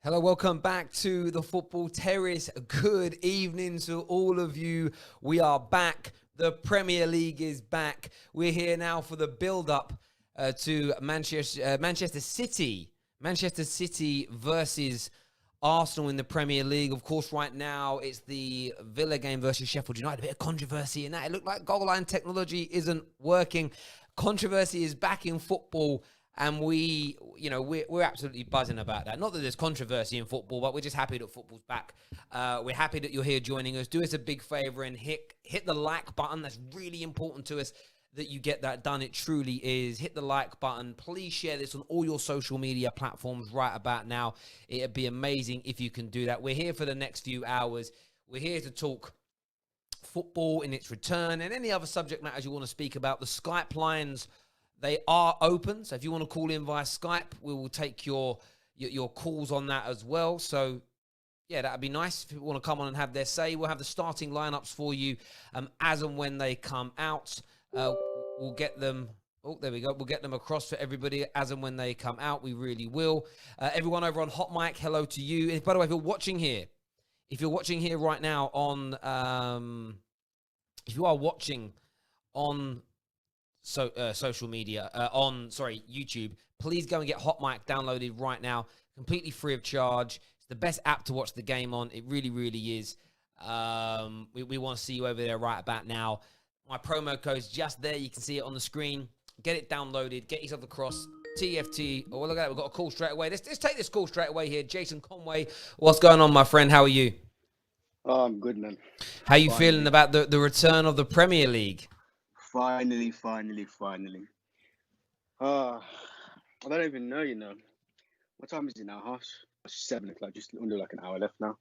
Hello, welcome back to the Football Terrace. Good evening to all of you. We are back. The Premier League is back. We're here now for the build-up to Manchester City. Manchester City versus Arsenal in the Premier League. Of course, right now it's the Villa game versus Sheffield United. A bit of controversy in that. It looked like goal line technology isn't working. Controversy is back in football. And we're absolutely buzzing about that. Not that there's controversy in football, but we're just happy that football's back. We're happy that you're here joining us. Do us a big favor and hit the like button. That's really important to us that you get that done. It truly is. Hit the like button. Please share this on all your social media platforms right about now. It'd be amazing if you can do that. We're here for the next few hours. We're here to talk football in its return and any other subject matters you want to speak about. The Skype lines, they are open, so if you want to call in via Skype, we will take your calls on that as well. So, yeah, that would be nice. If you want to come on and have their say, we'll have the starting lineups for you as and when they come out. We'll get them. Oh, there we go. We'll get them across for everybody as and when they come out. We really will. Everyone over on Hot Mic, hello to you. And by the way, if you're watching here right now on, if you are watching on social media YouTube, please go and get Hot Mic downloaded right now, completely free of charge. It's the best app to watch the game on. It really is. We want to see you over there right about now. My promo code's just there. You can see it on the screen. Get it downloaded. Get yourself across. TFT. Oh, look at that. We've got a call straight away. Let's take this call straight away here. Jason Conway, what's going on, my friend? How are you? Oh, I'm good, man. How you feeling about the return of the Premier League? Finally. I don't even know, What time is it now? 7 o'clock, just under like an hour left now.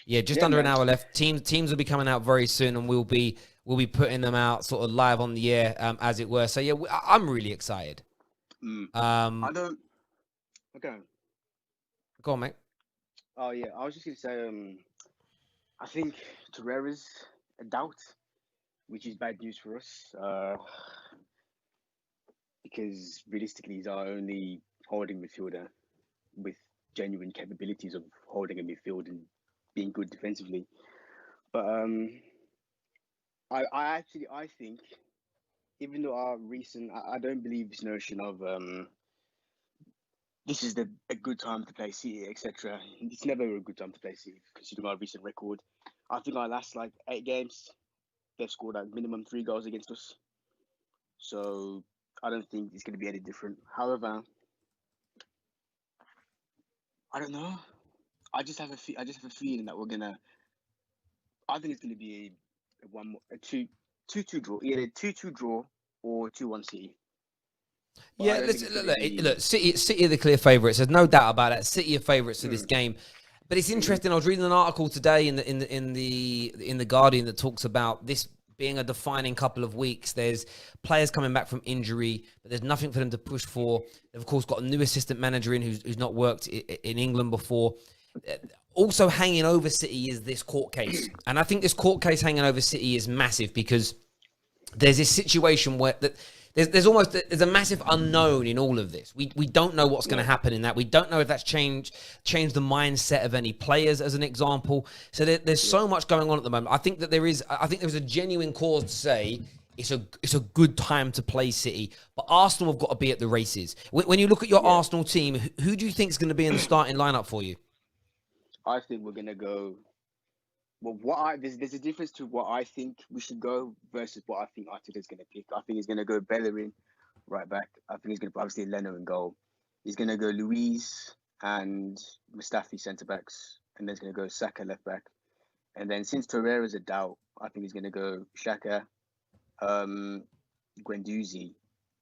Yeah, just under an hour left. Teams will be coming out very soon, and we'll be putting them out sort of live on the air, as it were. So yeah, I'm really excited. I don't. Okay. Go on, mate. Oh yeah, I was just gonna say. I think Terrace a doubt, which is bad news for us. Because realistically, he's our only holding midfielder with genuine capabilities of holding a midfield and being good defensively. But I think, even though our recent, I don't believe this notion of this is a good time to play City, etc. It's never a good time to play City, considering our recent record. I think our last 8 games, they've scored minimum 3 goals against us. So I don't think it's going to be any different. However, I don't know. I just have a feeling that we're gonna. I think it's going to be a 2-2 draw, either 2-2 draw or 2-1 City. But yeah, look, City are the clear favourites. There's no doubt about it. City are favourites for this game. But it's interesting. I was reading an article today in the Guardian that talks about this being a defining couple of weeks. There's players coming back from injury, but there's nothing for them to push for. They've, of course, got a new assistant manager in who's not worked in England before. Also hanging over City is this court case. And I think this court case hanging over City is massive because there's this situation where there's a massive unknown in all of this. We don't know what's going to happen in that. We don't know if that's changed the mindset of any players, as an example. So there's so much going on at the moment. I think there's a genuine cause to say it's a good time to play City, but Arsenal have got to be at the races. When you look at your Arsenal team, who do you think is going to be in the starting lineup for you? I think we're going to go. Well, there's a difference to what I think we should go versus what I think Arteta's going to pick. I think he's going to go Bellerin right back. I think he's going to put obviously Leno in goal. He's going to go Luiz and Mustafi centre backs, and then he's going to go Saka left back. And then since Torreira's a doubt, I think he's going to go Xhaka, Guendouzi,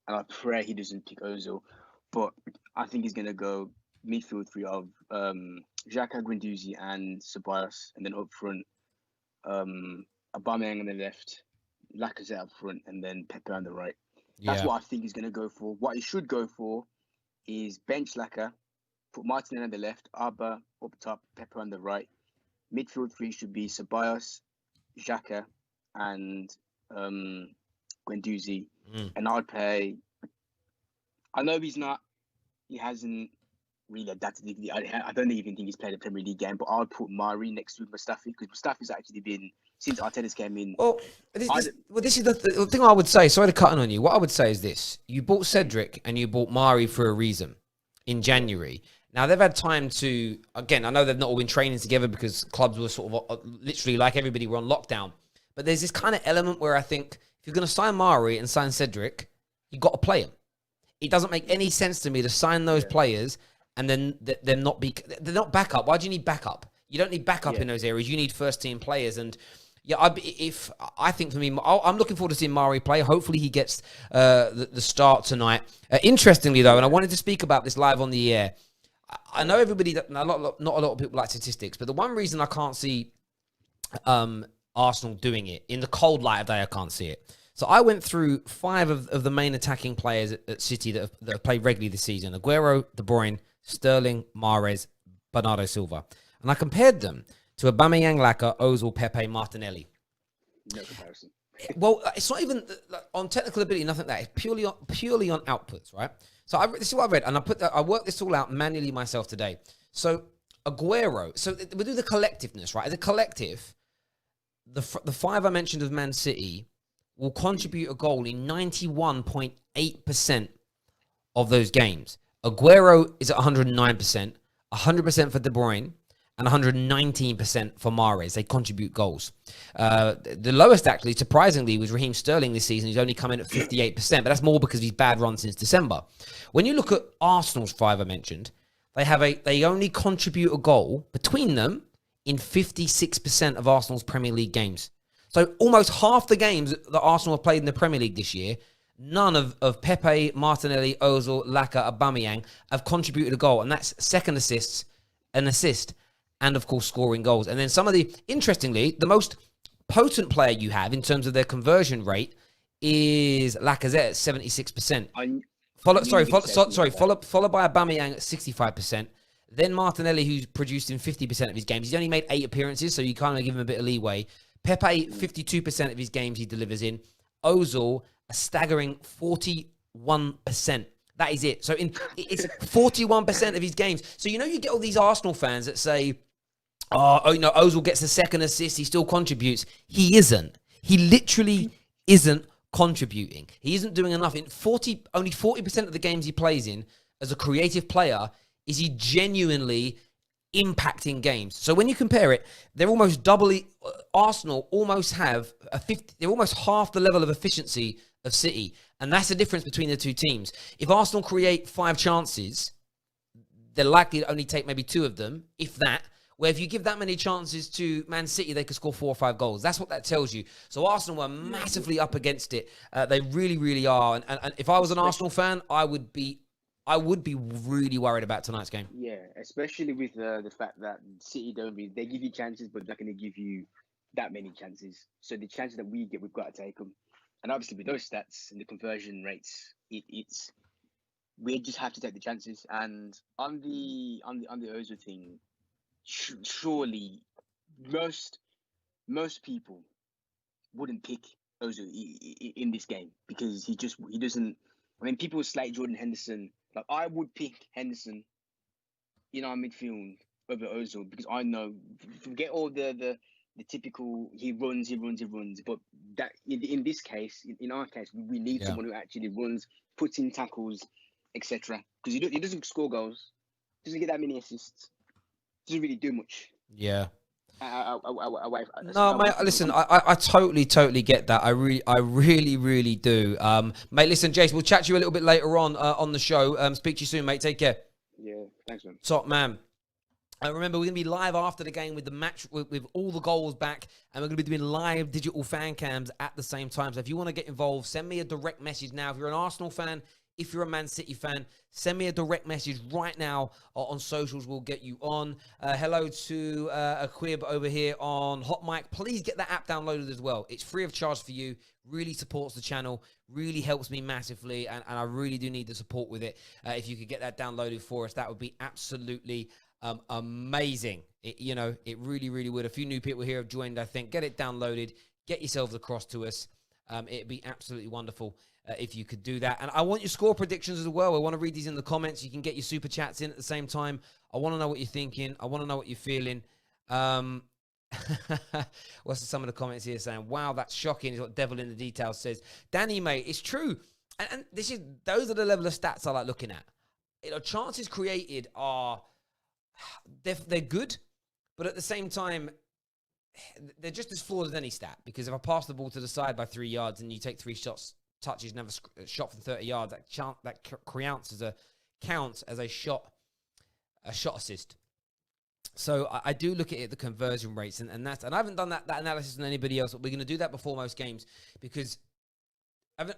and I pray he doesn't pick Ozil. But I think he's going to go midfield 3 of Xhaka, Guendouzi, and Ceballos, and then up front, Aubameyang on the left, Lacazette up front, and then Pepe on the right. That's what I think he's going to go for. What he should go for is bench Laka, put Martinelli on the left, Arba up top, Pepe on the right. Midfield 3 should be Ceballos, Xhaka, and Guendouzi. And I'd pay. I know he hasn't really adapted. I don't even think he's played a Premier League game, but I would put Mari next to Mustafi because Mustafi's actually been, since Arteta's came in. Well, this is the thing I would say. Sorry to cut in on you. What I would say is this. You bought Cedric and you bought Mari for a reason in January. Now, they've had time to, again, I know they've not all been training together because clubs were sort of literally like everybody were on lockdown. But there's this kind of element where I think if you're going to sign Mari and sign Cedric, you've got to play them. It doesn't make any sense to me to sign those players and then they're not backup. Why do you need backup? You don't need backup in those areas. You need first team players. And I think for me, I'm looking forward to seeing Mari play. Hopefully he gets the start tonight. Interestingly, though, and I wanted to speak about this live on the air. I know everybody, not a lot of people like statistics, but the one reason I can't see Arsenal doing it, in the cold light of day, I can't see it. So I went through 5 of the main attacking players at City that have played regularly this season. Aguero, De Bruyne, Sterling, Mahrez, Bernardo Silva. And I compared them to Aubameyang, Laka, Ozil, Pepe, Martinelli. No comparison. Well, it's not even on technical ability, nothing like that. It's purely on outputs, right? So this is what I read, and I worked this all out manually myself today. So Aguero, so we do the collectiveness, right? As a collective, the 5 I mentioned of Man City will contribute a goal in 91.8% of those games. Aguero is at 109%, 100% for De Bruyne, and 119% for Mahrez. They contribute goals. The lowest, actually, surprisingly, was Raheem Sterling this season. He's only come in at 58%, but that's more because of his bad run since December. When you look at Arsenal's 5 I mentioned, they only contribute a goal between them in 56% of Arsenal's Premier League games. So almost half the games that Arsenal have played in the Premier League this year, none of Pepe, Martinelli, Ozil, Laka, Aubameyang have contributed a goal. And that's second assists, an assist, and of course scoring goals. And then interestingly, the most potent player you have in terms of their conversion rate is Lacazette at 76%. Followed by Aubameyang at 65%. Then Martinelli, who's produced in 50% of his games. He's only made 8 appearances, so you kind of give him a bit of leeway. Pepe, 52% of his games he delivers in. Ozil, a staggering 41%. That is it. So it's 41% of his games. So, you get all these Arsenal fans that say, Ozil gets the second assist, he still contributes. He isn't. He literally isn't contributing. He isn't doing enough. Only 40% of the games he plays in as a creative player is he genuinely impacting games. So when you compare it, they're almost Arsenal almost have they're almost half the level of efficiency of City. And that's the difference between the two teams. If Arsenal create 5 chances, they're likely to only take maybe 2 of them, if that. Where if you give that many chances to Man City, they could score 4 or 5 goals. That's what that tells you. So Arsenal were massively up against it. They really, really are. And if I was an Arsenal fan, I would be really worried about tonight's game. Yeah, especially with the fact that City they give you chances, but they're not going to give you that many chances. So the chances that we get, we've got to take them. And obviously with those stats and the conversion rates, we just have to take the chances. And on the Ozil thing, surely most people wouldn't pick Ozil in this game because he doesn't. I mean, people slate Jordan Henderson. Like, I would pick Henderson in our midfield over Ozil because I know, forget all the typical he runs, but that in this case, in our case, we need someone who actually runs, puts in tackles, etc. Because he doesn't score goals, doesn't get that many assists, doesn't really do much. Yeah. No, mate. Listen, I totally get that. I really do. Mate, listen, Jason, we'll chat to you a little bit later on the show. Speak to you soon, mate. Take care. Yeah, thanks, man. Top man. Remember, we're going to be live after the game with the match, with all the goals back, and we're going to be doing live digital fan cams at the same time. So if you want to get involved, send me a direct message now. If you're an Arsenal fan, if you're a Man City fan, send me a direct message right now on socials. We'll get you on. Hello to a quib over here on Hot Mic. Please get that app downloaded as well. It's free of charge for you. Really supports the channel. Really helps me massively. And I really do need the support with it. If you could get that downloaded for us, that would be absolutely amazing. It really, really would. A few new people here have joined, I think. Get it downloaded. Get yourselves across to us. It'd be absolutely wonderful if you could do that. And I want your score predictions as well. I want to read these in the comments. You can get your super chats in at the same time. I want to know what you're thinking. I want to know what you're feeling. What's some of the comments here saying? Wow, that's shocking, is what Devil in the Details says. Danny, mate, it's true. And those are the level of stats I like looking at. Chances created are, they're good, but at the same time, they're just as flawed as any stat. Because if I pass the ball to the side by 3 yards and you take 3 touches, never shot from 30 yards, that counts as a shot assist. So I do look at it, the conversion rates, and I haven't done that analysis on anybody else, but we're going to do that before most games because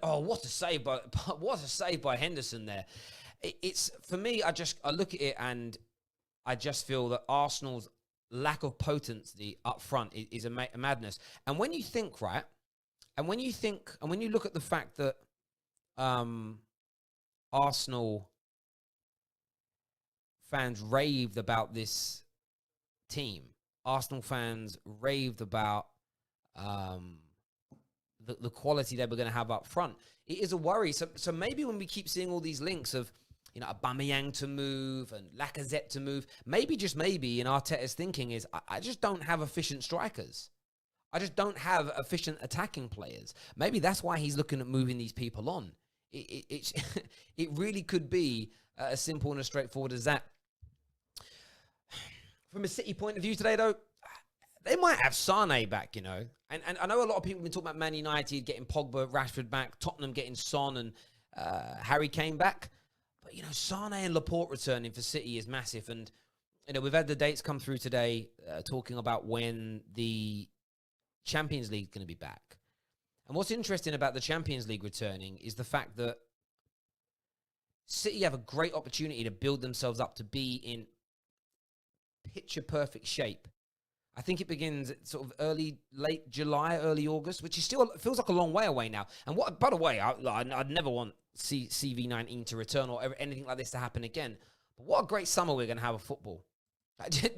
what a save by Henderson there. It's for me. I look at it and I just feel that Arsenal's lack of potency up front is a madness. And when you think, right, and when you look at the fact that Arsenal fans raved about this team, Arsenal fans raved about the quality they were going to have up front. It is a worry. So maybe when we keep seeing all these links of, Aubameyang to move and Lacazette to move, maybe, just maybe, in Arteta's thinking is, I just don't have efficient strikers. I just don't have efficient attacking players. Maybe that's why he's looking at moving these people on. It really could be as simple and as straightforward as that. From a City point of view today, though, they might have Sane back, And I know a lot of people have been talking about Man United getting Pogba, Rashford back, Tottenham getting Son and Harry Kane back. But, Sane and Laporte returning for City is massive. And, we've had the dates come through today talking about when the Champions League is going to be back. And what's interesting about the Champions League returning is the fact that City have a great opportunity to build themselves up to be in picture-perfect shape. I think it begins sort of late July, early August, which is still feels like a long way away now. And by the way, I'd never want CV19 to return or anything like this to happen again. But what a great summer we're going to have of football.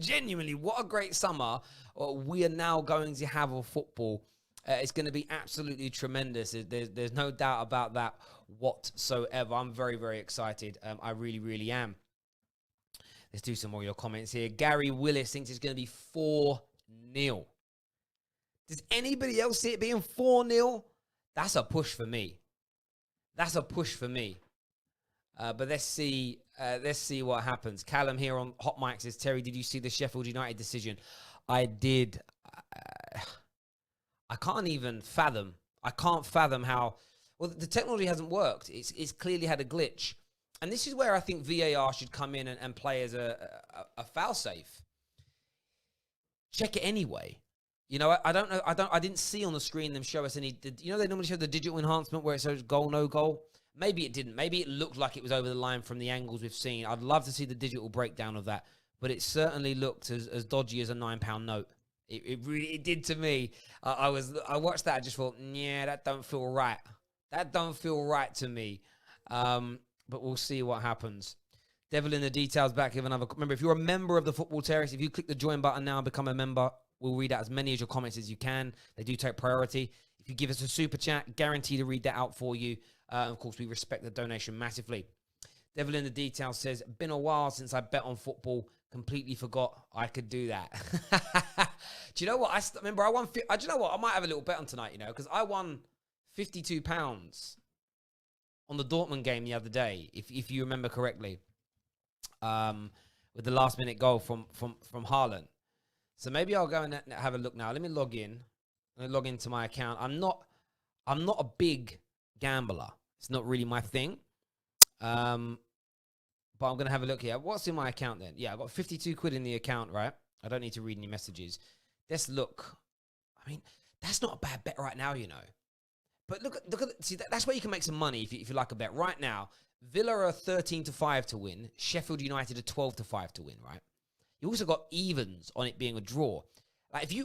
Genuinely, what a great summer we are now going to have of football. It's going to be absolutely tremendous. There's no doubt about that whatsoever. I'm very, very excited. I really, really am. Let's do some more of your comments here. Gary Willis thinks it's going to be 4-0. Does anybody else see it being 4-0? That's a push for me. But let's see what happens. Callum here on Hot Mic says, Terry, did you see the Sheffield United decision? I did. I can't fathom how... Well, the technology hasn't worked. It's clearly had a glitch. And this is where I think VAR should come in and play as a foul safe. Check it anyway. I don't know. I didn't see on the screen them show us any... they normally show the digital enhancement where it shows goal, no goal. Maybe it didn't. Maybe it looked like it was over the line from the angles we've seen. I'd love to see the digital breakdown of that. But it certainly looked as dodgy as a £9 note. It really did to me. I watched that. I just thought, yeah, that don't feel right. That don't feel right to me. But we'll see what happens. Devil in the Details back with another. Remember, if you're a member of the Football Terrace, if you click the join button now and become a member, we'll read out as many of your comments as you can. They do take priority. If you give us a super chat, guarantee to read that out for you. Of course, we respect the donation massively. Devil in the Details says, been a while since I bet on football. Completely forgot I could do that. Do you know what? Remember, I won. Do you know what? I might have a little bet on tonight, because I won £52 on the Dortmund game the other day, if you remember correctly, with the last minute goal from Haaland. So maybe I'll go and have a look now. Let me log in. Let me log into my account. I'm not a big gambler. It's not really my thing. But I'm going to have a look here. What's in my account then? Yeah, I've got 52 quid in the account, right? I don't need to read any messages. Let's look. I mean, that's not a bad bet right now, But look at see, that's where you can make some money if you like a bet. Right now, Villa are 13-5 to win. Sheffield United are 12-5 to win, right? You also got evens on it being a draw. Like if you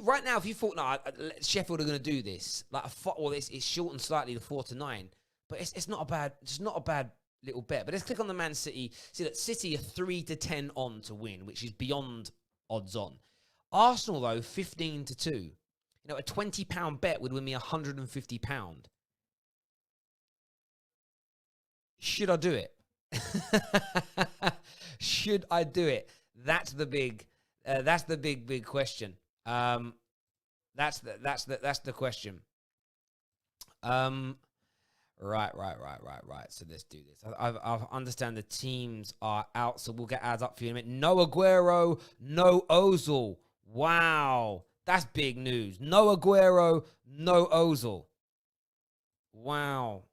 thought, no, Sheffield are going to do this, it's shortened slightly to 4-9, but it's not a bad little bet. But let's click on the Man City. See that City are 3-10 on to win, which is beyond odds on. Arsenal though 15-2. A £20 bet would win me £150. Should I do it? Should I do it? That's the big question. That's the question. Right. So let's do this. I understand the teams are out, so we'll get ads up for you in a minute. No Aguero, no Ozil. Wow, that's big news. No Aguero, no Ozil. Wow.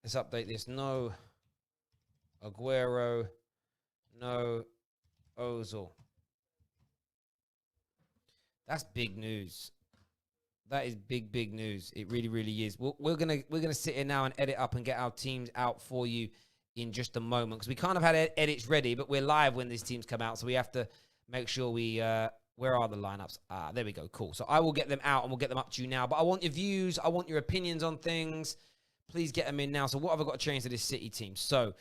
Let's update this. No Aguero, no Ozil. That's big news. That is big news. It really, really is. We're gonna sit here now and edit up and get our teams out for you in just a moment, because we kind of had edits ready, but we're live when these teams come out, so we have to make sure we. Where are the lineups? There we go. Cool. So I will get them out and we'll get them up to you now. But I want your views. I want your opinions on things. Please get them in now. So what have I got to change to this City team? So,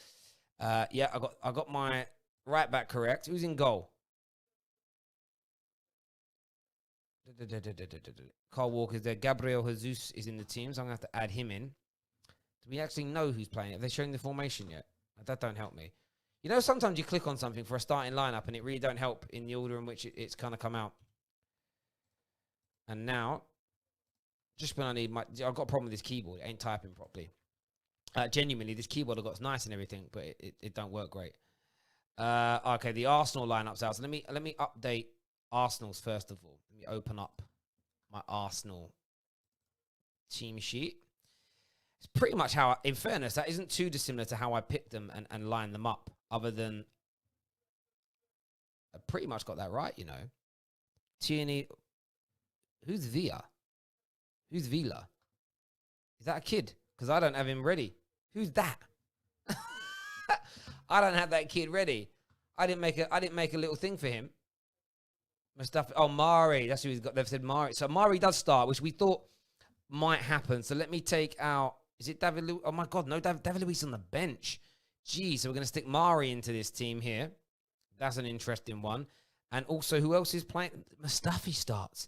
yeah, I got my right back correct. Who's in goal? Carl Walker's there. Gabriel Jesus is in the team, so I'm going to have to add him in. Do we actually know who's playing? Have they shown the formation yet? That don't help me. You know, sometimes you click on something for a starting lineup and it really don't help in the order in which it's kind of come out. And now, just when I've got a problem with this keyboard. It ain't typing properly. Genuinely, this keyboard I've got is nice and everything, but it don't work great. Okay, the Arsenal lineup's out. So let me update Arsenal's first of all. Let me open up my Arsenal team sheet. It's pretty much how, in fairness, that isn't too dissimilar to how I picked them and lined them up, other than I pretty much got that right, you know. Tierney. Who's Villa? Who's Villa? Is that a kid? Because I don't have him ready. Who's that? I don't have that kid ready. I didn't make a little thing for him. Mustafi. Oh, Mari. That's who he's got. They've said Mari. So Mari does start, which we thought might happen. So let me take out. Is it David Luiz? Oh my God, no, David Luiz on the bench. Gee, so we're going to stick Mari into this team here. That's an interesting one. And also, who else is playing? Mustafi starts.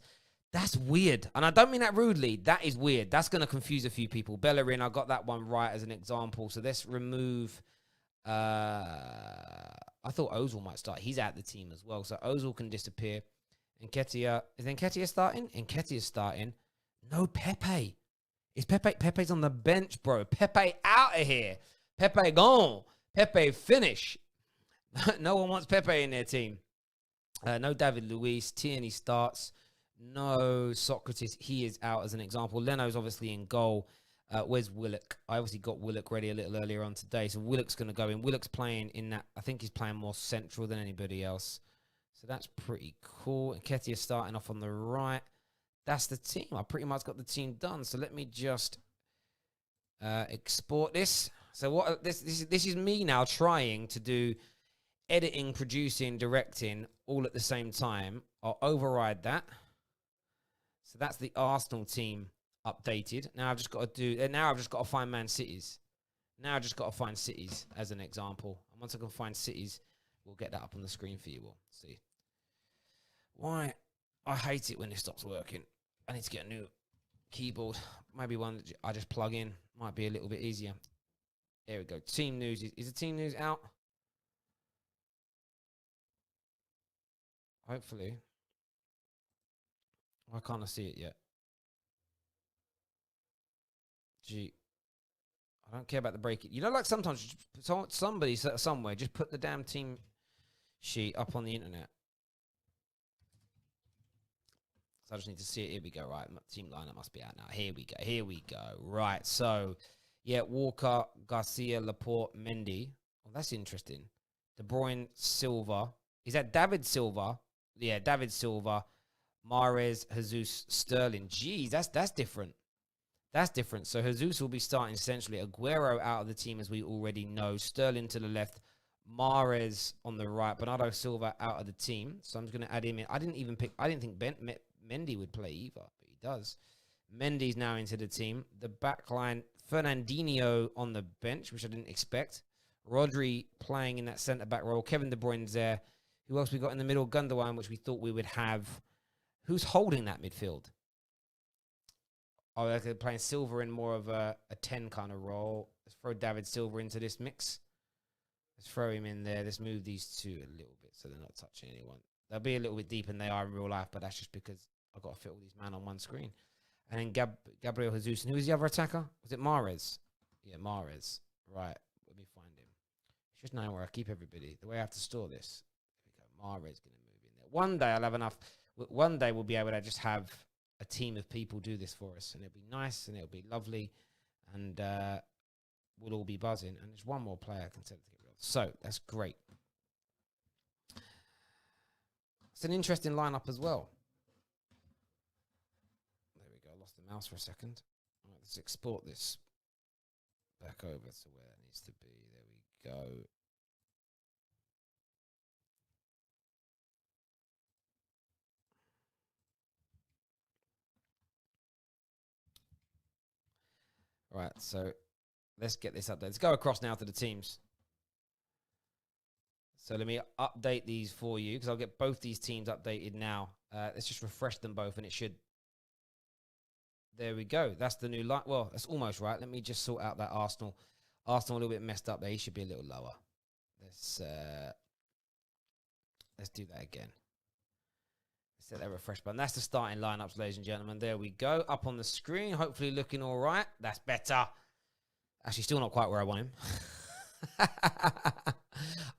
That's weird. And I don't mean that rudely. That is weird. That's going to confuse a few people. Bellerin, I got that one right as an example. So let's remove. I thought Ozil might start. He's out the team as well. So Ozil can disappear. Nketiah. Is Nketiah starting? Nketiah's starting. No Pepe. Is Pepe? Pepe's on the bench, bro. Pepe out of here. Pepe gone. Pepe finish. No one wants Pepe in their team. No David Luiz. Tierney starts. No Socrates. He is out as an example. Leno's obviously in goal. Where's Willock? I obviously got Willock ready a little earlier on today. So Willock's going to go in. Willock's playing in that. I think he's playing more central than anybody else. So that's pretty cool. Nketiah starting off on the right. That's the team. I pretty much got the team done. So let me just export this. So what this is me now trying to do editing, producing, directing all at the same time. I'll override that. So that's the Arsenal team updated. Now I've just got to find Man City's. Now I've just got to find City's as an example. And once I can find City's, we'll get that up on the screen for you all. See. Why? I hate it when this stops working. I need to get a new keyboard. Maybe one that I just plug in. Might be a little bit easier. There we go. Team news. Is the team news out? Hopefully. Why can't I see it yet? Gee. I don't care about the break. You know, like sometimes somebody somewhere just put the damn team sheet up on the internet. So I just need to see it. Here we go. Right. Team lineup must be out now. Here we go. Right. So, yeah, Walker, Garcia, Laporte, Mendy. Well, that's interesting. De Bruyne, Silva. Is that David Silva? Yeah, David Silva. Mahrez, Jesus, Sterling. Jeez, that's different. That's different. So Jesus will be starting essentially. Aguero out of the team, as we already know. Sterling to the left. Mahrez on the right. Bernardo Silva out of the team. So I'm just going to add him in. I didn't think Mendy would play either, but he does. Mendy's now into the team. The back line, Fernandinho on the bench, which I didn't expect. Rodri playing in that centre-back role. Kevin De Bruyne's there. Who else we got in the middle? Gundogan, which we thought we would have. Who's holding that midfield? Oh, they're playing Silva in more of a 10 kind of role. Let's throw David Silva into this mix. Let's throw him in there. Let's move these two a little bit so they're not touching anyone. They'll be a little bit deeper than they are in real life, but that's just because I've got to fit all these men on one screen. And then Gabriel Jesus. And who was the other attacker? Was it Mahrez? Yeah, Mahrez. Right. Let me find him. It's just knowing where I keep everybody. The way I have to store this. There we go. Mahrez going to move in there. One day I'll have enough. One day we'll be able to just have a team of people do this for us. And it'll be nice and it'll be lovely. And we'll all be buzzing. And there's one more player I can tell to get rid of. So that's great. It's an interesting lineup as well. There we go. I lost the mouse for a second. All right, let's export this back over to where it needs to be. There we go. All right, so let's get this update. Let's go across now to the teams. So let me update these for you because I'll get both these teams updated now. Let's just refresh them both and it should. There we go. That's the new line. Well, that's almost right. Let me just sort out that Arsenal. Arsenal a little bit messed up there. He should be a little lower. Let's do that again. Set that refresh button. That's the starting lineups, ladies and gentlemen. There we go. Up on the screen. Hopefully looking all right. That's better. Actually, still not quite where I want him.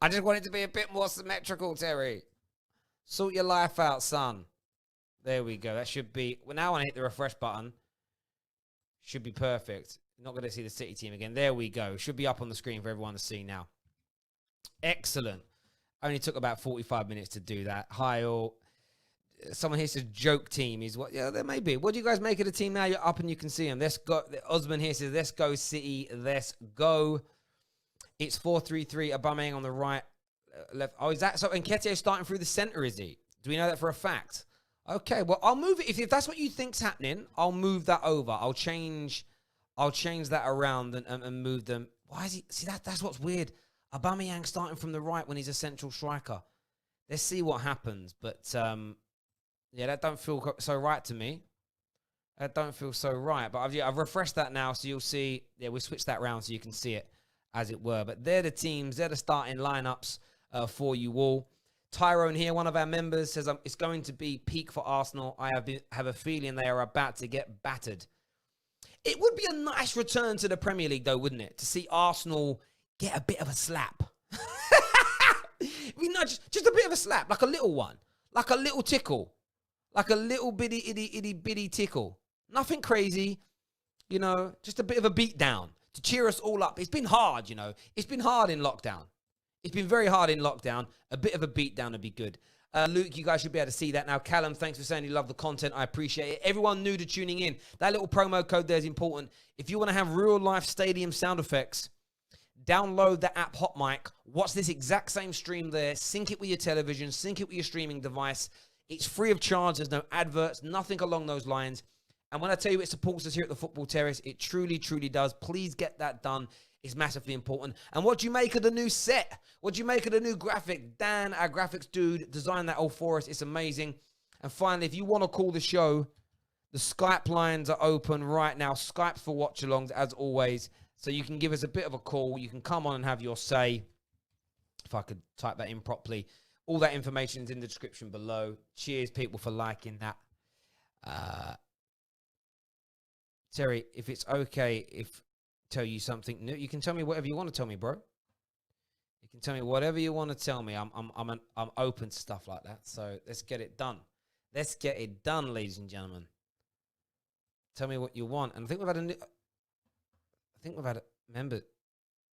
I just want it to be a bit more symmetrical, Terry. Sort your life out, son. There we go. That should be... Well, now when I hit the refresh button, should be perfect. Not going to see the City team again. There we go. Should be up on the screen for everyone to see now. Excellent. Only took about 45 minutes to do that. Hi, all. Someone here says joke team is what? Yeah, there may be. What do you guys make of the team now? You're up and you can see them. Let's go. Osman here says, let's go City. Let's go. It's 4-3-3. Aubameyang on the right, left. Oh, is that so? Nketiah starting through the center, is he? Do we know that for a fact? Okay, well, I'll move it. If that's what you think's happening, I'll move that over. I'll change that around and move them. Why is he? See, that's what's weird. Aubameyang starting from the right when he's a central striker. Let's see what happens. But, yeah, that don't feel so right to me. That don't feel so right. But I've refreshed that now, so you'll see. Yeah, we'll switch that around so you can see it, as it were. But they're the teams. They're the starting lineups for you all. Tyrone here, one of our members, says it's going to be peak for Arsenal. I have a feeling they are about to get battered. It would be a nice return to the Premier League, though, wouldn't it? To see Arsenal get a bit of a slap. Just a bit of a slap, like a little one. Like a little tickle. Like a little itty bitty tickle. Nothing crazy. You know, just a bit of a beat down to cheer us all up. It's been hard, you know. It's been hard in lockdown. It's been very hard in lockdown. A bit of a beat down would be good. Luke, you guys should be able to see that now. Callum, thanks for saying you love the content. I appreciate it. Everyone new to tuning in, that little promo code there is important. If you want to have real-life stadium sound effects, download the app Hot Mic. Watch this exact same stream there. Sync it with your television. Sync it with your streaming device. It's free of charge. There's no adverts, nothing along those lines. And when I tell you it supports us here at the Football Terrace, it truly, truly does. Please get that done. It's massively important. And what do you make of the new set? What do you make of the new graphic? Dan, our graphics dude, designed that all for us. It's amazing. And finally, if you want to call the show, the Skype lines are open right now. Skype for watch-alongs, as always. So you can give us a bit of a call. You can come on and have your say. If I could type that in properly. All that information is in the description below. Cheers, people, for liking that. Terry, if it's okay if tell you something new, you can tell me whatever you want to tell me, bro. You can tell me whatever you want to tell me. I'm open to stuff like that. So let's get it done. Let's get it done, ladies and gentlemen. Tell me what you want. And I think we've had a member.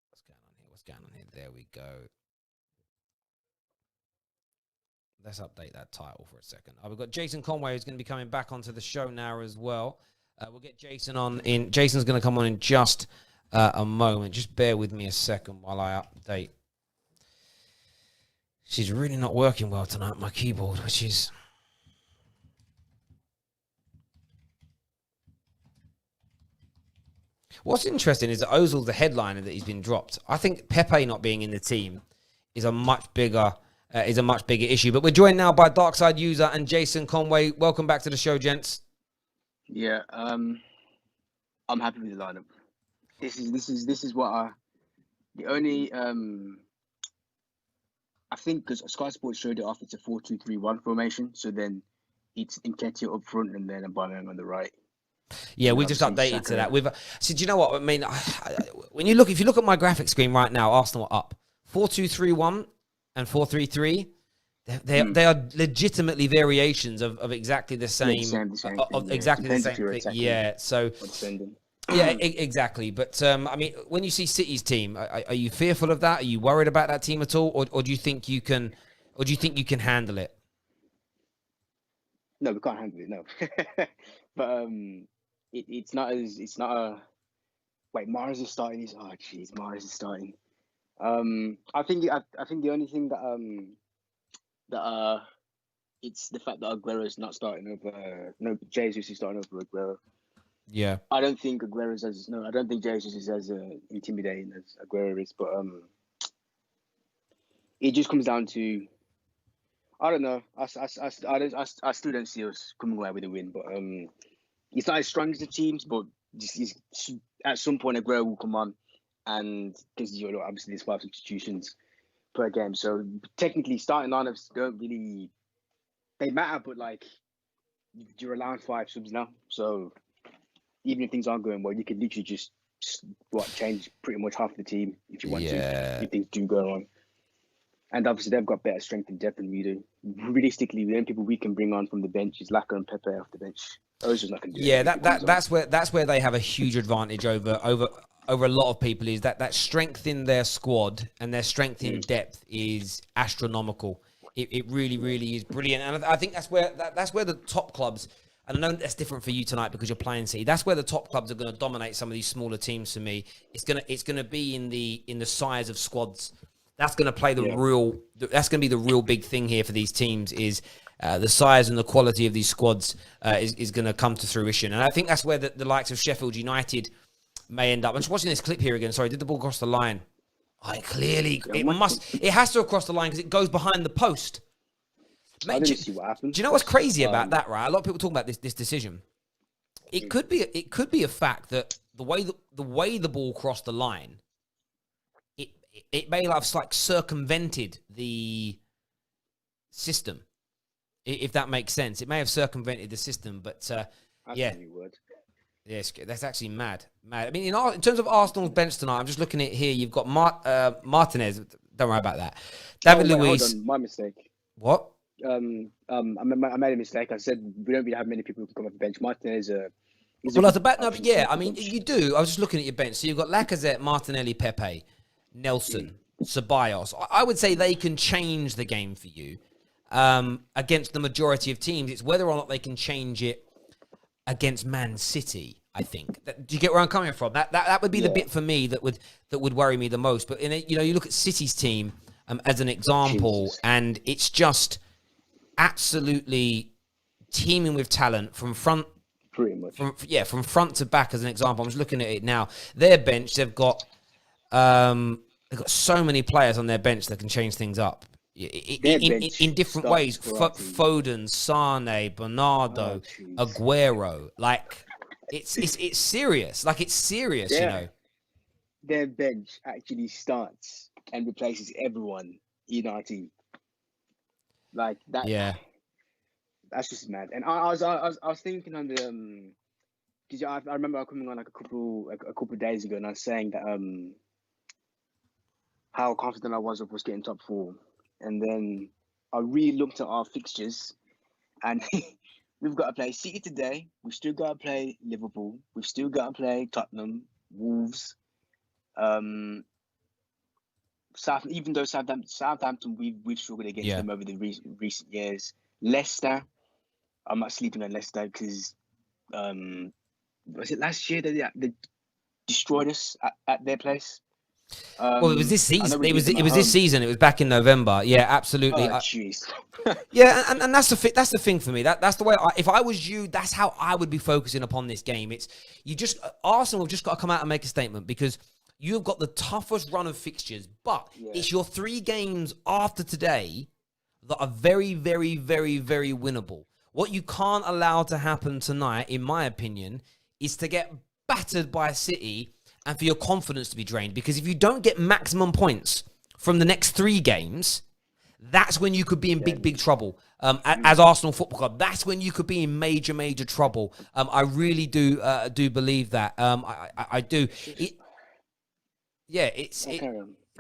What's going on here? What's going on here? There we go. Let's update that title for a second. We've got Jason Conway who's going to be coming back onto the show now as well. We'll get Jason on in. Jason's going to come on in just a moment. Just bear with me a second while I update. She's really not working well tonight, my keyboard, which is... What's interesting is that Ozil's the headliner that he's been dropped. I think Pepe not being in the team is a much bigger issue. But we're joined now by Darkside User and Jason Conway. Welcome back to the show, gents. Yeah, I'm happy with the lineup. This is what the only I think because Sky Sports showed it off, it's a 4-2-3-1 formation. So then it's Nketiah up front and then Aubameyang on the right. Yeah, we just updated to that. So do you know what I mean? If you look at my graphic screen right now, Arsenal are up 4-2-3-1 and 4-3-3. They are legitimately variations of exactly the same, exactly the same thing. Yeah, so yeah, exactly. But I mean, when you see City's team, are you fearful of that? Are you worried about that team at all, or do you think you can, handle it? No, we can't handle it. No, but it's not a. Wait, Mars is starting. Mars is starting. I think the only thing that it's the fact that Aguero is not starting over. No, Jesus is starting over Aguero. Yeah, I don't think Aguero's I don't think Jesus is as intimidating as Aguero is, but it just comes down to. I don't know. I still don't see us coming away with a win, but it's not as strong as the teams. But at some point, Aguero will come on, and because obviously there's 5 substitutions per game, so technically starting lineups don't really they matter. But like you're allowing 5 subs now, so even if things aren't going well, you can literally just change pretty much half the team if you want to. If things do go wrong. And obviously, they've got better strength and depth than we do. Realistically, the only people we can bring on from the bench is Laka and Pepe off the bench. Those just not going to do it. Yeah, that's where they have a huge advantage over a lot of people. Is that strength in their squad and their strength in depth is astronomical. It really, really is brilliant. And I think that's where the top clubs. And I know that's different for you tonight because you're playing City. That's where the top clubs are going to dominate some of these smaller teams. For me, it's gonna be in the size of squads. That's going to play that's going to be the real big thing here for these teams is the size and the quality of these squads is going to come to fruition. And I think that's where the likes of Sheffield United may end up. I'm just watching this clip here again. Sorry, did the ball cross the line? It has to cross the line because it goes behind the post. Mate, I didn't see what happened. Do you know what's crazy about that, right? A lot of people talk about this decision. It could be a fact that the way the ball crossed the line, it may have circumvented the system, if that makes sense. It may have circumvented the system, but yeah, yes, that's actually mad. I mean, in terms of Arsenal's bench tonight, I'm just looking at it here. You've got Martinez. Don't worry about that. David Luiz. Hold on, my mistake. What? I made a mistake. I said we don't really have many people who can come off the bench. Martinez. I mean, you do. I was just looking at your bench. So you've got Lacazette, Martinelli, Pepe, Nelson, Ceballos. I would say they can change the game for you against the majority of teams. It's whether or not they can change it against Man City. I think. Do you get where I'm coming from? That would be the bit for me that would worry me the most. But you look at City's team as an example, and it's just absolutely teeming with talent from front. Pretty much. From front to back as an example. I'm just looking at it now. Their bench, they've got so many players on their bench that can change things up in different ways. Foden, Sane, Bernardo, Aguero. It's serious. It's serious, you know. Their bench actually starts and replaces everyone in our team. Like that. Yeah. That's just mad. And I was thinking on the because I remember coming on a couple of days ago and I was saying that how confident I was of us getting top 4, and then I really looked at our fixtures, and we've got to play City today. We've still got to play Liverpool. We've still got to play Tottenham, Wolves. Even though Southampton we've struggled against them over the recent years. Leicester. I'm not sleeping on Leicester because was it last year that they destroyed us at their place? Well, it was this season. It was this season. It was back in November. Yeah, absolutely. Oh, jeez. Yeah, and that's the thing for me. That's the way. If I was you, that's how I would be focusing upon this game. Arsenal have just got to come out and make a statement because you've got the toughest run of fixtures, but it's your 3 games after today that are very, very, very, very winnable. What you can't allow to happen tonight, in my opinion, is to get battered by City and for your confidence to be drained. Because if you don't get maximum points from the next 3 games, that's when you could be in big trouble. As Arsenal Football Club, that's when you could be in major trouble. I really do believe that. I do.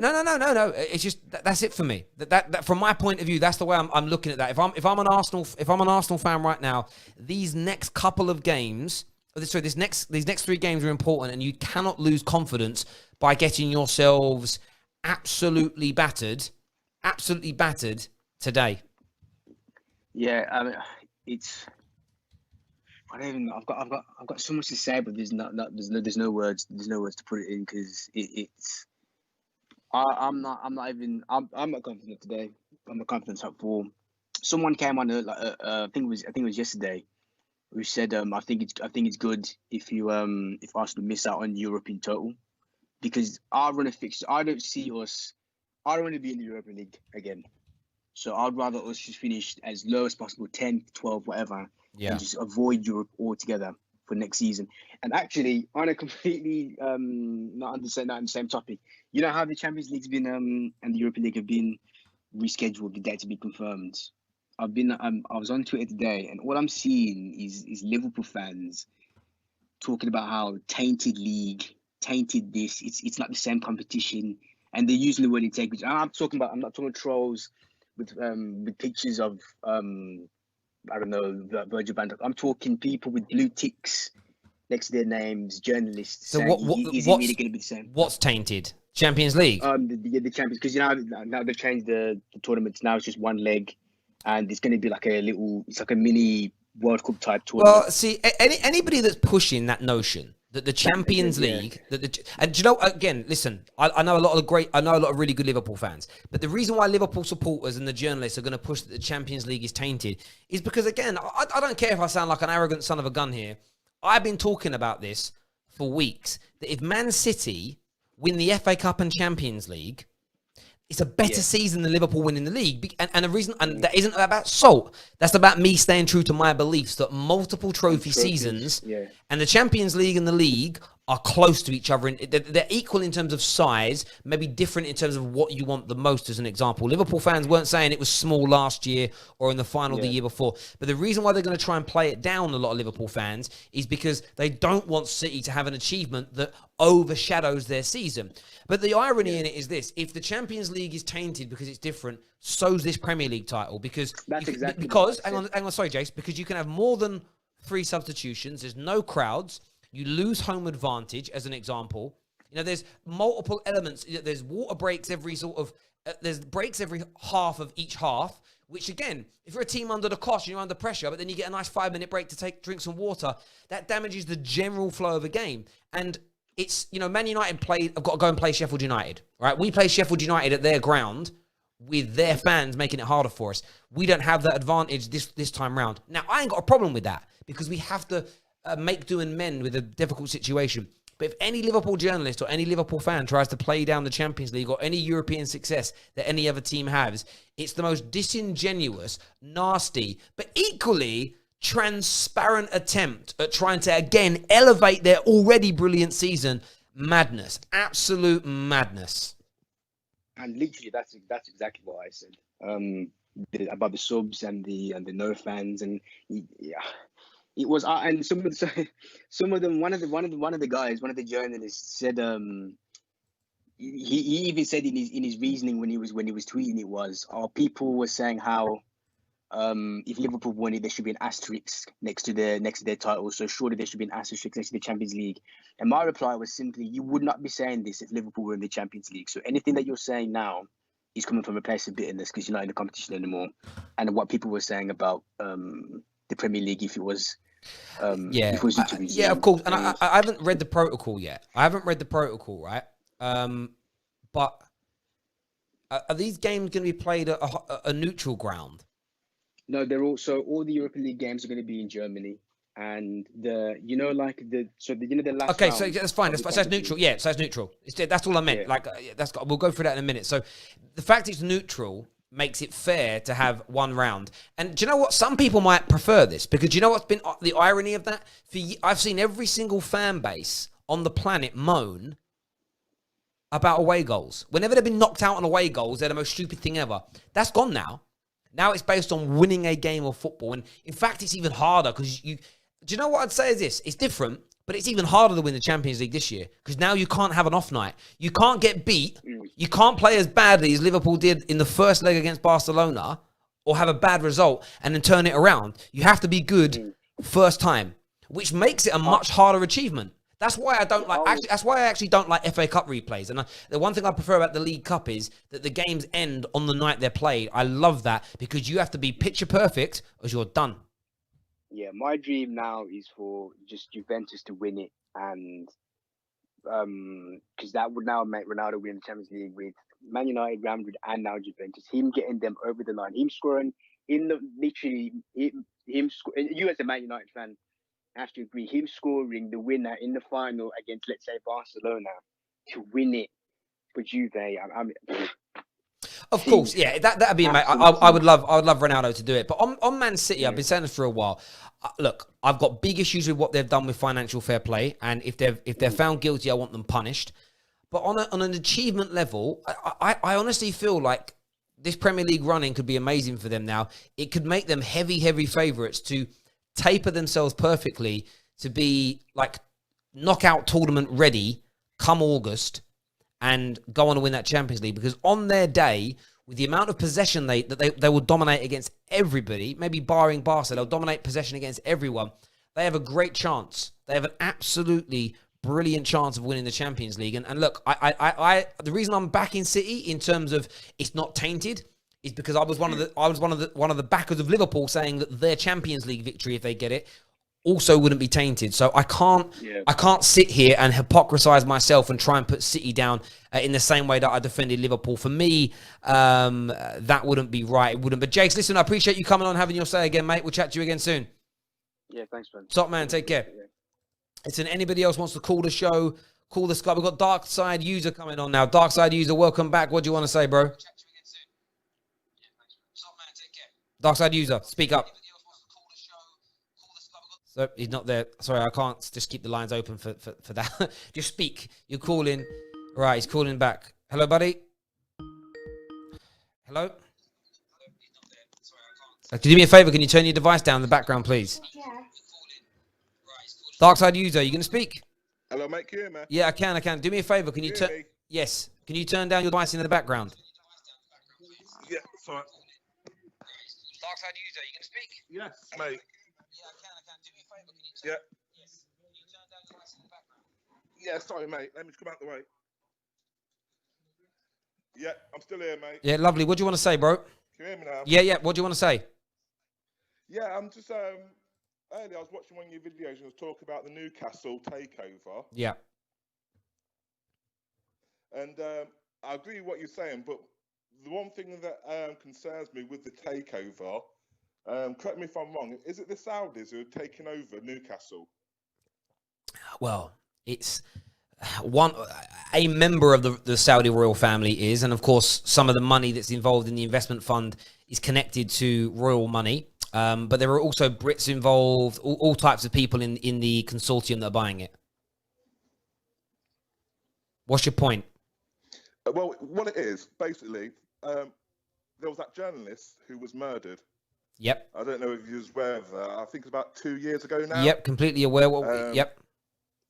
No. It's just that's it for me. That from my point of view, that's the way I'm looking at that. If I'm an Arsenal fan right now, these next couple of games, these next 3 games are important, and you cannot lose confidence by getting yourselves absolutely battered today. Yeah, I mean, I don't even know. I've got so much to say, but there's no words to put it in, because I'm not confident today. I'm not confident top 4. Someone came on I think it was yesterday, who said I think it's good if Arsenal miss out on Europe in total, because our run of fixtures, I don't want to be in the Europa League again. So I'd rather us just finish as low as possible, 10, 12, whatever, and just avoid Europe altogether for next season. And actually, on a completely not on the same topic, you know how the Champions League's been and the Europa League have been rescheduled, the date to be confirmed. I was on Twitter today, and all I'm seeing is Liverpool fans talking about how tainted league, tainted this. It's not the same competition, and they're using the word integrity. I'm not talking trolls with pictures of I don't know, Virgil van Dijk. I'm talking people with blue ticks next to their names, journalists. So is it really going to be the same? What's tainted? Champions League. The Champions, because now they've changed the tournaments. Now it's just one leg, and it's going to be like it's like a mini World Cup type tournament. Well, see, anybody that's pushing that notion that the Champions League, and do you know, again, listen, I know a lot of really good Liverpool fans, but the reason why Liverpool supporters and the journalists are going to push that the Champions League is tainted is because, again, I don't care if I sound like an arrogant son of a gun here. I've been talking about this for weeks, that if Man City win the FA Cup and Champions League, it's a better season than Liverpool winning the league. And the reason, and that isn't about salt. That's about me staying true to my beliefs that multiple trophy seasons and the Champions League and the league are close to each other. They're equal in terms of size, maybe different in terms of what you want the most, as an example. Liverpool fans weren't saying it was small last year or in the final the year before. But the reason why they're going to try and play it down, a lot of Liverpool fans, is because they don't want City to have an achievement that overshadows their season. But the irony in it is this: if the Champions League is tainted because it's different, so's this Premier League title. Because hang on, sorry, Jace, because you can have more than 3 substitutions. There's no crowds. You lose home advantage, as an example. You know, there's multiple elements. There's water breaks every there's breaks every half of each half, which, again, if you're a team under the cosh and you're under pressure, but then you get a nice 5-minute break to drink some water, that damages the general flow of a game. And it's, Man United have got to go and play Sheffield United, right? We play Sheffield United at their ground with their fans making it harder for us. We don't have that advantage this time round. Now, I ain't got a problem with that, because we have to make do and mend with a difficult situation. But if any Liverpool journalist or any Liverpool fan tries to play down the Champions League or any European success that any other team has, it's the most disingenuous, nasty, but equally transparent attempt at trying to, again, elevate their already brilliant season. Madness. Absolute madness. And literally, that's exactly what I said about the subs and the no fans, and it was, and some of them. One of the guys, one of the journalists said, he even said in his reasoning when he was tweeting people were saying how if Liverpool won it, there should be an asterisk next to their title. So surely there should be an asterisk next to the Champions League. And my reply was simply, you would not be saying this if Liverpool were in the Champions League. So anything that you're saying now is coming from a place of bitterness because you're not in the competition anymore. And what people were saying about the Premier League, if it was of course. And I haven't read the protocol yet. Right? But are these games going to be played at a neutral ground? No, all the Europa League games are going to be in Germany, and the last. Okay, so that's fine. So it's neutral. Yeah, so it's neutral. That's all I meant. Yeah. We'll go through that in a minute. So the fact it's neutral makes it fair to have one round. And do you know what? Some people might prefer this because do you know what's been the irony of that? I've seen every single fan base on the planet moan about away goals. Whenever they've been knocked out on away goals, they're the most stupid thing ever. That's gone now. Now it's based on winning a game of football. And in fact, it's even harder because do you know what I'd say is this? It's different, but it's even harder to win the Champions League this year because now you can't have an off night. You can't get beat. You can't play as badly as Liverpool did in the first leg against Barcelona or have a bad result and then turn it around. You have to be good first time, which makes it a much harder achievement. That's why I don't like. Actually, that's why I actually don't like FA Cup replays. And the one thing I prefer about the League Cup is that the games end on the night they're played. I love that because you have to be picture perfect, or you're done. Yeah, my dream now is for just Juventus to win it, and because that would now make Ronaldo win the Champions League with Man United, Real Madrid, and now Juventus. Him getting them over the line, him scoring in the you as a Man United fan have to agree, him scoring the winner in the final against, let's say, Barcelona to win it for Juve. Of course, yeah, that'd be amazing. I would love Ronaldo to do it. But on Man City, I've been saying this for a while. Look, I've got big issues with what they've done with financial fair play, and if they're found guilty, I want them punished. But on an achievement level, I honestly feel like this Premier League running could be amazing for them now. It could make them heavy favourites to taper themselves perfectly to be like knockout tournament ready come August and go on to win that Champions League, because on their day, with the amount of possession they will dominate against everybody, maybe barring Barca, they'll dominate possession against everyone. They have a great chance. They have an absolutely brilliant chance of winning the Champions League. And look, the reason I'm backing City in terms of it's not tainted is because I was one of the backers of Liverpool saying that their Champions League victory, if they get it, also wouldn't be tainted. So I can't sit here and hypocrisize myself and try and put City down in the same way that I defended Liverpool. For me, that wouldn't be right. It wouldn't. But Jakes, listen, I appreciate you coming on, having your say again, mate. We'll chat to you again soon. Yeah, thanks, man. Top man, take care. Listen, anybody else wants to call the show, call the Skype. We've got Dark Side User coming on now. Dark Side User, welcome back. What do you want to say, bro? Dark Side User, speak up. So he's not there. Sorry, I can't just keep the lines open for that. Just speak. You're calling. Right, he's calling back. Hello, buddy. Hello? Can you do me a favor? Can you turn your device down in the background, please? Yeah. Dark Side User, you going to speak? Hello, mate. Can you hear me? Yeah, I can. Do me a favor. Can you turn... Yes. Can you turn down your device in the background? Yeah, sorry. Dark Side User, you going to speak? Yes, mate. Yeah, I can. Do me a favor. Can you turn... Yeah. Yes. Can you turn down your device in the background? Yeah, sorry, mate. Let me just come out the way. Yeah, I'm still here, mate. Yeah, lovely. What do you want to say, bro? Can you hear me now? Yeah. What do you want to say? Yeah, I'm just, earlier I was watching one of your videos and I was talking about the Newcastle takeover. Yeah. And I agree with what you're saying, but the one thing that concerns me with the takeover, correct me if I'm wrong, is it the Saudis who are taking over Newcastle? Well, it's a member of the Saudi royal family is, and of course, some of the money that's involved in the investment fund is connected to royal money. But there are also Brits involved, all types of people in the consortium that are buying it. What's your point? Well, what it is, basically, there was that journalist who was murdered. Yep. I don't know if you was aware of that. I think it's about 2 years ago now. Yep, completely aware. Yep.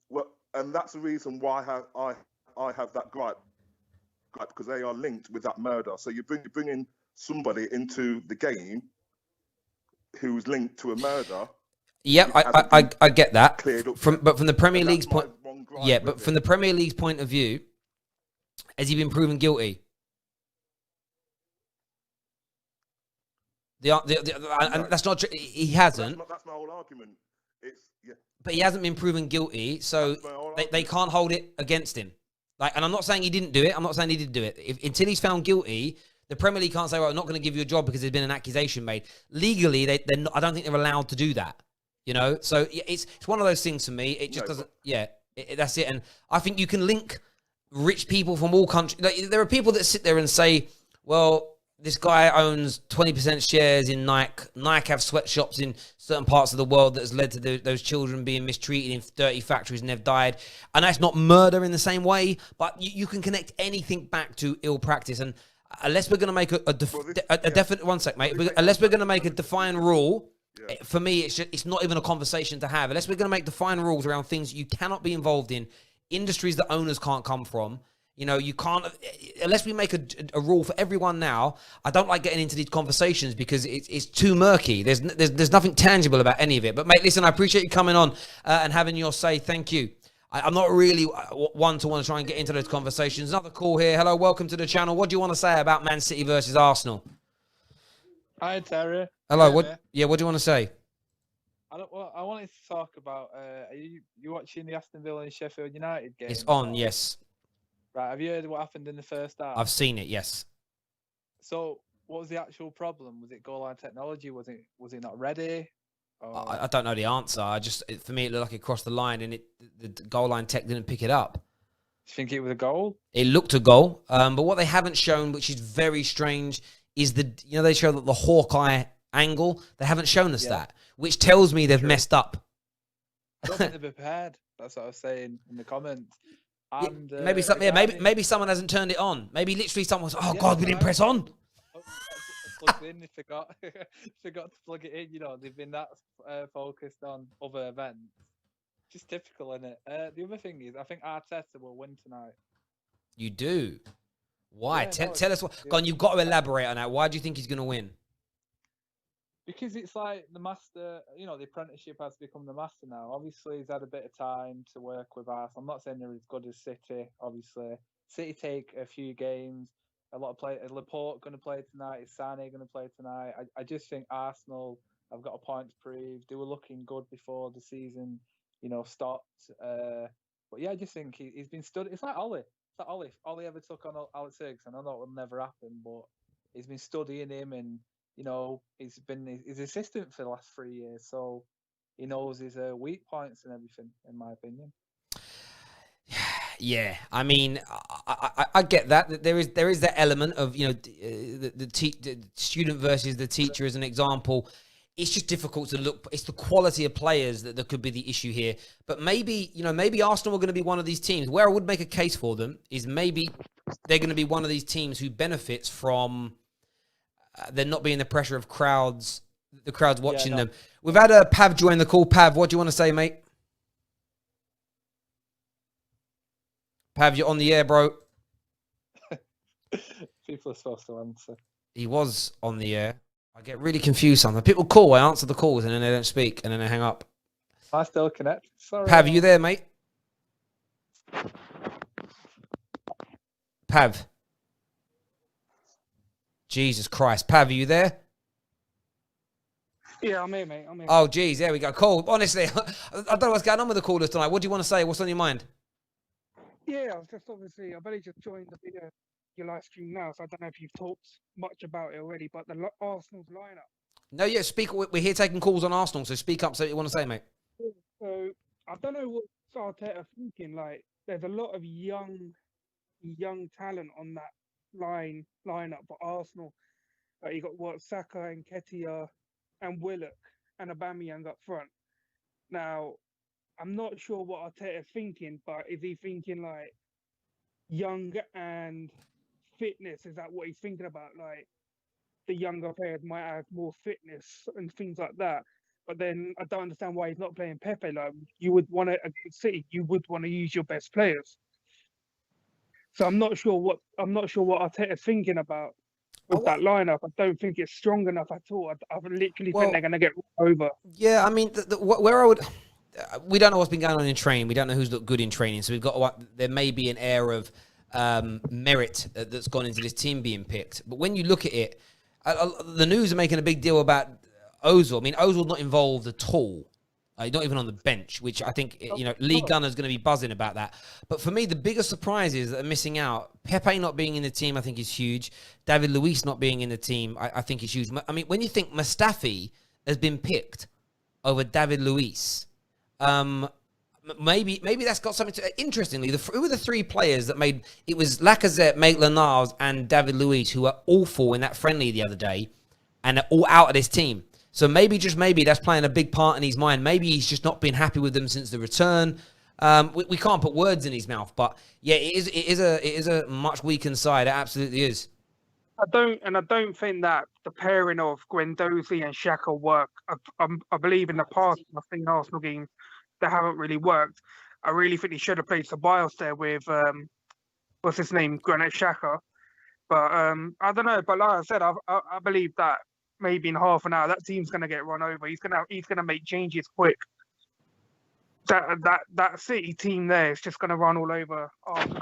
Well, and that's the reason why I have that gripe, because they are linked with that murder. So you bring in somebody into the game who's linked to a murder. Yep, I get that. But from the Premier League's point, from the Premier League's point of view, has he been proven guilty? And that's not true. He hasn't. That's my whole argument. But he hasn't been proven guilty, so they can't hold it against him. And I'm not saying he didn't do it. I'm not saying he did do it. Until he's found guilty, the Premier League can't say, well, I'm not going to give you a job because there's been an accusation made. Legally, they're not, I don't think they're allowed to do that. You know? So it's one of those things for me. It just doesn't... Yeah, that's it. And I think you can link rich people from all countries. There are people that sit there and say, well, this guy owns 20% shares in Nike. Nike have sweatshops in certain parts of the world that has led to those children being mistreated in dirty factories and they've died. And that's not murder in the same way, but you can connect anything back to ill practice. And unless we're going to make a definite, one sec, mate, unless we're going to make a defined rule, for me, it's not even a conversation to have. Unless we're going to make defined rules around things you cannot be involved in, industries that owners can't come from. You know, you can't, unless we make a rule for everyone now. I don't like getting into these conversations because it's too murky. There's nothing tangible about any of it. But mate, listen, I appreciate you coming on and having your say. Thank you. I'm not really one to want to try and get into those conversations. Another call here. Hello, welcome to the channel. What do you want to say about Man City versus Arsenal? Hi, Terry. Hello. What do you want to say? I wanted to talk about. Are you watching the Aston Villa and Sheffield United game? It's on, yes. Right. Have you heard what happened in the first half? I've seen it, yes. So, what was the actual problem? Was it goal line technology? Was it not ready? Or... I don't know the answer. For me, it looked like it crossed the line, and the goal line tech didn't pick it up. Do you think it was a goal? It looked a goal, but what they haven't shown, which is very strange, is they show that the Hawkeye angle. They haven't shown us that, which tells me they've messed up. I don't think they're prepared. That's what I was saying in the comments. And, maybe someone hasn't turned it on. Maybe literally someone's, God, we didn't press on. Plugged in, they forgot to plug it in. You know, they've been that focused on other events. Just typical, isn't it? The other thing is, I think Arteta will win tonight. You do? Why? Yeah, tell us what. Go on, you've got to elaborate on that. Why do you think he's going to win? Because it's like the master, you know, the apprenticeship has become the master now. Obviously, he's had a bit of time to work with us. I'm not saying they're as good as City, obviously. City take a few games. A lot of players. Laporte going to play tonight. Is Sane going to play tonight? I just think Arsenal have got a point to prove. They were looking good before the season, you know, stopped. But yeah, I just think he's been studied. It's like Ollie. It's like Ollie. If Ollie ever took on Alex Ferguson, I know it will never happen, but he's been studying him and, you know, he's been his assistant for the last 3 years, so he knows his weak points and everything, in my opinion. Yeah, I mean, I get that. There is that element of, you know, the student versus the teacher as an example. It's just difficult to look. It's the quality of players that could be the issue here. But maybe Arsenal are going to be one of these teams. Where I would make a case for them is maybe they're going to be one of these teams who benefits from there not being the pressure of the crowds watching them. We've had Pav join the call. Pav, what do you want to say, mate? Pav, you're on the air, bro. People are supposed to answer. He was on the air. I get really confused sometimes. People call, I answer the calls, and then they don't speak, and then they hang up. I still connect. Sorry. Pav, you there, mate? Pav. Jesus Christ. Pav, are you there? Yeah, I'm here, mate. I'm here. Oh, geez, there we go. Cool. Honestly, I don't know what's going on with the callers tonight. What do you want to say? What's on your mind? Yeah, I was just obviously, I've only just joined the video, your live stream now, so I don't know if you've talked much about it already, but the Arsenal's lineup. No, yeah, speak. We're here taking calls on Arsenal, so speak up. So what you want to say, mate? So I don't know what Arteta thinking. Like, there's a lot of young talent on that lineup for Arsenal. You got Saka and Nketiah and Willock and Aubameyang up front. Now, I'm not sure what Arteta's thinking, but is he thinking like young and fitness? Is that what he's thinking about? Like the younger players might have more fitness and things like that. But then I don't understand why he's not playing Pepe. Like you would want a good City, you would want to use your best players. So I'm not sure what Arteta's thinking about with that lineup. I don't think it's strong enough at all. I literally think they're going to get over. Yeah, I mean, where I would. We don't know what's been going on in training. We don't know who's looked good in training. So there may be an air of merit that's gone into this team being picked. But when you look at it, the news are making a big deal about Ozil. I mean, Ozil's not involved at all. Not even on the bench, which I think, Lee Gunner's going to be buzzing about that. But for me, the biggest surprises that are missing out, Pepe not being in the team, I think is huge. David Luiz not being in the team, I think is huge. I mean, when you think Mustafi has been picked over David Luiz, maybe that's got something to. Interestingly, who were the three players that made it? Was Lacazette, Maitland-Niles, and David Luiz, who were awful in that friendly the other day, and are all out of this team. So maybe, just maybe, that's playing a big part in his mind. Maybe he's just not been happy with them since the return. We can't put words in his mouth, but yeah, it is a much weakened side. It absolutely is. I don't think that the pairing of Guendouzi and Xhaka work. I believe in the past, I think Arsenal games that haven't really worked. I really think he should have played Ceballos there with what's his name, Granit Xhaka. But I don't know. But like I said, I believe that maybe in half an hour that team's gonna get run over. He's gonna make changes quick. That City team there is just gonna run all over Arsenal.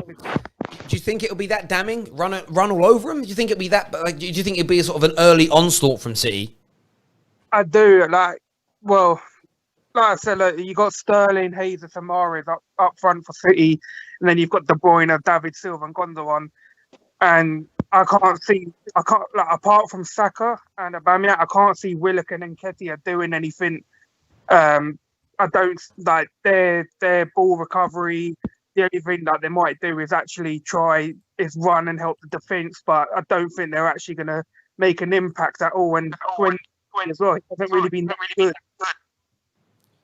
Do you think it'll be that damning? Run all over him? Do you think it'll be that? Like, do you think it'll be a sort of an early onslaught from City? I do. Like I said, you got Sterling, Jesus, and Mahrez up front for City, and then you've got De Bruyne, David Silva, and Gundogan. And I can't apart from Saka and Aubameyang, I can't see Willock and Nketiah doing anything. I don't like their ball recovery. The only thing that they might do is actually run and help the defence, but I don't think they're actually going to make an impact at all. And when as well, it hasn't really been that good.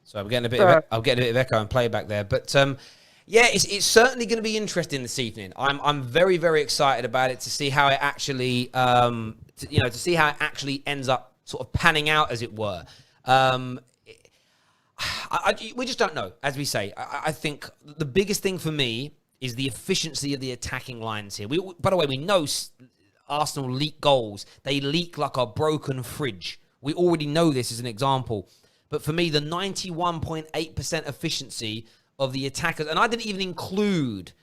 So I'm getting a bit of echo and playback there, but yeah, it's certainly going to be interesting this evening. I'm very, very excited about it to see how it actually to see how it actually ends up sort of panning out, as it were. We just don't know, as we say. I think the biggest thing for me is the efficiency of the attacking lines here. By the way, we know Arsenal leak goals. They leak like a broken fridge. We already know this as an example. But for me, the 91.8% efficiency of the attackers, and I didn't even include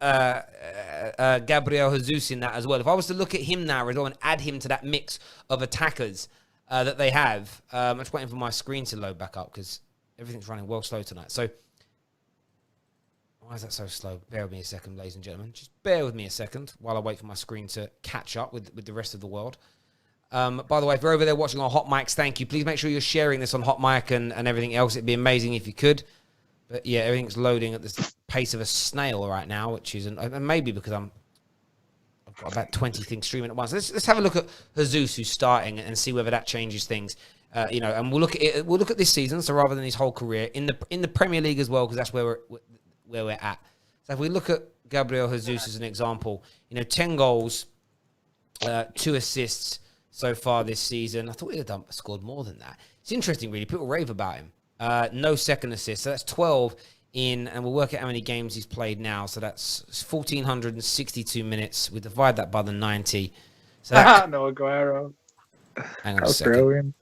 Gabriel Jesus in that as well. If I was to look at him now as well and add him to that mix of attackers that they have, I'm just waiting for my screen to load back up because everything's running well slow tonight. So, why is that so slow? Bear with me a second, ladies and gentlemen. Just bear with me a second while I wait for my screen to catch up with the rest of the world. By the way, if you're over there watching on Hot Mics, thank you. Please make sure you're sharing this on Hot Mic and everything else. It'd be amazing if you could. But yeah, everything's loading at the pace of a snail right now, which is maybe because I've got about 20 things streaming at once. Let's have a look at Jesus, who's starting, and see whether that changes things. And we'll look at it. We'll look at this season, so rather than his whole career in the Premier League as well, because that's where we're at. So if we look at Gabriel Jesus as an example, 10 goals, 2 assists so far this season. I thought he'd have scored more than that. It's interesting, really. People rave about him. No second assist, so that's 12 in, and we'll work out how many games he's played now. So that's 1,462 minutes. We divide that by the 90. So that, no Aguero. Hang on That's a second. brilliant.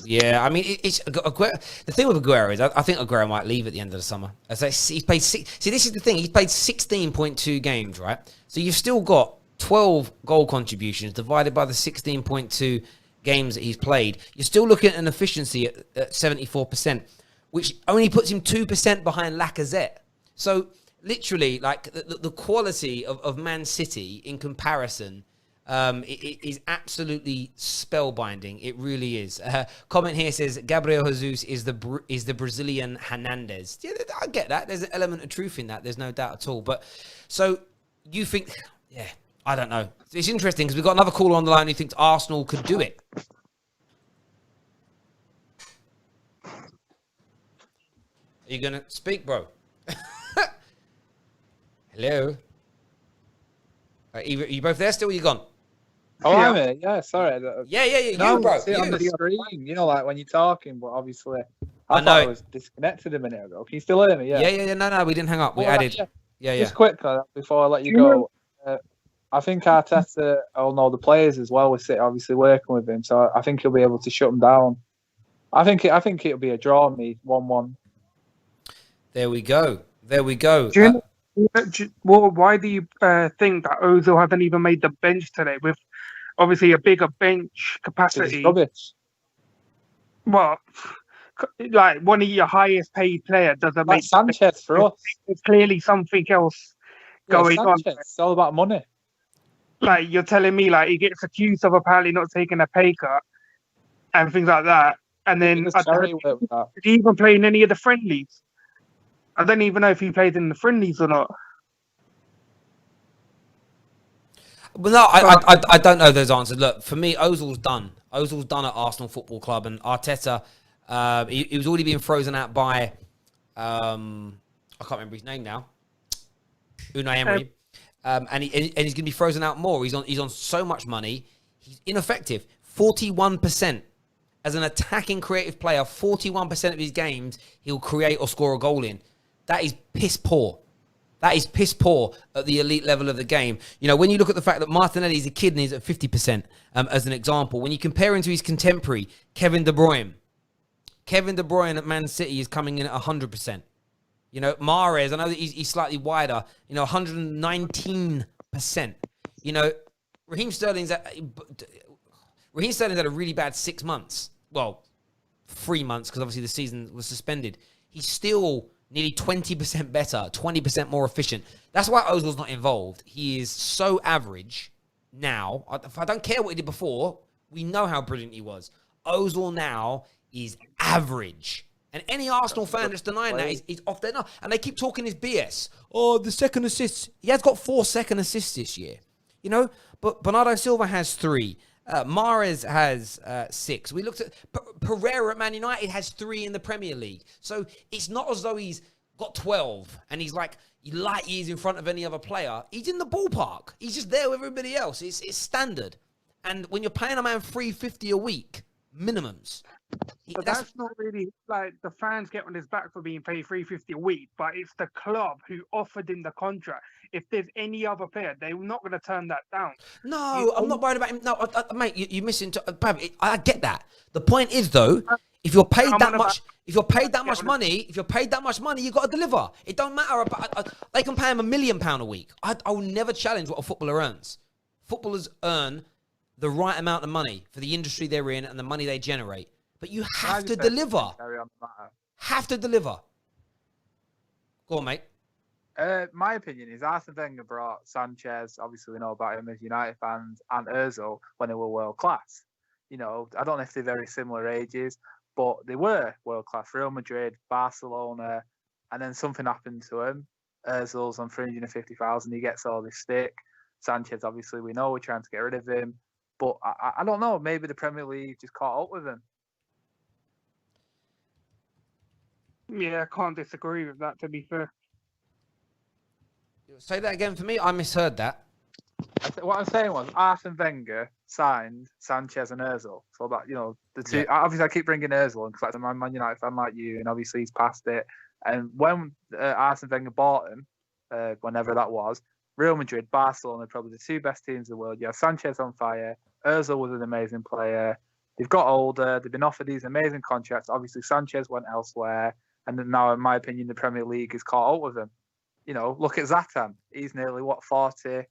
Yeah, I mean, it's Aguero. The thing with Aguero is, I think Aguero might leave at the end of the summer. As he's played this is the thing. He's played 16.2 games, right? So you've still got 12 goal contributions divided by the 16.2 games that he's played. You're still looking at an efficiency at 74%, which only puts him 2% behind Lacazette. So literally, like the quality of Man City in comparison. It is absolutely spellbinding. It really is. Comment here says Gabriel Jesus is the Brazilian Hernandez. Yeah, I get that. There's an element of truth in that. There's no doubt at all. But so you think, yeah, I don't know. It's interesting because we've got another caller on the line who thinks Arsenal could do it. Are you gonna speak, bro? Hello. Are you both there still? Or you gone? Oh, yeah. I'm here. Yeah, sorry. Yeah. No, You, bro. see it on the You. screen. Like when you're talking, but obviously, I I know. thought I was disconnected a minute ago. Can you still hear me? Yeah. No, we didn't hang up. We Well, added. Yeah. Just quickly before I let you go, I think Arteta will know the players as well with City, obviously working with him. So I think he'll be able to shut them down. I think it'll be a draw, me 1-1. There we go. Why do you think that Ozil hasn't even made the bench today with obviously a bigger bench capacity? It's rubbish. Well, like one of your highest paid player doesn't Like make Sanchez for us. There's clearly something else going on. It's all about money. Like you're telling me, like he gets accused of apparently not taking a pay cut and things like that, and then Charity work with that. did he even play in any of the friendlies? I don't even know if he played in the friendlies or not. Well, no, I don't know those answers. Look, for me, Ozil's done. Ozil's done at Arsenal Football Club, and Arteta, he was already being frozen out by, I can't remember his name now, Unai Emery, and he's going to be frozen out more. He's on so much money. He's ineffective. 41% as an attacking creative player. 41% of his games he'll create or score a goal in. That is piss poor. That is piss poor at the elite level of the game. You know, when you look at the fact that Martinelli is a kid and he's at 50%, as an example, when you compare him to his contemporary, Kevin De Bruyne. Kevin De Bruyne at Man City is coming in at 100%. You know, Mahrez, I know that he's slightly wider, 119%. You know, Raheem Sterling's had a really bad 6 months. Well, 3 months, because obviously the season was suspended. He's still nearly 20% better, 20% more efficient. That's why Ozil's not involved. He is so average now. I don't care what he did before. We know how brilliant he was. Ozil now is average. And any Arsenal fan that's denying that is off their nut. And they keep talking his BS. Oh, the second assists. He has got 4 second assists this year. You know, but Bernardo Silva has 3. Mahrez has 6. We looked at Pereira at Man United has 3 in the Premier League. So it's not as though he's got 12 and he's like light years in front of any other player. He's in the ballpark. He's just there with everybody else. It's standard. And when you're paying a man $350 a week, minimums. But that's not really like the fans get on his back for being paid $350 a week, but it's the club who offered him the contract. If there's any other player, they're not going to turn that down. No, I'm not worried about him. No, mate, you missing. I get that. The point is though, if you're paid that much, if you're paid that much money, you got to deliver. It don't matter about. They can pay him £1 million a week. I will never challenge what a footballer earns. Footballers earn the right amount of money for the industry they're in and the money they generate. But you have to deliver. Have to deliver. Go on, mate. My opinion is Arsene Wenger brought Sanchez, obviously we know about him as United fans, and Ozil when they were world class. You know, I don't know if they're very similar ages, but they were world class. Real Madrid, Barcelona, and then something happened to him. Ozil's on 350,000, he gets all this stick. Sanchez, obviously we know we're trying to get rid of him. But I don't know, maybe the Premier League just caught up with him. Yeah, I can't disagree with that, to be fair. Say that again for me. I misheard that. What I'm saying was Arsene Wenger signed Sanchez and Ozil. So that, the two. Yeah. Obviously, I keep bringing Ozil because I'm a Man United fan like you, and obviously he's past it. And when Arsene Wenger bought him, whenever that was, Real Madrid, Barcelona, probably the 2 best teams in the world. You have Sanchez on fire. Ozil was an amazing player. They've got older. They've been offered these amazing contracts. Obviously, Sanchez went elsewhere. And now, in my opinion, the Premier League is caught up with him. Look at Zlatan. He's nearly, 40?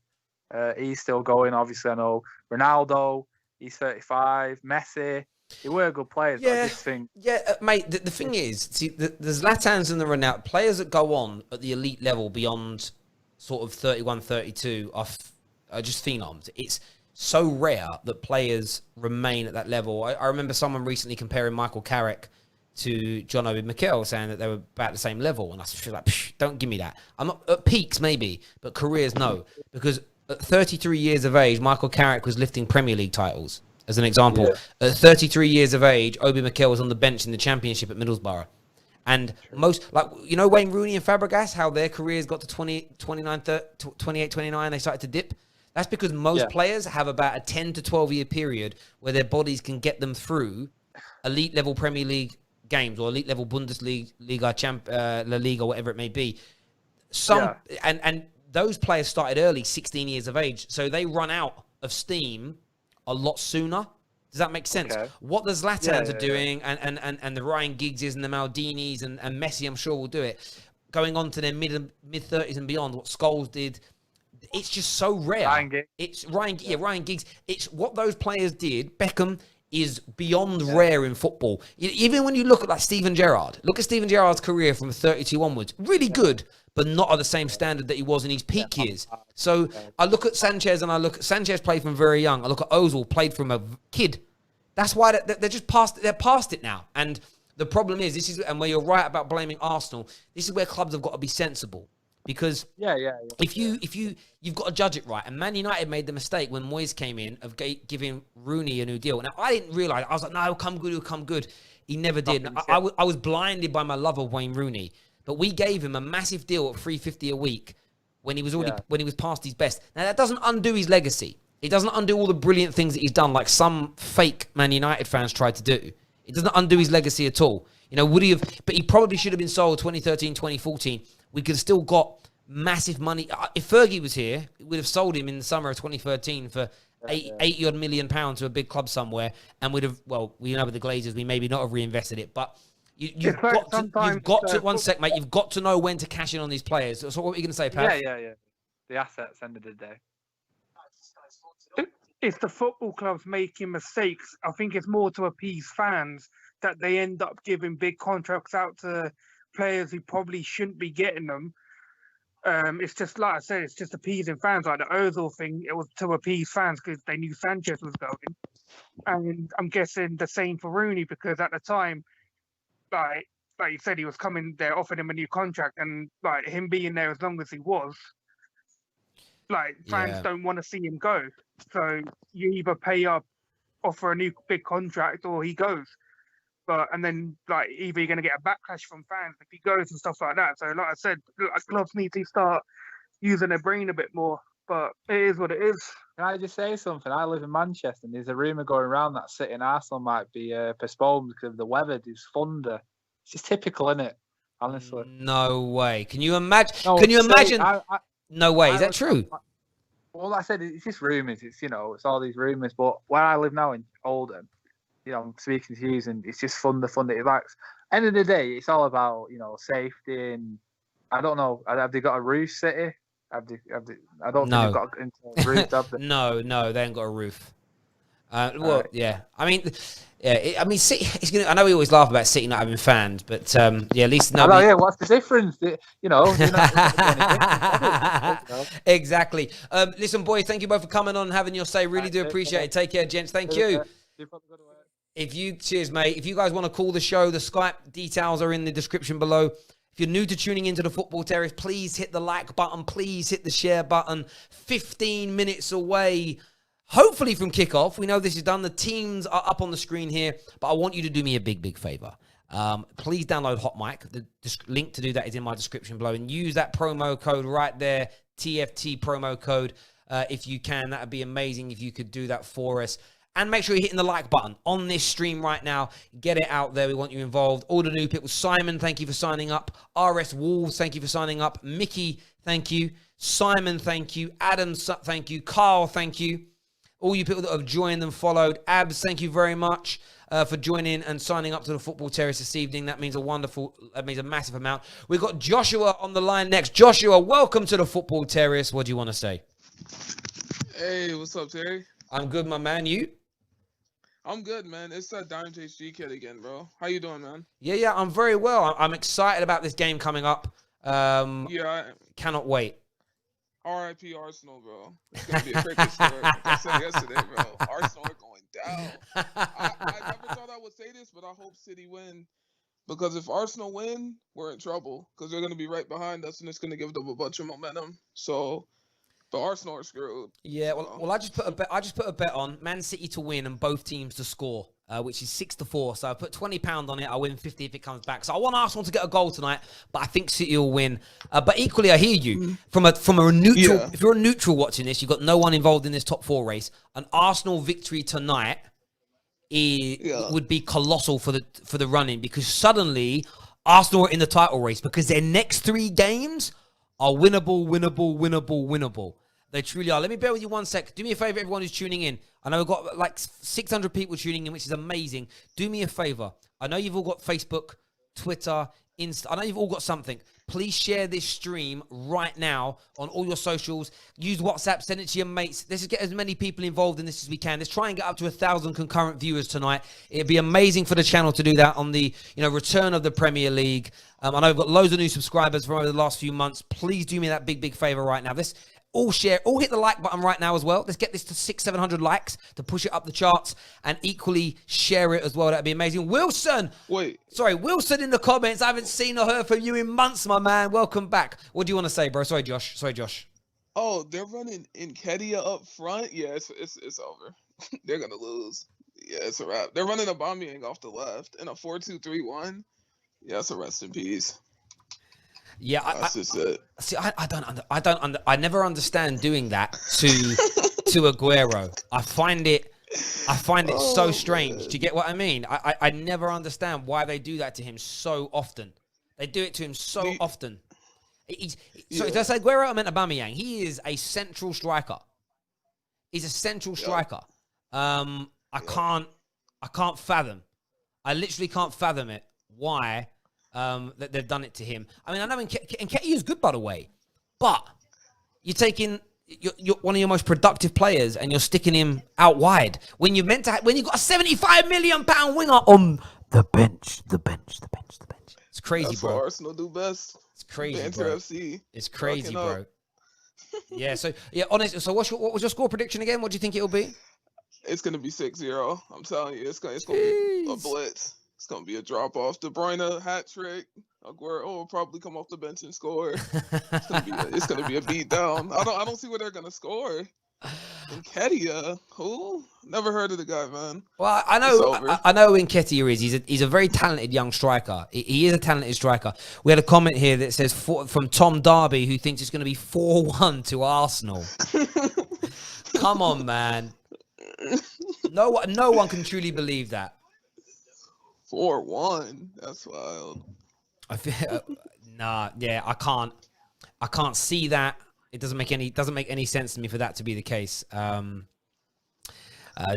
He's still going. Obviously, I know Ronaldo, he's 35. Messi, they were good players. Yeah, I just think... mate, the thing is, see, the Zlatans and the Ronaldo, players that go on at the elite level beyond sort of 31, 32 are just phenoms. It's so rare that players remain at that level. I remember someone recently comparing Michael Carrick to John Obi Mikel, saying that they were about the same level. And I feel like, don't give me that. I'm not at peaks, maybe, but careers, no. Because at 33 years of age, Michael Carrick was lifting Premier League titles, as an example. Yeah. At 33 years of age, Obi Mikel was on the bench in the Championship at Middlesbrough. And most, Wayne Rooney and Fabregas, how their careers got to 28, 29, they started to dip. That's because most players have about a 10 to 12 year period where their bodies can get them through elite level Premier League games or elite level Bundesliga, La Liga, whatever it may be. And those players started early, 16 years of age, so they run out of steam a lot sooner. Does that make sense? Okay. What the Zlatans are doing and the Ryan Giggses and the Maldinis and Messi, I'm sure will do it, going on to their mid-30s and beyond, what Scholes did, it's just so rare. Ryan Giggs. It's Ryan Giggs. It's what those players did. Beckham is beyond rare in football. Even when you look at Steven Gerrard, look at Steven Gerrard's career from 32 onwards. Really good, but not at the same standard that he was in his peak years. So I look at Sanchez and Sanchez played from very young. I look at Ozil, played from a kid. That's why they're just past. They're past it now. And The problem is, this is, and where you're right about blaming Arsenal, this is where clubs have got to be sensible. Because if you've got to judge it right. And Man United made the mistake when Moyes came in of giving Rooney a new deal. Now, I didn't realise. I was like, no, he'll come good. He never did. I was blinded by my love of Wayne Rooney. But we gave him a massive deal at $350 a week when he was past his best. Now, that doesn't undo his legacy. It doesn't undo all the brilliant things that he's done, like some fake Man United fans tried to do. It doesn't undo his legacy at all. You know, would he have? But he probably should have been sold 2013, 2014. We could have still got massive money. If Fergie was here, we would have sold him in the summer of 2013 for 80-odd million pounds to a big club somewhere, and we'd have, well, we know with the Glazers, we maybe not have reinvested it, but you've got to, one sec, mate, you've got to know when to cash in on these players. So what were you going to say, Pat? Yeah. The assets, end of the day. If the football club's making mistakes, I think it's more to appease fans that they end up giving big contracts out to players who probably shouldn't be getting them. It's just, like I said, it's just appeasing fans. Like the Ozil thing, it was to appease fans because they knew Sanchez was going. And I'm guessing the same for Rooney, because at the time, like you said, he was coming there, offered him a new contract, and like him being there as long as he was, like fans don't want to see him go. So you either pay up, offer a new big contract, or he goes. And then like either you're going to get a backlash from fans if he goes and stuff like that. So like I said, clubs need to start using their brain a bit more. But it is what it is. Can I just say something? I live in Manchester, and there's a rumour going around that City and Arsenal might be postponed because of the weather. There's thunder. It's just typical, isn't it? Honestly. No way. Can you imagine? No, no way. Is that true? Well, like I said, it's just rumours. It's it's all these rumours. But where I live now in Oldham, I'm speaking to you, and it's just fun that it likes. End of the day, it's all about safety, and I don't know. Have they got a roof, City? I don't think they've got a roof, have they? No, they ain't got a roof. Yeah. I mean, City. I know we always laugh about City not having fans, but at least nobody. What's the difference? Exactly. Listen, boys, thank you both for coming on and having your say. Really do appreciate it. Take care, gents. Thank you. Cheers, mate. If you guys want to call the show, the Skype details are in the description below. If you're new to tuning into the Football Terrace, please hit the like button. Please hit the share button. 15 minutes away, hopefully, from kickoff. We know this is done. The teams are up on the screen here, but I want you to do me a big, big favor. Please download Hot Mic. The link to do that is in my description below, and use that promo code right there, TFT promo code. If you can, that would be amazing if you could do that for us. And make sure you're hitting the like button on this stream right now. Get it out there. We want you involved. All the new people. Simon, thank you for signing up. RS Wolves, thank you for signing up. Mickey, thank you. Simon, thank you. Adam, thank you. Carl, thank you. All you people that have joined and followed. Abs, thank you very much for joining and signing up to the Football Terrace this evening. That means a massive amount. We've got Joshua on the line next. Joshua, welcome to the Football Terrace. What do you want to say? Hey, what's up, Terry? I'm good, my man. You? I'm good, man. It's that Diamond HG kid again, bro. How you doing, man? Yeah, I'm very well. I'm excited about this game coming up. Cannot wait. RIP Arsenal, bro. It's going to be a cricket story. Like I said yesterday, bro. Arsenal are going down. I never thought I would say this, but I hope City win. Because if Arsenal win, we're in trouble. Because they're going to be right behind us, and it's going to give them a bunch of momentum. So... the Arsenal are screwed. Yeah, well, I just put a bet on Man City to win and both teams to score, which is 6-4. So I put £20 on it. I win 50 if it comes back. So I want Arsenal to get a goal tonight, but I think City will win. But equally, I hear you from a neutral. Yeah. If you're a neutral watching this, you've got no one involved in this top 4 race. An Arsenal victory tonight would be colossal for the running, because suddenly Arsenal are in the title race because their next 3 games are winnable. They truly are. Let me bear with you one sec. Do me a favor, everyone who's tuning in. I know we've got like 600 people tuning in, which is amazing. Do me a favor. I know you've all got Facebook, Twitter, Insta. I know you've all got something. Please share this stream right now on all your socials. Use WhatsApp. Send it to your mates. Let's get as many people involved in this as we can. Let's try and get up to 1,000 concurrent viewers tonight. It'd be amazing for the channel to do that on the return of the Premier League. I know we've got loads of new subscribers from over the last few months. Please do me that big favor right now. all share, all hit the like button right now as well. Let's get this to 600-700 likes to push it up the charts, and equally share it as well. That'd be amazing. Wilson in the comments. I haven't seen or heard from you in months, my man. Welcome back. What do you want to say, bro? Sorry, Josh. Oh, they're running Nketiah up front. Yeah, it's over. They're gonna lose. Yeah, it's a wrap. They're running Aubameyang off the left in a 4-2-3-1. Yeah, it's a rest in peace. Yeah, that's just it. See, I never understand doing that to Aguero. I find it so strange. Man. Do you get what I mean? I never understand why they do that to him so often. They do it to him so often. So did I say Aguero? I meant Aubameyang. He is a central striker. He's a central striker. I can't fathom. I literally can't fathom it. Why? That they've done it to him. I mean, I know Nketiah is good, by the way, but you're taking you're one of your most productive players and you're sticking him out wide when you're meant to. When you've got a £75 million winger on the bench. It's crazy, That's bro. what Arsenal do best. It's crazy, Banter bro. FC. It's crazy, Fucking bro. Yeah. So honestly. So what was your score prediction again? What do you think it'll be? It's gonna be 6-0. I'm telling you, it's gonna be a blitz. It's gonna be a drop off. De Bruyne hat trick. Aguero will probably come off the bench and score. It's gonna be a beat down. I don't see where they're gonna score. Nketiah, who? Never heard of the guy, man. Well, I know who Nketiah is. He's a very talented young striker. He is a talented striker. We had a comment here that says from Tom Darby, who thinks it's going to be 4-1 to Arsenal. Come on, man. No one can truly believe that. 4-1. That's wild. I feel I can't see that. It doesn't make any sense to me for that to be the case.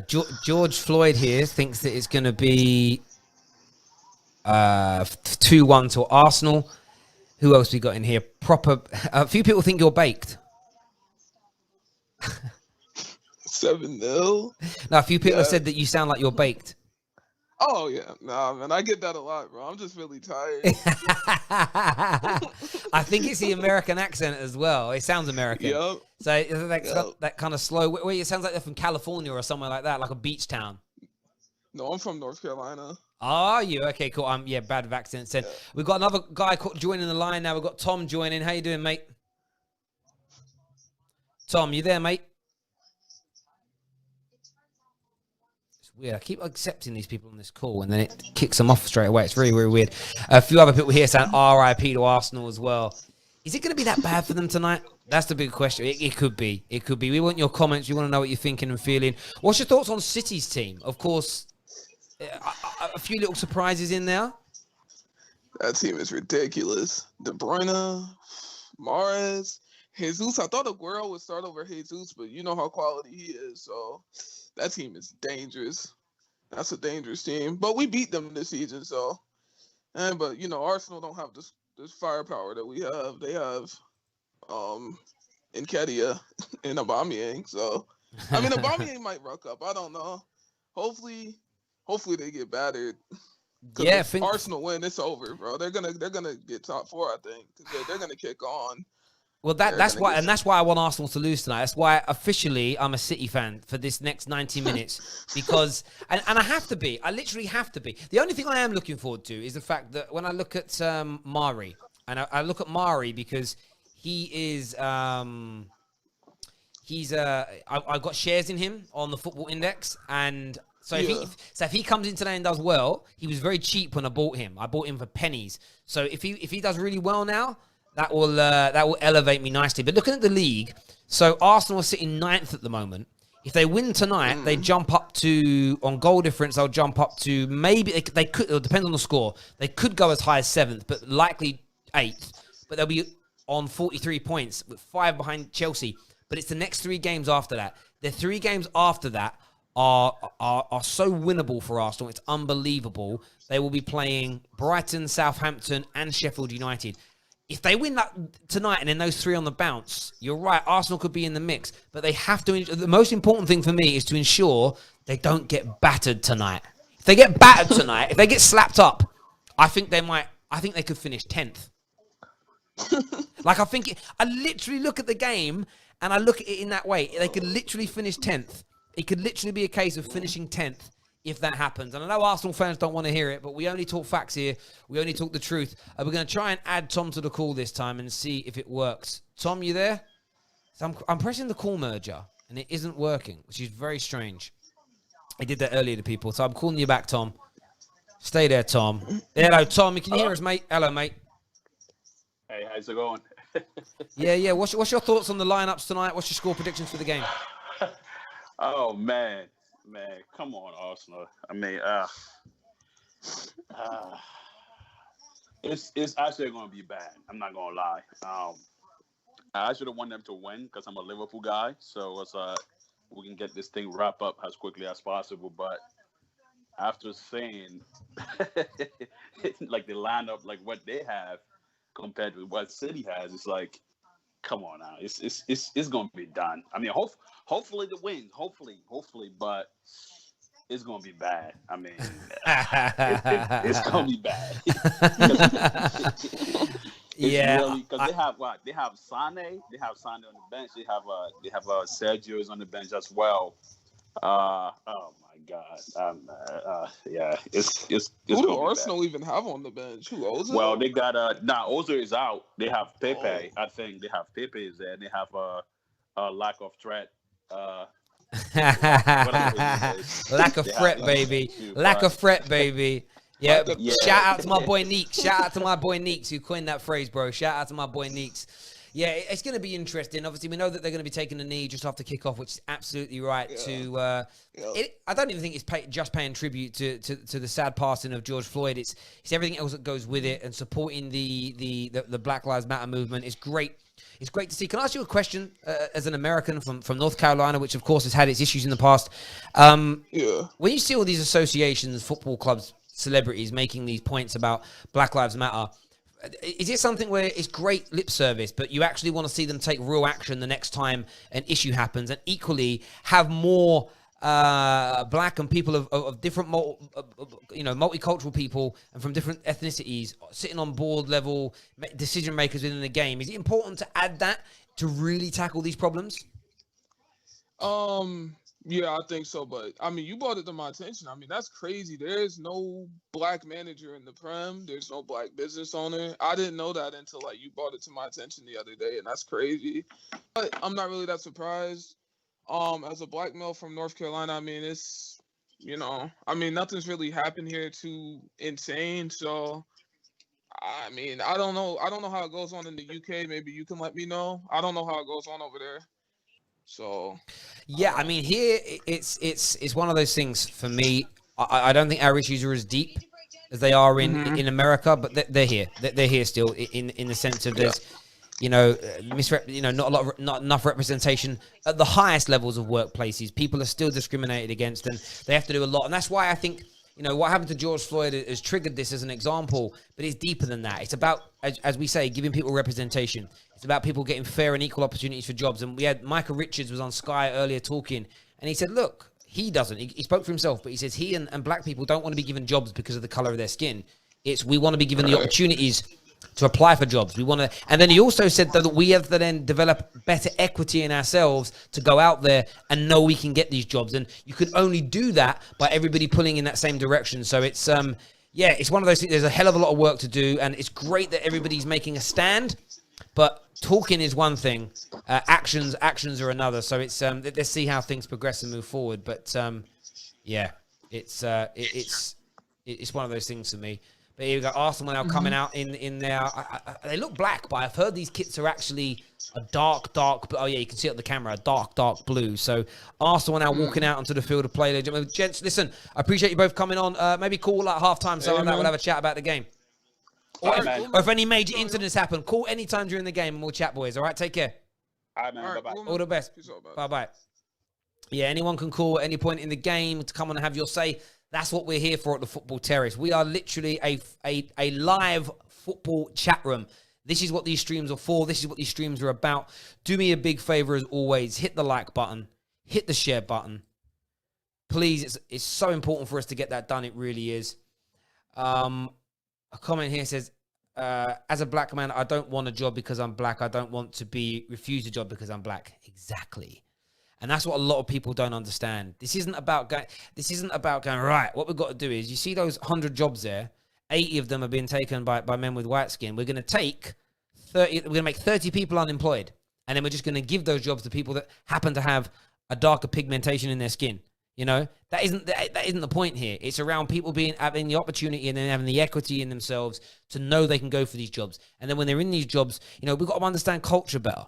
George Floyd here thinks that it's going to be 2-1 to Arsenal. Who else we got in here? A few people think you're baked. 7-0. No, a few people have said that you sound like you're baked. Oh, yeah. Nah, man, I get that a lot, bro. I'm just really tired. I think it's the American accent as well. It sounds American. Yep. So that kind of slow. Wait, it sounds like they're from California or somewhere like that, like a beach town. No, I'm from North Carolina. Are you? Okay, cool. Bad with accents then. We've got another guy joining the line now. We've got Tom joining. How you doing, mate? Tom, you there, mate? Weird. I keep accepting these people on this call and then it kicks them off straight away. It's really, really weird. A few other people here saying RIP to Arsenal as well. Is it going to be that bad for them tonight? That's the big question. It could be. It could be. We want your comments. We want to know what you're thinking and feeling. What's your thoughts on City's team? Of course, a few little surprises in there. That team is ridiculous. De Bruyne, Mahrez, Jesus. I thought Aguero would start over Jesus, but you know how quality he is, so that team is dangerous. That's a dangerous team. But we beat them this season, so. But you know, Arsenal don't have this firepower that we have. They have Nketiah and Aubameyang. So I mean, Aubameyang might ruck up. I don't know. Hopefully they get battered. Yeah, if Arsenal win, it's over, bro. They're gonna get top 4, I think, because they're gonna kick on. Well, that's why I want Arsenal to lose tonight. That's why officially I'm a City fan for this next 90 minutes because, and I have to be. I literally have to be. The only thing I am looking forward to is the fact that when I look at Mari, and I look at Mari because he is, I've got shares in him on the Football Index, and so if he comes in today and does well, he was very cheap when I bought him. I bought him for pennies. So if he does really well now, that will elevate me nicely. But looking at the league, so Arsenal are sitting 9th at the moment. If they win tonight, they jump up to, on goal difference, they'll jump up to maybe, they could, it depends on the score. They could go as high as 7th, but likely 8th. But they'll be on 43 points with 5 behind Chelsea. But it's the next 3 games after that. The 3 games after that are so winnable for Arsenal. It's unbelievable. They will be playing Brighton, Southampton, and Sheffield United. If they win that tonight and then those 3 on the bounce, you're right, Arsenal could be in the mix. But they have to, the most important thing for me is to ensure they don't get battered tonight. If they get battered tonight, if they get slapped up, I think they could finish 10th. I literally look at the game And I look at it in that way. They could literally finish 10th. It could literally be a case of finishing 10th if that happens. And I know Arsenal fans don't want to hear it, but we only talk facts here. We only talk the truth. We're going to try and add Tom to the call this time and see if it works. Tom, you there? So I'm pressing the call merger, and it isn't working, which is very strange. I did that earlier to people, so I'm calling you back, Tom. Stay there, Tom. Hello, Tom. You can hear us, mate. Hello, mate. Hey, how's it going? Yeah. What's your thoughts on the lineups tonight? What's your score predictions for the game? Oh man, come on, Arsenal. I mean, it's actually going to be bad. I'm not going to lie. I should have wanted them to win because I'm a Liverpool guy, so it's we can get this thing wrapped up as quickly as possible. But after seeing like the lineup, like what they have compared with what City has, it's like, come on now, it's going to be done. I mean, hopefully the win, hopefully, but it's going to be bad. I mean, it's going to be bad. Yeah, really, because they have what? They have Sane. They have Sane on the bench. They have Sergio's on the bench as well. Oh my God. Yeah, it's Who do Arsenal even have on the bench? Who Ozil? Well, they got Ozil is out. They have Pepe. I think they have Pepe is there. They have a lack of threat. Lack of threat, baby. Lack of threat, baby. Yeah, shout out to my boy Neeks. Shout out to my boy Neeks who coined that phrase, bro. Shout out to my boy Neeks. Yeah, it's going to be interesting. Obviously, we know that they're going to be taking a knee just after kickoff, which is absolutely right. I don't even think it's just paying tribute to the sad passing of George Floyd. It's everything else that goes with it, and supporting the Black Lives Matter movement is great. It's great to see. Can I ask you a question as an American from North Carolina, which of course has had its issues in the past? When you see all these associations, football clubs, celebrities making these points about Black Lives Matter, is it something where it's great lip service, but you actually want to see them take real action the next time an issue happens, and equally have more black and people of different, multicultural people and from different ethnicities sitting on board level decision makers within the game? Is it important to add that to really tackle these problems? Yeah, I think so, but I mean, you brought it to my attention. I mean, that's crazy. There's no black manager in the Prem. There's no black business owner. I didn't know that until you brought it to my attention the other day, and that's crazy. But I'm not really that surprised. As a black male from North Carolina, I mean, it's nothing's really happened here too insane. So, I mean, I don't know how it goes on in the UK. Maybe you can let me know. I don't know how it goes on over there. So yeah, I mean, here it's one of those things for me. I don't think our issues are as deep as they are in America, but they're here. They're here still in the sense of there's not enough representation at the highest levels of workplaces. People are still discriminated against, and they have to do a lot. And that's why I think what happened to George Floyd has triggered this as an example, but it's deeper than that. It's about, as we say, giving people representation. It's about people getting fair and equal opportunities for jobs. And we had Michael Richards was on Sky earlier talking, and he said, look, he doesn't. He spoke for himself, but he says he and black people don't want to be given jobs because of the color of their skin. We want to be given the opportunities to apply for jobs. We want to, and then he also said that we have to then develop better equity in ourselves to go out there and know we can get these jobs. And you can only do that by everybody pulling in that same direction. So it's it's one of those things. There's a hell of a lot of work to do, and it's great that everybody's making a stand, but talking is one thing, actions are another. So it's let's see how things progress and move forward. But it's one of those things for me. But here we go. Arsenal now coming out in their. They look black, but I've heard these kits are actually a dark. Oh yeah, you can see it on the camera, a dark blue. So Arsenal now walking out onto the field of play. Gents, listen, I appreciate you both coming on. Maybe call at halftime, so we'll have a chat about the game. Or if any major incidents happen, call anytime during the game and we'll chat, boys. All right, take care. All right, man. All right, bye-bye. All the best. Bye-bye. Yeah, anyone can call at any point in the game to come on and have your say. That's what we're here for at the Football Terrace. We are literally a live football chat room. This is what these streams are for. This is what these streams are about. Do me a big favor as always. Hit the like button. Hit the share button. Please, it's so important for us to get that done. It really is. A comment here says, as a black man, I don't want a job because I'm black. I don't want to be refused a job because I'm black. Exactly. And that's what a lot of people don't understand. This isn't about going, right, what we've got to do is, you see those 100 jobs there, 80 of them are being taken by men with white skin. We're going to take 30, we're going to make 30 people unemployed. And then we're just going to give those jobs to people that happen to have a darker pigmentation in their skin. You know, that isn't the point here. It's around people having the opportunity and then having the equity in themselves to know they can go for these jobs. And then when they're in these jobs, you know, we've got to understand culture better.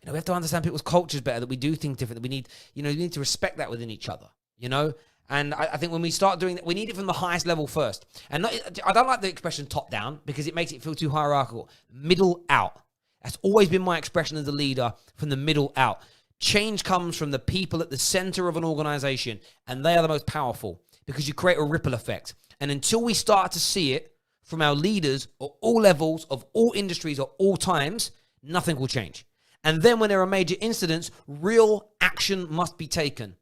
You know, we have to understand people's cultures better, that we do things different, that we need, you know, we need to respect that within each other, you know? And I think when we start doing that, we need it from the highest level first. And I don't like the expression top down because it makes it feel too hierarchical. Middle out. That's always been my expression as a leader, from the middle out. Change comes from the people at the center of an organization, and they are the most powerful because you create a ripple effect. And until we start to see it from our leaders at all levels of all industries at all times, nothing will change. And then when there are major incidents, real action must be taken.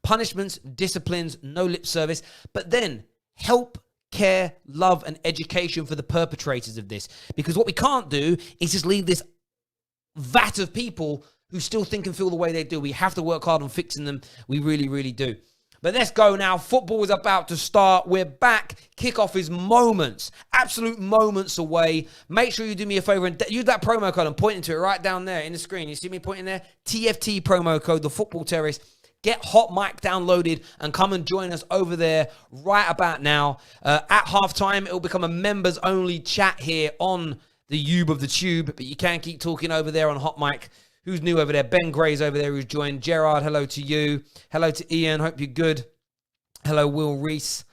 Punishments, disciplines, no lip service, but then help, care, love, and education for the perpetrators of this. Because what we can't do is just leave this vat of people who still think and feel the way they do. We have to work hard on fixing them. We really, really do. But let's go now. Football is about to start. We're back. Kickoff is moments, absolute moments away. Make sure you do me a favor and use that promo code. I'm pointing to it right down there in the screen. You see me pointing there? TFT promo code, the Football Terrace. Get Hot Mic downloaded and come and join us over there right about now. At halftime, it will become a members-only chat here on the Yube of the Tube, but you can keep talking over there on Hot Mic. Who's new over there? Ben Gray's over there who's joined. Gerard, hello to you. Hello to Ian. Hope you're good. Hello, Will Reese.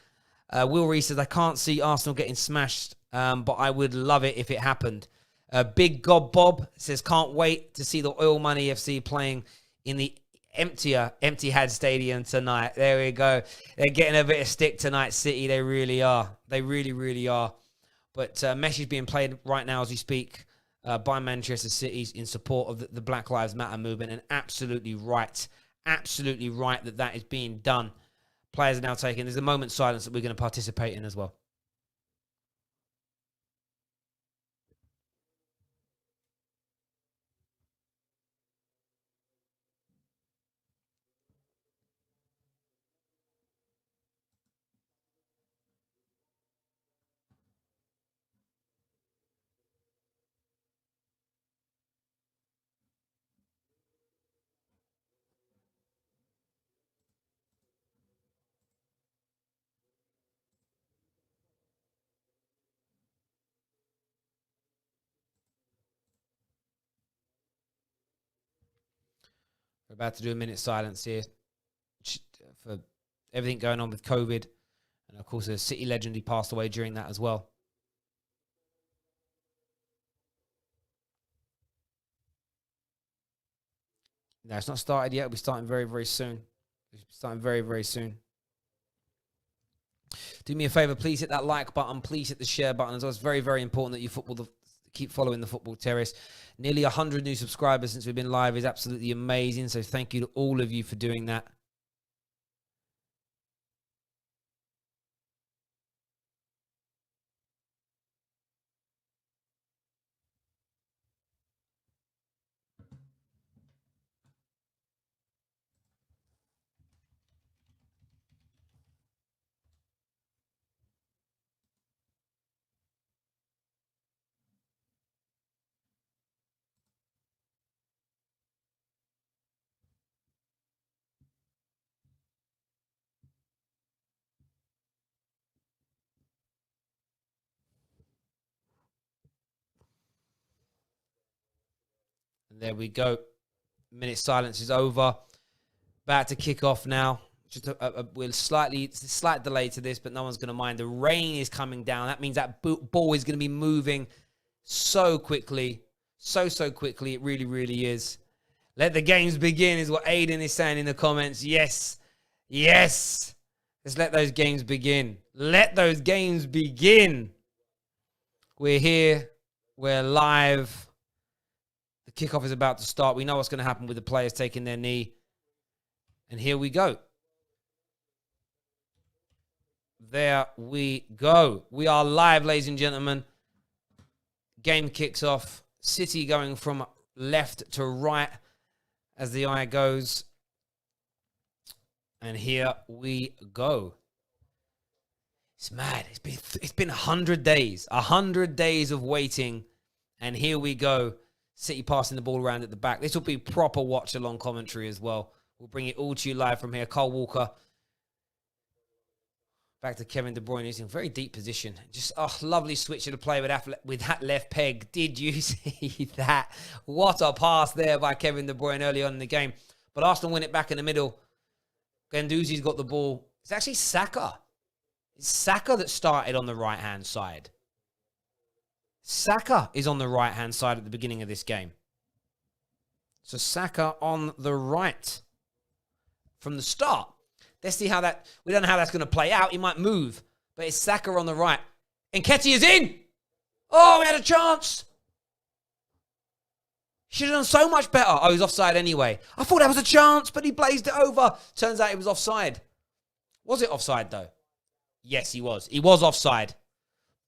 Will Reese says, I can't see Arsenal getting smashed, but I would love it if it happened. Big Gob Bob says, can't wait to see the Oil Money FC playing in the Empty-Had Stadium tonight. There we go. They're getting a bit of stick tonight, City. They really are. They really, really are. But Messi's being played right now as we speak. By Manchester City in support of the Black Lives Matter movement, and absolutely right that is being done. Players are now taking, there's a moment's silence that we're going to participate in as well. We're about to do a minute's silence here for everything going on with COVID. And of course, a City legend who passed away during that as well. No, it's not started yet. We'll be starting very, very soon. Do me a favor, please hit that like button. Please hit the share button as well. It's very, very important that you keep following the Football Terrace. Nearly 100 new subscribers since we've been live is absolutely amazing. So thank you to all of you for doing that. And there we go. Minute silence is over. About to kick off now. Just we're slight delay to this, but no one's going to mind. The rain is coming down. That means that ball is going to be moving so quickly. So quickly. It really, really is. Let the games begin is what Aiden is saying in the comments. Yes. Let's let those games begin. Let those games begin. We're here. We're live. The kickoff is about to start. We know what's going to happen with the players taking their knee. And here we go. There we go. We are live, ladies and gentlemen. Game kicks off. City going from left to right as the eye goes. And here we go. It's mad. It's been 100 days. 100 days of waiting. And here we go. City passing the ball around at the back. This will be proper watch-along commentary as well. We'll bring it all to you live from here. Kyle Walker. Back to Kevin De Bruyne. He's in a very deep position. Just a lovely switch of the play with that left peg. Did you see that? What a pass there by Kevin De Bruyne early on in the game. But Arsenal win it back in the middle. Guendouzi's got the ball. It's actually Saka. It's Saka that started on the right-hand side. Saka is on the right-hand side at the beginning of this game. So Saka on the right from the start. Let's see how that... We don't know how that's going to play out. He might move. But it's Saka on the right. Nketiah is in! Oh, we had a chance! Should have done so much better. Oh, he was offside anyway. I thought that was a chance, but he blazed it over. Turns out he was offside. Was it offside, though? Yes, he was. He was offside.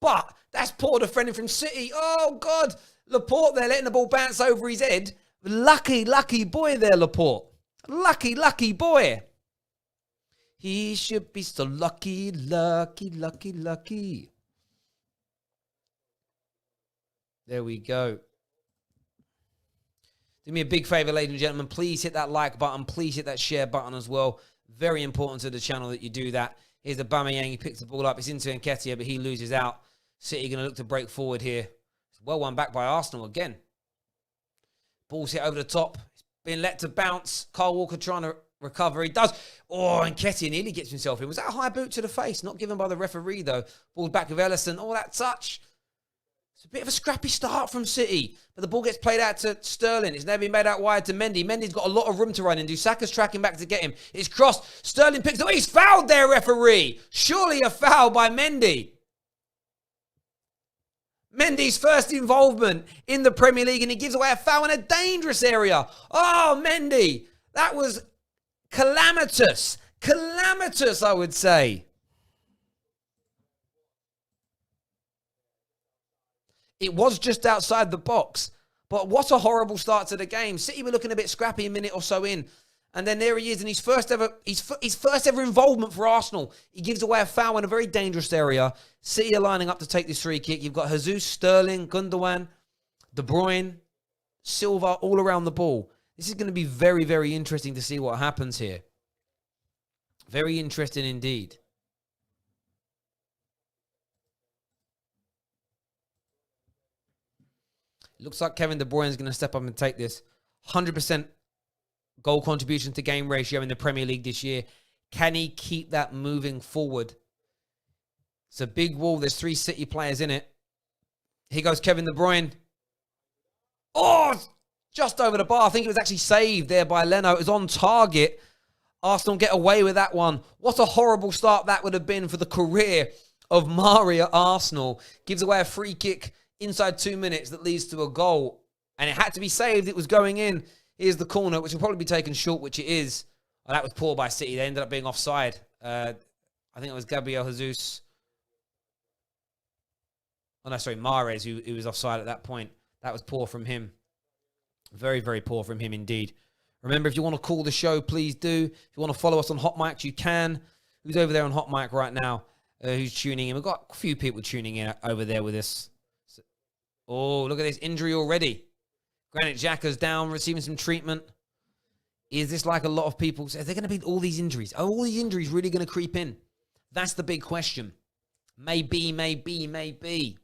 But that's poor defending from City. Oh, God. Laporte there letting the ball bounce over his head. Lucky, lucky boy there, Laporte. Lucky, lucky boy. He should be so lucky, lucky, lucky, lucky. There we go. Do me a big favor, ladies and gentlemen. Please hit that like button. Please hit that share button as well. Very important to the channel that you do that. Here's the Aubameyang. He picks the ball up. It's into Nketiah, but he loses out. City going to look to break forward here. It's well won back by Arsenal again. Ball's hit over the top. It's been let to bounce. Kyle Walker trying to recover. He does. Oh, Nketiah nearly gets himself in. Was that a high boot to the face? Not given by the referee, though. Ball's back with Ellison. Oh, that touch. It's a bit of a scrappy start from City, but the ball gets played out to Sterling. It's now been made out wide to Mendy. Mendy's got a lot of room to run into. Saka's tracking back to get him. It's crossed. Sterling picks it up. He's fouled there, referee. Surely a foul by Mendy. Mendy's first involvement in the Premier League, and he gives away a foul in a dangerous area. Oh, Mendy. That was calamitous. Calamitous, I would say. It was just outside the box. But what a horrible start to the game. City were looking a bit scrappy a minute or so in. And then there he is in his first ever involvement for Arsenal. He gives away a foul in a very dangerous area. City are lining up to take this free kick. You've got Jesus, Sterling, Gundogan, De Bruyne, Silva all around the ball. This is going to be very, very interesting to see what happens here. Very interesting indeed. Looks like Kevin De Bruyne is going to step up and take this. 100% goal contribution to game ratio in the Premier League this year. Can he keep that moving forward? It's a big wall. There's 3 City players in it. Here goes Kevin De Bruyne. Oh, just over the bar. I think it was actually saved there by Leno. It was on target. Arsenal get away with that one. What a horrible start that would have been for the career of Mario Arsenal. Gives away a free kick inside 2 minutes that leads to a goal. And it had to be saved. It was going in. Here's the corner, which will probably be taken short, which it is. Oh, that was poor by City. They ended up being offside. I think it was Gabriel Jesus. Oh, no, sorry, Mahrez, who was offside at that point. That was poor from him. Very, very poor from him indeed. Remember, if you want to call the show, please do. If you want to follow us on Hot Mics, you can. Who's over there on Hot Mic right now? Who's tuning in? We've got a few people tuning in over there with us. Oh, look at this injury already. Granit Xhaka's down, receiving some treatment. Is this like a lot of people? Are there going to be all these injuries? Are all these injuries really going to creep in? That's the big question. Maybe, maybe, maybe.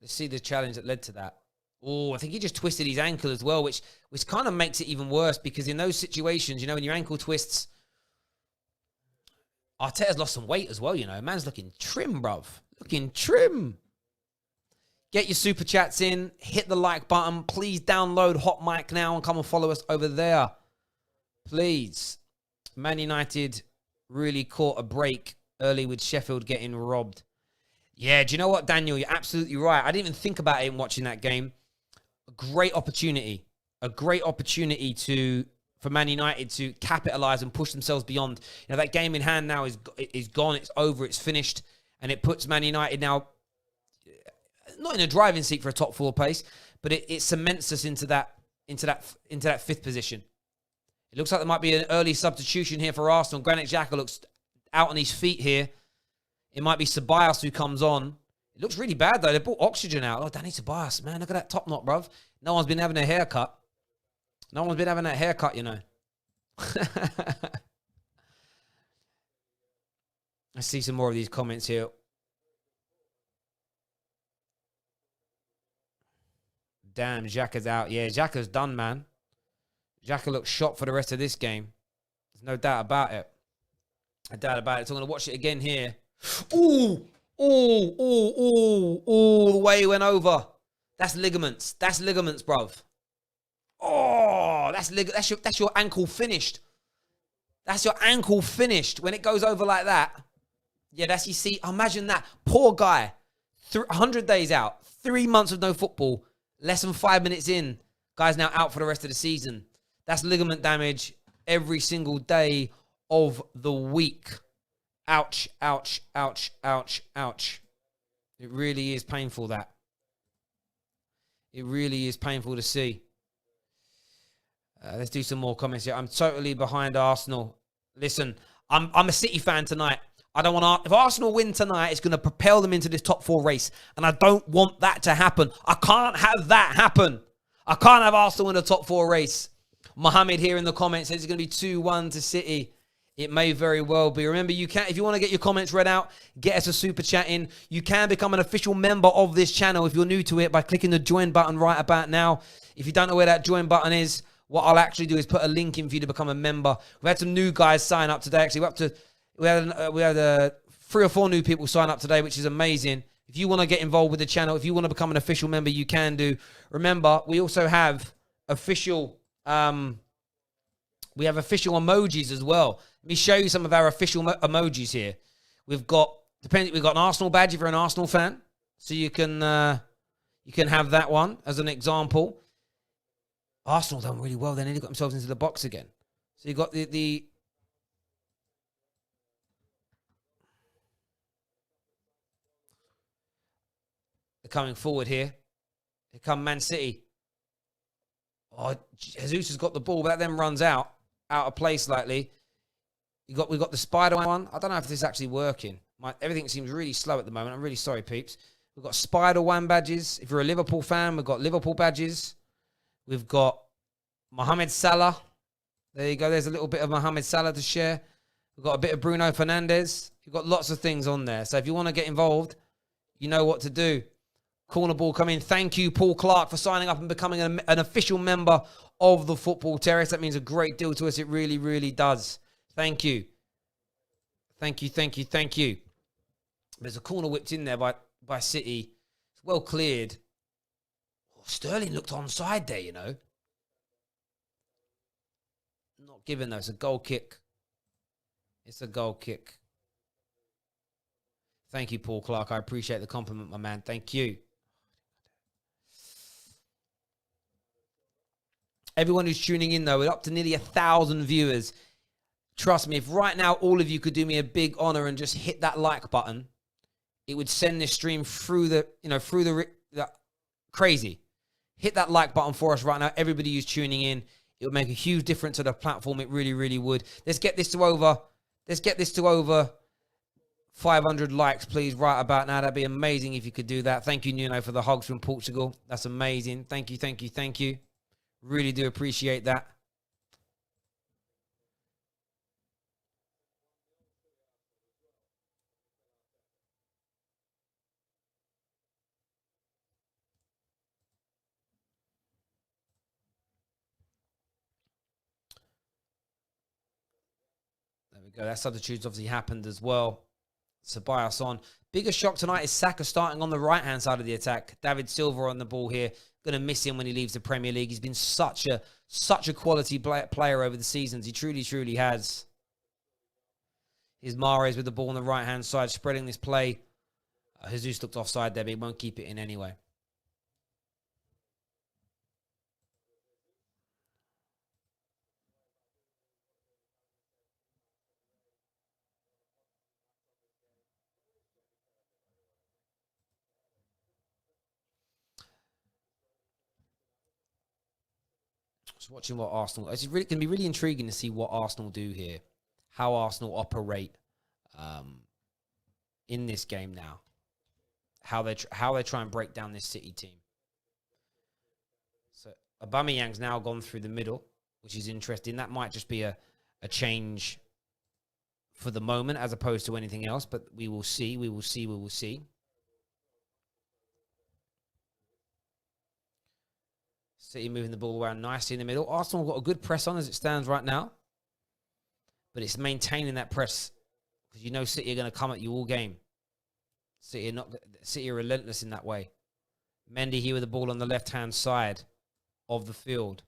Let's see the challenge that led to that. Oh, I think he just twisted his ankle as well, which kind of makes it even worse because in those situations, you know, when your ankle twists, Arteta's lost some weight as well, you know. Man's looking trim, bruv. Looking trim. Get your super chats in. Hit the like button. Please download Hot Mic now and come and follow us over there. Please. Man United really caught a break early with Sheffield getting robbed. Yeah, do you know what, Daniel? You're absolutely right. I didn't even think about it in watching that game. A great opportunity. A great opportunity for Man United to capitalise and push themselves beyond. You know, that game in hand now is gone. It's over. It's finished. And it puts Man United now not in a driving seat for a top 4 place, but it cements us into that 5th position. It looks like there might be an early substitution here for Arsenal. Granit Xhaka looks out on his feet here. It might be Ceballos who comes on. It looks really bad, though. They brought oxygen out. Oh, Danny Ceballos, man. Look at that top knot, bruv. No one's been having a haircut. No one's been having that haircut, you know. I see some more of these comments here. Damn, Xhaka's out. Yeah, Xhaka's done, man. Xhaka looks shot for the rest of this game. There's no doubt about it. No doubt about it. So I'm going to watch it again here. Ooh! The way he went over. That's ligaments. That's ligaments, bruv. Oh, that's your ankle finished. That's your ankle finished. When it goes over like that. Yeah, that's, you see, imagine that. Poor guy. 100 days out. 3 months of no football. Less than 5 minutes in. Guy's now out for the rest of the season. That's ligament damage every single day of the week. Ouch, ouch, ouch, ouch, ouch. It really is painful, that. It really is painful to see. Let's do some more comments here. I'm totally behind Arsenal. Listen, I'm a City fan tonight. I don't want to. If Arsenal win tonight, it's going to propel them into this top 4 race. And I don't want that to happen. I can't have that happen. I can't have Arsenal in the top 4 race. Mohammed here in the comments says it's going to be 2-1 to City. It may very well be. Remember, you can, if you want to get your comments read out, get us a super chat in. You can become an official member of this channel if you're new to it by clicking the join button right about now. If you don't know where that join button is, what I'll actually do is put a link in for you to become a member. We've had some new guys sign up today. Actually, we had 3 or 4 new people sign up today, which is amazing. If you want to get involved with the channel, if you want to become an official member, you can do. Remember, we also have official emojis as well. Let me show you some of our official emojis here. We've got an Arsenal badge if you're an Arsenal fan, so you can have that one as an example. Arsenal done really well. They nearly got themselves into the box again. So you got the coming forward here. Here come Man City. Oh, Jesus has got the ball, but that then runs out of place slightly. We've got the spider one. I don't know if this is actually working. Everything seems really slow at the moment. I'm really sorry, peeps. We've got Spider One badges. If you're a Liverpool fan, we've got Liverpool badges. We've got Mohamed Salah. There you go. There's a little bit of Mohamed Salah to share. We've got a bit of Bruno Fernandes. You've got lots of things on there. So if you want to get involved, you know what to do. Corner ball come in. Thank you, Paul Clark, for signing up and becoming an official member of the Football Terrace. That means a great deal to us. It really, really does. Thank you. Thank you, thank you, thank you. There's a corner whipped in there by City. It's well cleared. Oh, Sterling looked onside there, you know. Not given, though. It's a goal kick. It's a goal kick. Thank you, Paul Clark. I appreciate the compliment, my man. Thank you. Everyone who's tuning in, though, we're up to nearly 1,000 viewers. Trust me, if right now all of you could do me a big honor and just hit that like button, it would send this stream through the crazy. Hit that like button for us right now. Everybody who's tuning in, it would make a huge difference to the platform. It really, really would. Let's get this to over 500 likes, please, right about now. That'd be amazing if you could do that. Thank you, Nuno, for the hugs from Portugal. That's amazing. Thank you, thank you, thank you. Really do appreciate that. There we go. That substitute's obviously happened as well. Ceballos on. Biggest shock tonight is Saka starting on the right-hand side of the attack. David Silva on the ball here. Going to miss him when he leaves the Premier League. He's been such a quality player over the seasons. He truly, truly has. Here's Mahrez with the ball on the right-hand side, spreading this play. Jesus looked offside there, but he won't keep it in anyway. Just watching what Arsenal... It's really going to be really intriguing to see what Arsenal do here. How Arsenal operate in this game now. How they try and break down this City team. So Aubameyang's now gone through the middle, which is interesting. That might just be a change for the moment as opposed to anything else, but we will see. We will see. We will see. City moving the ball around nicely in the middle. Arsenal got a good press on as it stands right now, but it's maintaining that press because you know City are going to come at you all game. City are relentless in that way. Mendy here with the ball on the left-hand side of the field.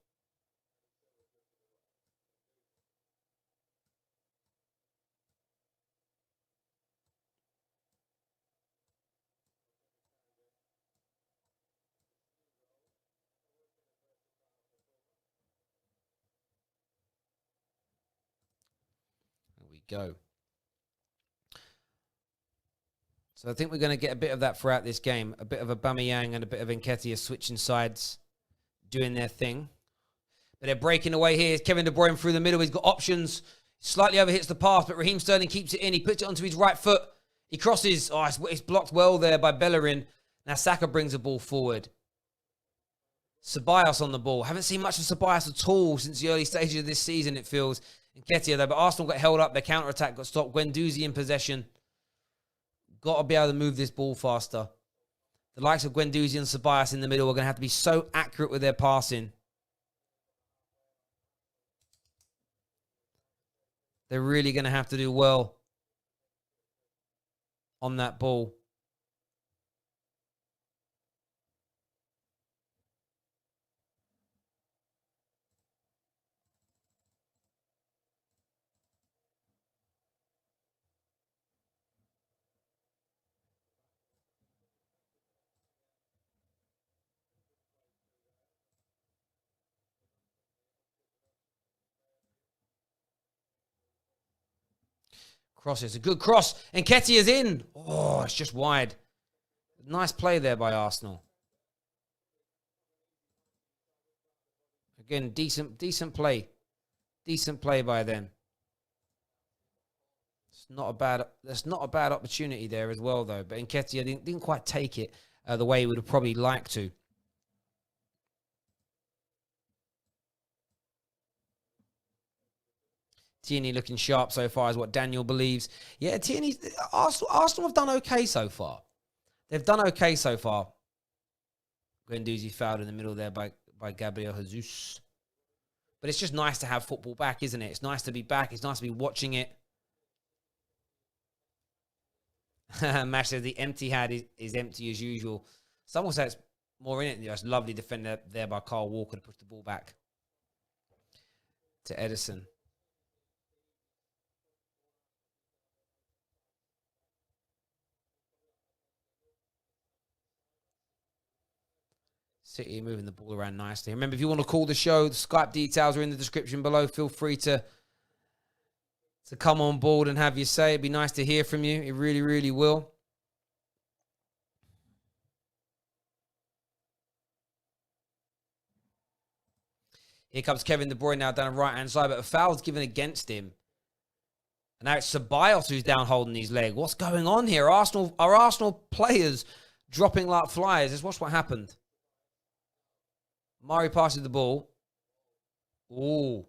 There we go. So I think we're going to get a bit of that throughout this game. A bit of Aubameyang and a bit of Nketiah switching sides, doing their thing. But they're breaking away here. It's Kevin De Bruyne through the middle. He's got options. Slightly overhits the pass, but Raheem Sterling keeps it in. He puts it onto his right foot. He crosses. Oh, it's blocked well there by Bellerin. Now Saka brings the ball forward. Ceballos on the ball. Haven't seen much of Ceballos at all since the early stages of this season, it feels. Nketiah though, but Arsenal got held up. Their counter-attack got stopped. Guendouzi in possession. Got to be able to move this ball faster. The likes of Guendouzi and Ceballos in the middle are going to have to be so accurate with their passing. They're really going to have to do well on that ball. Cross is a good cross. And Nketiah is in. Oh, it's just wide. Nice play there by Arsenal. Again, decent play. Decent play by them. That's not a bad opportunity there as well, though. But Nketiah didn't quite take it the way he would have probably liked to. Tierney looking sharp so far is what Daniel believes. Yeah, Arsenal have done okay so far. They've done okay so far. Guendouzi fouled in the middle there by Gabriel Jesus. But it's just nice to have football back, isn't it? It's nice to be back. It's nice to be watching it. Mash says the empty hat is empty as usual. Someone says more in it. Just lovely defender there by Carl Walker to push the ball back to Edison. City moving the ball around nicely. Remember, if you want to call the show, the Skype details are in the description below. Feel free to come on board and have your say. It'd be nice to hear from you. It really, really will. Here comes Kevin De Bruyne now down the right-hand side, but a foul's given against him. And now it's Ceballos who's down holding his leg. What's going on here? Are Arsenal players dropping like flies? Let's watch what happened. Murray passes the ball. Ooh.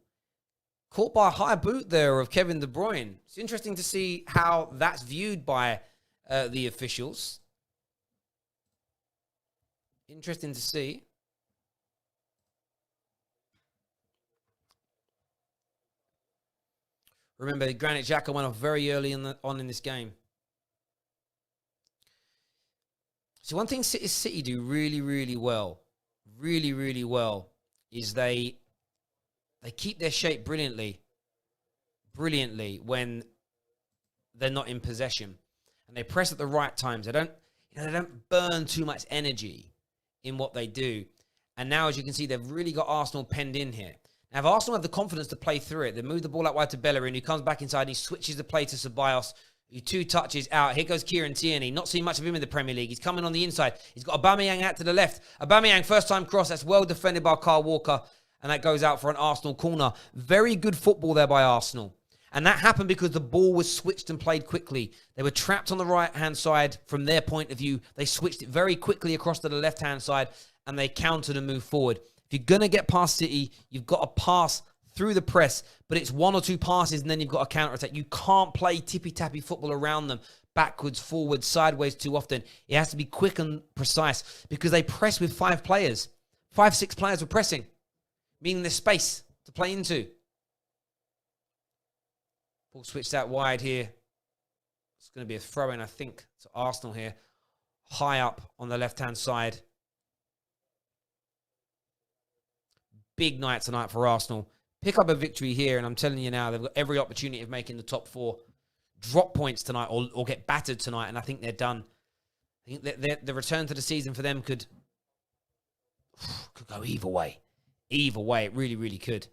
Caught by a high boot there of Kevin De Bruyne. It's interesting to see how that's viewed by the officials. Interesting to see. Remember, Granit Xhaka went off very early on in this game. So one thing City do really, really well, is they keep their shape brilliantly when they're not in possession, and they press at the right times. They don't burn too much energy in what they do. And now, as you can see, they've really got Arsenal penned in here. Now, if Arsenal have the confidence to play through it, they move the ball out wide to Bellerin, who comes back inside and he switches the play to Ceballos, who 2 touches out. Here goes Kieran Tierney. Not seen much of him in the Premier League. He's coming on the inside. He's got Aubameyang out to the left. Aubameyang, first time cross. That's well defended by Carl Walker. And that goes out for an Arsenal corner. Very good football there by Arsenal. And that happened because the ball was switched and played quickly. They were trapped on the right-hand side from their point of view. They switched it very quickly across to the left-hand side, and they countered and moved forward. If you're going to get past City, you've got to pass through the press, but it's one or two passes, and then you've got a counter-attack. You can't play tippy-tappy football around them, backwards, forwards, sideways too often. It has to be quick and precise because they press with 5 players. 5, 6 players were pressing, meaning there's space to play into. Ball switched out wide here. It's going to be a throw-in, I think, to Arsenal here. High up on the left-hand side. Big night tonight for Arsenal. Pick up a victory here, and I'm telling you now, they've got every opportunity of making the top 4. Drop points tonight or get battered tonight, and I think they're done. I think the return to the season for them could go either way. Either way, it really, really could.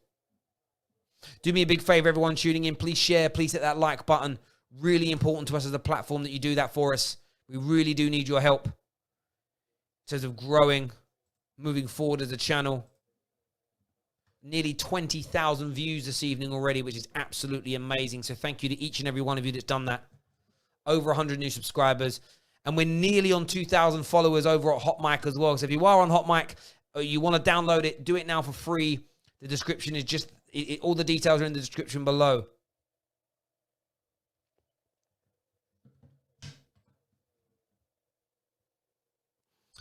Do me a big favor, everyone tuning in. Please share. Please hit that like button. Really important to us as a platform that you do that for us. We really do need your help in terms of growing, moving forward as a channel. Nearly 20,000 views this evening already, which is absolutely amazing. So thank you to each and every one of you that's done that. Over 100 new subscribers. And we're nearly on 2,000 followers over at Hot Mic as well. So if you are on Hot Mic, or you want to download it, do it now for free. The description is just... all the details are in the description below.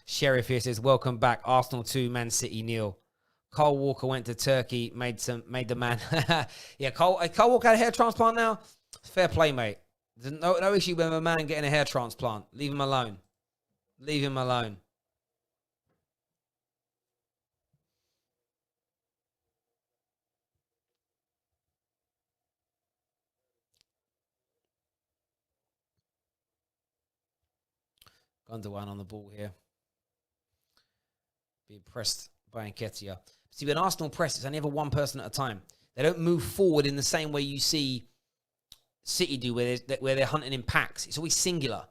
Sheriff here says, welcome back. Arsenal 2, Man City 0. Cole Walker went to Turkey, made the man. Yeah, Cole Walker had a hair transplant now. Fair play, mate. There's no issue with a man getting a hair transplant. Leave him alone. Leave him alone. Gundogan on the ball here. Being pressed by Nketiah. See, when Arsenal press, it's only ever one person at a time. They don't move forward in the same way you see City do, where they're hunting in packs. It's always singular.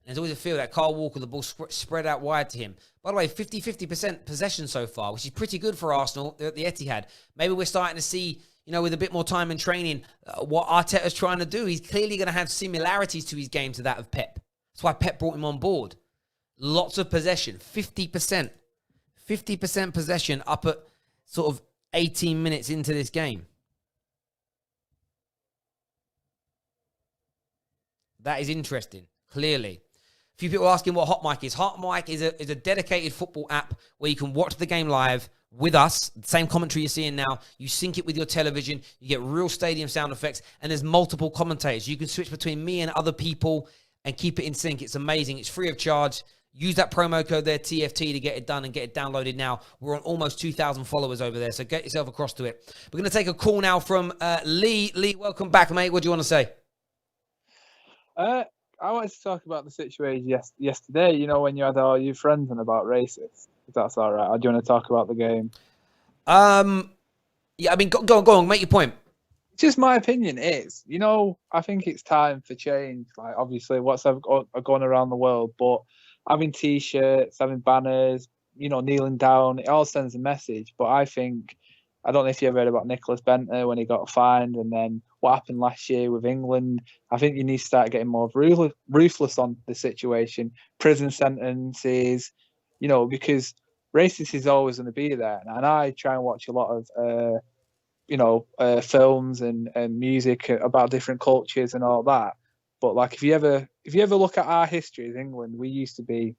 And there's always a feel that Kyle Walker, the ball spread out wide to him. By the way, 50% possession so far, which is pretty good for Arsenal at the Etihad. Maybe we're starting to see, with a bit more time and training, what Arteta's trying to do. He's clearly going to have similarities to his game to that of Pep. That's why Pep brought him on board. Lots of possession, 50%. 50% possession up at sort of 18 minutes into this game. That is interesting, clearly. A few people asking what Hot Mic is. Hot Mic is a dedicated football app where you can watch the game live with us. The same commentary you're seeing now. You sync it with your television. You get real stadium sound effects. And there's multiple commentators. You can switch between me and other people and keep it in sync. It's amazing. It's free of charge. Use that promo code there, TFT, to get it done and get it downloaded now. We're on almost 2,000 followers over there, so get yourself across to it. We're going to take a call now from Lee. Lee, welcome back, mate. What do you want to say? I wanted to talk about the situation yesterday, when you had all your friends on about racist. If that's all right. Or do you want to talk about the game? Yeah, I mean, go on, make your point. Just my opinion is, I think it's time for change. Like, obviously, what's going around the world, but having T-shirts, having banners, kneeling down, it all sends a message. But I don't know if you ever read about Nicholas Benter when he got fined, and then what happened last year with England. I think you need to start getting more ruthless on the situation. Prison sentences, because racism is always going to be there. And I try and watch a lot of, films and music about different cultures and all that. But like, if you ever look at our history as England, we used to be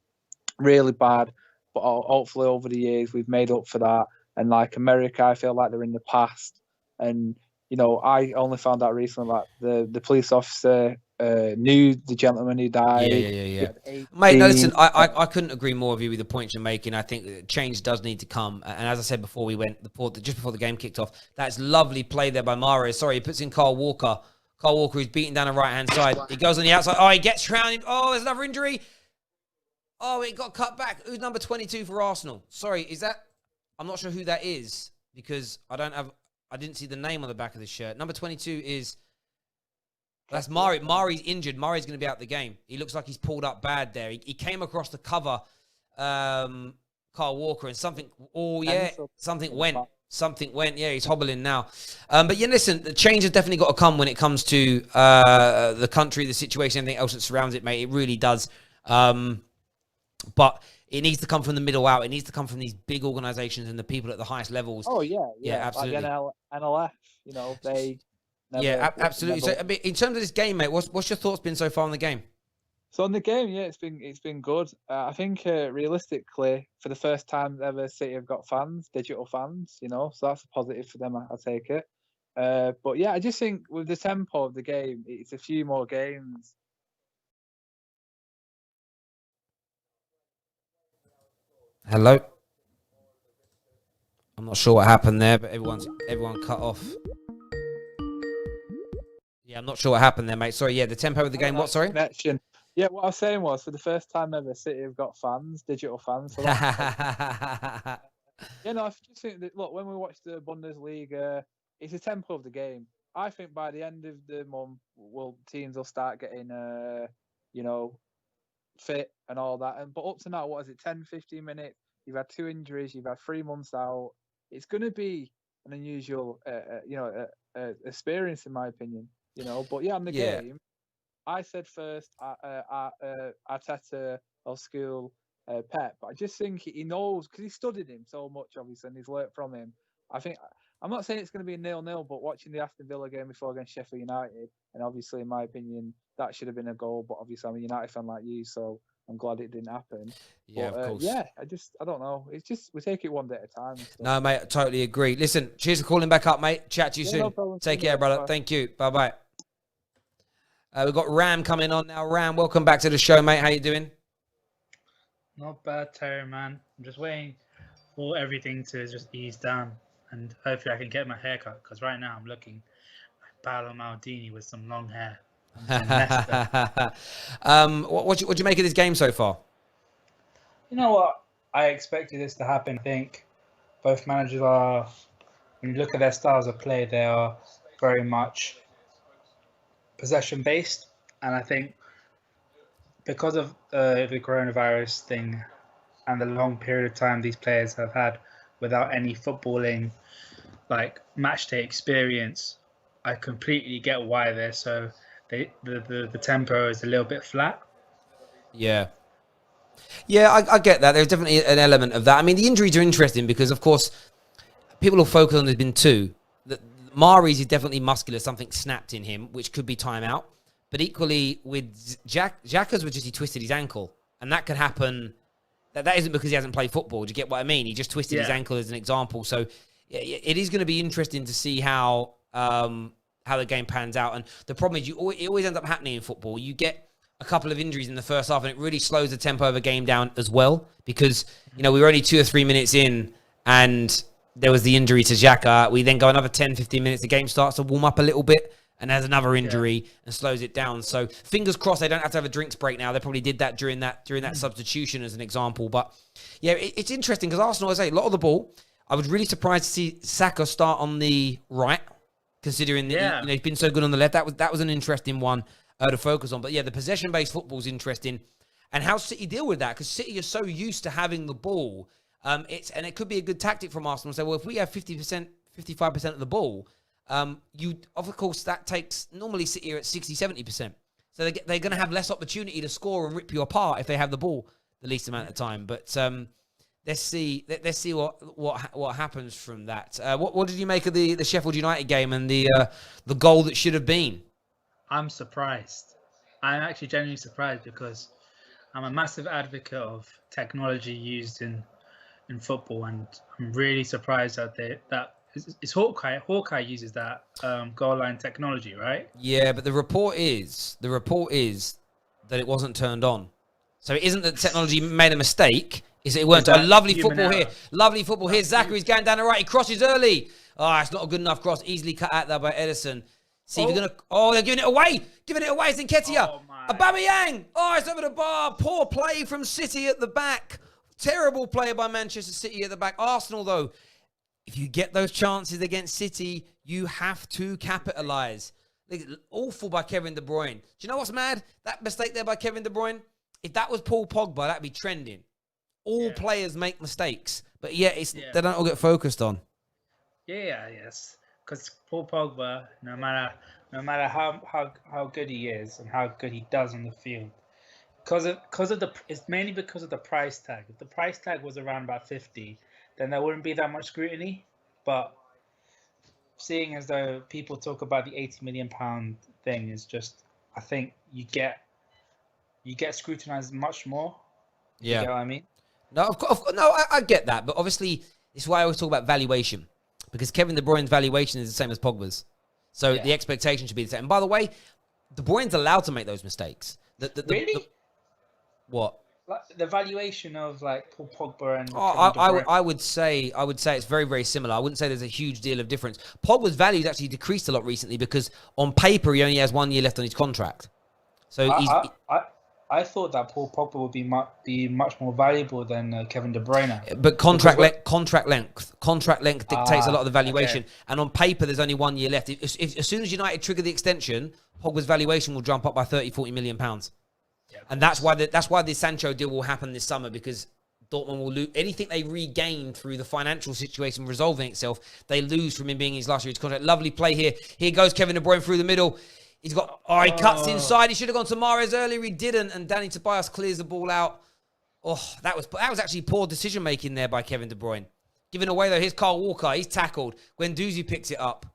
really bad, but hopefully over the years we've made up for that. And like America, I feel like they're in the past. And I only found out recently that the police officer knew the gentleman who died. Yeah. Mate, no, listen, I couldn't agree more with you with the points you're making. I think that change does need to come. And as I said before just before the game kicked off, that's lovely play there by Mario. Sorry, he puts in Kyle Walker. Kyle Walker is beaten down the right-hand side. He goes on the outside. Oh, he gets round. Oh, there's another injury. Oh, it got cut back. Who's number 22 for Arsenal? Sorry, is that... I'm not sure who that is because I didn't see the name on the back of the shirt. Number 22 is... That's Mari. Mari's injured. Mari's going to be out the game. He looks like he's pulled up bad there. He came across the cover, Kyle Walker, and something... Oh, yeah. Something went. Something went. Yeah, he's hobbling now. But yeah, listen, the change has definitely got to come when it comes to the country, the situation, everything else that surrounds it, mate. It really does. But it needs to come from the middle out. It needs to come from these big organizations and the people at the highest levels. Oh, yeah. Absolutely. Like NLF, they... Absolutely. So, I mean, in terms of this game, mate, what's your thoughts been so far on the game? So on the game, yeah, it's been good. I think realistically, for the first time ever, City have got fans, digital fans. So that's a positive for them. I take it. But yeah, I just think with the tempo of the game, it's a few more games. Hello. I'm not sure what happened there, but everyone cut off. Yeah, I'm not sure what happened there, mate. Sorry. Yeah, the tempo of the game. What? Sorry. Connection. Yeah, what I was saying was, for the first time ever, City have got fans, digital fans. So I just think that, look, when we watch the Bundesliga, it's the tempo of the game. I think by the end of the month, teams will start getting, fit and all that. But up to now, what is it, 10, 15 minutes? You've had 2 injuries, you've had 3 months out. It's going to be an unusual, experience, in my opinion. But yeah, on the game, I said first, Arteta or school Pep. But I just think he knows, because he studied him so much, obviously, and he's learnt from him. I'm not saying it's going to be a 0-0, but watching the Aston Villa game before against Sheffield United, and obviously, in my opinion, that should have been a goal. But obviously, I'm a United fan like you, so I'm glad it didn't happen. Yeah, but, of course. Yeah, I don't know. It's just, we take it one day at a time. No, mate, I totally agree. Listen, cheers for calling back up, mate. Chat to you soon. No problem. Take care, brother. Bye. Thank you. Bye-bye. We've got Ram coming on now. Ram, welcome back to the show, mate. How you doing? Not bad, Terry, man. I'm just waiting for everything to just ease down, and hopefully I can get my hair cut, because right now I'm looking like Paolo Maldini with some long hair. What do you make of this game so far? You know what? I expected this to happen. I think both managers are, when you look at their styles of play, they are very much possession-based. And I think because of the coronavirus thing and the long period of time these players have had without any footballing, like match day experience, I completely get why they're so... The tempo is a little bit flat. Yeah, I get that. There's definitely an element of that. I mean, the injuries are interesting because, of course, people will focus on there's been 2. Mari's is definitely muscular. Something snapped in him, which could be timeout. But equally with Xhaka's, he twisted his ankle. And that could happen. That isn't because he hasn't played football. Do you get what I mean? He just twisted his ankle as an example. So it is going to be interesting to see how the game pans out. And the problem is it always ends up happening in football. You get a couple of injuries in the first half and it really slows the tempo of a game down as well, because we were only 2 or 3 minutes in and there was the injury to Xhaka. We then go another 10, 15 minutes, the game starts to warm up a little bit and there's another injury and slows it down. So fingers crossed they don't have to have a drinks break now. They probably did that during that substitution as an example. But yeah, it's interesting because Arsenal, as I say, a lot of the ball. I was really surprised to see Saka start on the right, considering that he's been so good on the left. That was an interesting one to focus on. But yeah, the possession-based football is interesting, and how City deal with that, because City are so used to having the ball. It could be a good tactic from Arsenal. So, well, if we have 50%, 55% of the ball, of course that takes normally City are at 60, 70%. So they're going to have less opportunity to score and rip you apart if they have the ball the least amount of time. But let's see what happens from that. What did you make of the Sheffield United game and the goal that should have been? I'm surprised. I'm actually genuinely surprised because I'm a massive advocate of technology used in football, and I'm really surprised that it's Hawkeye. Hawkeye uses that goal line technology, right? Yeah, but the report is that it wasn't turned on. So it isn't that technology made a mistake. It weren't. A lovely football here. Lovely football here. Zachary's going down the right. He crosses early. Oh, it's not a good enough cross. Easily cut out there by Edison. See, they're giving it away. Giving it away. It's Nketiah. Aubameyang. Oh, it's over the bar. Poor play from City at the back. Terrible play by Manchester City at the back. Arsenal, though, if you get those chances against City, you have to capitalise. Awful by Kevin De Bruyne. Do you know what's mad? That mistake there by Kevin De Bruyne. If that was Paul Pogba, that'd be trending. All players make mistakes, but they don't all get focused on. Yes. Because Paul Pogba, no matter how good he is and how good he does on the field, it's mainly because of the price tag. If the price tag was around about 50, then there wouldn't be that much scrutiny. But seeing as though people talk about the £80 million thing is just, I think you get scrutinized much more. Yeah. You get what I mean? No, I get that, but obviously it's why I always talk about valuation, because Kevin De Bruyne's valuation is the same as Pogba's, so the expectation should be the same. And by the way, De Bruyne's allowed to make those mistakes. Really? What? Like the valuation of like Paul Pogba and I would say it's very, very similar. I wouldn't say there's a huge deal of difference. Pogba's value's actually decreased a lot recently because on paper he only has 1 year left on his contract. So I thought that Paul Pogba would be much more valuable than Kevin De Bruyne. But contract length dictates a lot of the valuation. Okay. And on paper, there's only 1 year left. If as soon as United trigger the extension, Pogba's valuation will jump up by 30-40 million pounds. Yeah, and that's why the Sancho deal will happen this summer, because Dortmund will lose anything they regain through the financial situation resolving itself. They lose from him being his last year's contract. Lovely play here. Here goes Kevin De Bruyne through the middle. He cuts inside. He should have gone to Mahrez earlier. He didn't, and Danny Tobias clears the ball out. Oh, that was actually poor decision making there by Kevin De Bruyne. Giving away though, here's Kyle Walker. He's tackled. Guendouzi picks it up.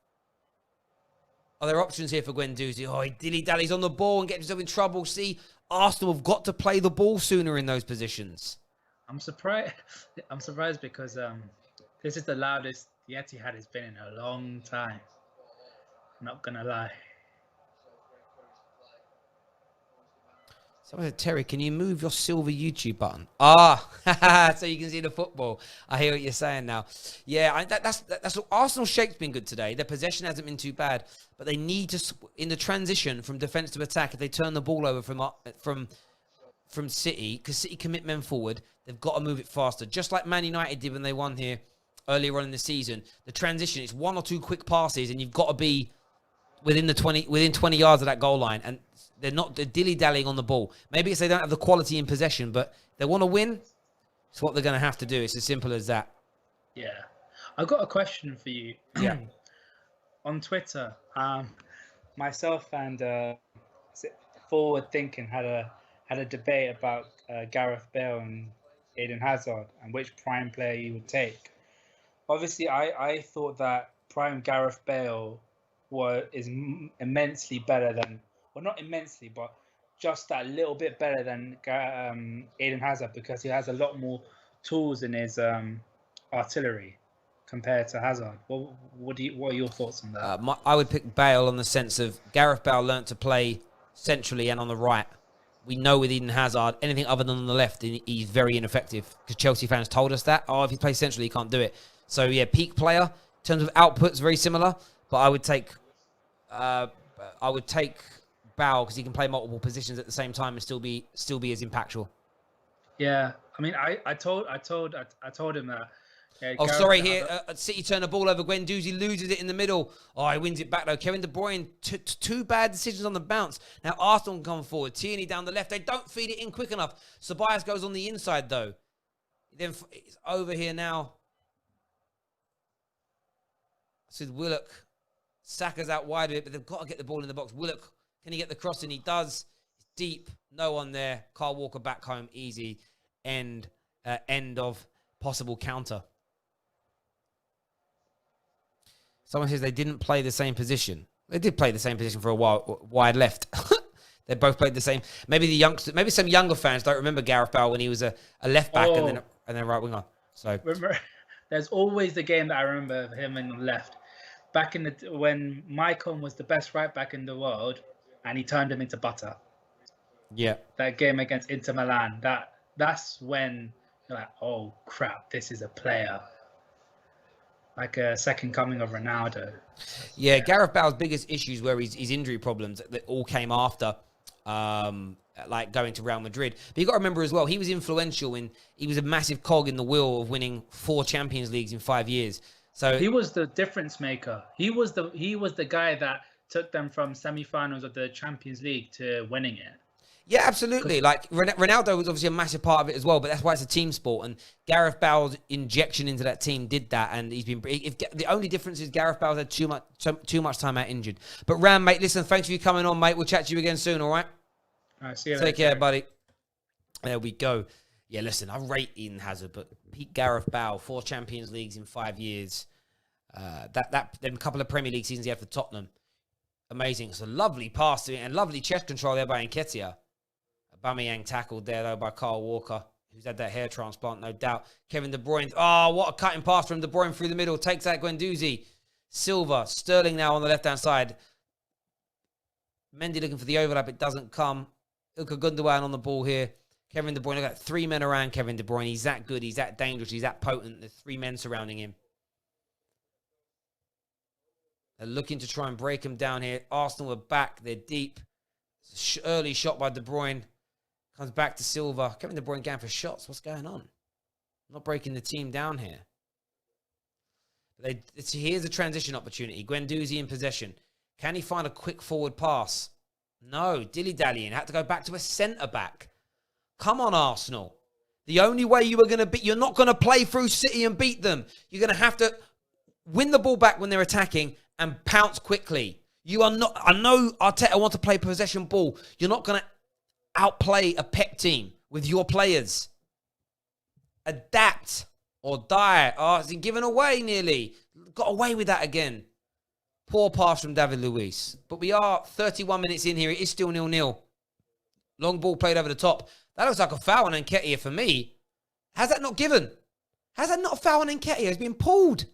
Are there options here for Guendouzi? Oh, he dilly-dallies on the ball and gets himself in trouble. See, Arsenal have got to play the ball sooner in those positions. I'm surprised because this is the loudest the Etihad has been in a long time. I'm not gonna lie. Someone said, Terry, can you move your silver YouTube button? So you can see the football. I hear what you're saying now. Yeah, that's Arsenal's shape's been good today. Their possession hasn't been too bad, but they need to, in the transition from defence to attack, if they turn the ball over from City, because City commit men forward, they've got to move it faster. Just like Man United did when they won here earlier on in the season. The transition, it's 1 or 2 quick passes, and you've got to be within 20 yards of that goal line, and they're dilly-dallying on the ball. Maybe it's they don't have the quality in possession, but they want to win. It's what they're going to have to do. It's as simple as that. Yeah. I've got a question for you. Yeah. On Twitter, myself and Forward Thinking had a debate about Gareth Bale and Eden Hazard and which prime player you would take. Obviously, I thought that prime Gareth Bale is immensely better than, well, not immensely, but just that little bit better than Eden Hazard, because he has a lot more tools in his artillery compared to Hazard. What are your thoughts on that? I would pick Bale on the sense of Gareth Bale learnt to play centrally and on the right. We know with Eden Hazard, anything other than on the left, he's very ineffective, because Chelsea fans told us that. If he plays centrally, he can't do it. So yeah, peak player in terms of outputs, very similar. But I would take Bale, because he can play multiple positions at the same time and still be as impactful. Yeah, I mean, I told him that. Yeah, here City turn the ball over. Guendouzi loses it in the middle. He wins it back though. Kevin De Bruyne, two bad decisions on the bounce. Now Arsenal can come forward. Tierney down the left. They don't feed it in quick enough. Tobias goes on the inside though. Then it's over here now. This is Willock. Saka's out wide of it, but they've got to get the ball in the box. Willock, can he get the cross in? He does. It's deep. No one there. Kyle Walker back home. Easy. End of possible counter. Someone says they didn't play the same position. They did play the same position for a while, wide left. They both played the same. Maybe some younger fans don't remember Gareth Bale when he was a left back and then right winger. So remember, there's always the game that I remember of him in the left. Back in when Maicon was the best right back in the world, and he turned him into butter. Yeah. That game against Inter Milan. That's when you're like, oh crap, this is a player. Like a second coming of Ronaldo. Yeah, Gareth Bale's biggest issues were his injury problems that all came after, like going to Real Madrid. But you got to remember as well, he was influential he was a massive cog in the wheel of winning 4 Champions Leagues in 5 years. So he was the difference maker. He was the guy that took them from semi-finals of the Champions League to winning it. Yeah, absolutely. Like Ronaldo was obviously a massive part of it as well, but that's why it's a team sport. And Gareth Bale's injection into that team did that, and he's been. The only difference is Gareth Bale's had too much time out injured. But Ram, mate, listen, thanks for you coming on, mate. We'll chat to you again soon. All right. All right, see you Take later. care, buddy. There we go. Yeah, listen, I rate Eden Hazard, but Pete Gareth Bale, 4 Champions Leagues in 5 years. Them couple of Premier League seasons he had for Tottenham. Amazing. It's a lovely pass to it and lovely chest control there by Nketiah. Aubameyang tackled there, though, by Kyle Walker, who's had that hair transplant, no doubt. Kevin De Bruyne. Oh, what a cutting pass from De Bruyne through the middle. Takes out Guendouzi. Silva. Sterling now on the left-hand side. Mendy looking for the overlap. It doesn't come. Ilkay Gundogan on the ball here. Kevin De Bruyne. Look at 3 men around Kevin De Bruyne. He's that good. He's that dangerous. He's that potent. There's 3 men surrounding him. They're looking to try and break him down here. Arsenal are back. They're deep. Early shot by De Bruyne. Comes back to Silva. Kevin De Bruyne going for shots. What's going on? Not breaking the team down here. Here's a transition opportunity. Guendouzi in possession. Can he find a quick forward pass? No. Dilly-dallying. Had to go back to a centre-back. Come on, Arsenal. The only way you are going to beat... You're not going to play through City and beat them. You're going to have to win the ball back when they're attacking and pounce quickly. You are not... I know Arteta wants to play possession ball. You're not going to outplay a Pep team with your players. Adapt or die. Oh, it's been given away nearly. Got away with that again. Poor pass from David Luiz. But we are 31 minutes in here. It is still 0-0. Long ball played over the top. That looks like a foul on Nketiah for me. How's that not given? How's that not a foul on Nketiah? He's been pulled.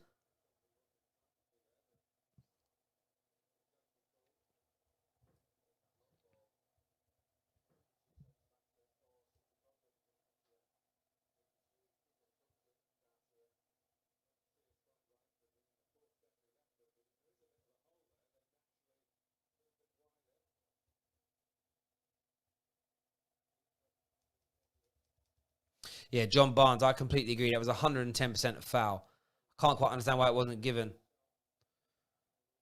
Yeah, John Barnes, I completely agree. That was 110% a foul. Can't quite understand why it wasn't given.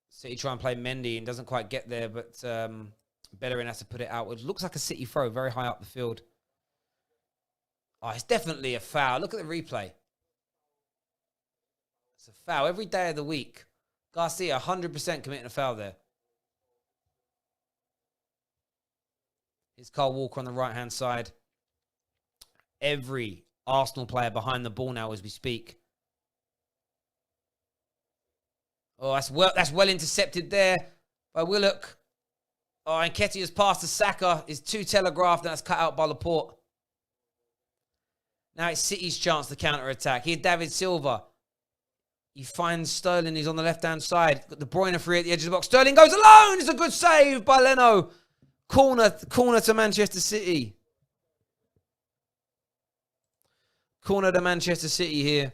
City try and play Mendy and doesn't quite get there, but Bellerin has to put it out. It looks like a City throw, very high up the field. Oh, it's definitely a foul. Look at the replay. It's a foul every day of the week. Garcia, 100% committing a foul there. Here's Kyle Walker on the right-hand side. Every Arsenal player behind the ball now as we speak. Oh, that's well intercepted there by Willock. Oh, and Nketiah's pass to Saka is too telegraphed, and that's cut out by Laporte. Now it's City's chance to counter-attack. Here's David Silva. He finds Sterling, who's on the left-hand side. Got De Bruyne free at the edge of the box. Sterling goes alone. It's a good save by Leno. Corner to Manchester City. Corner to Manchester City here.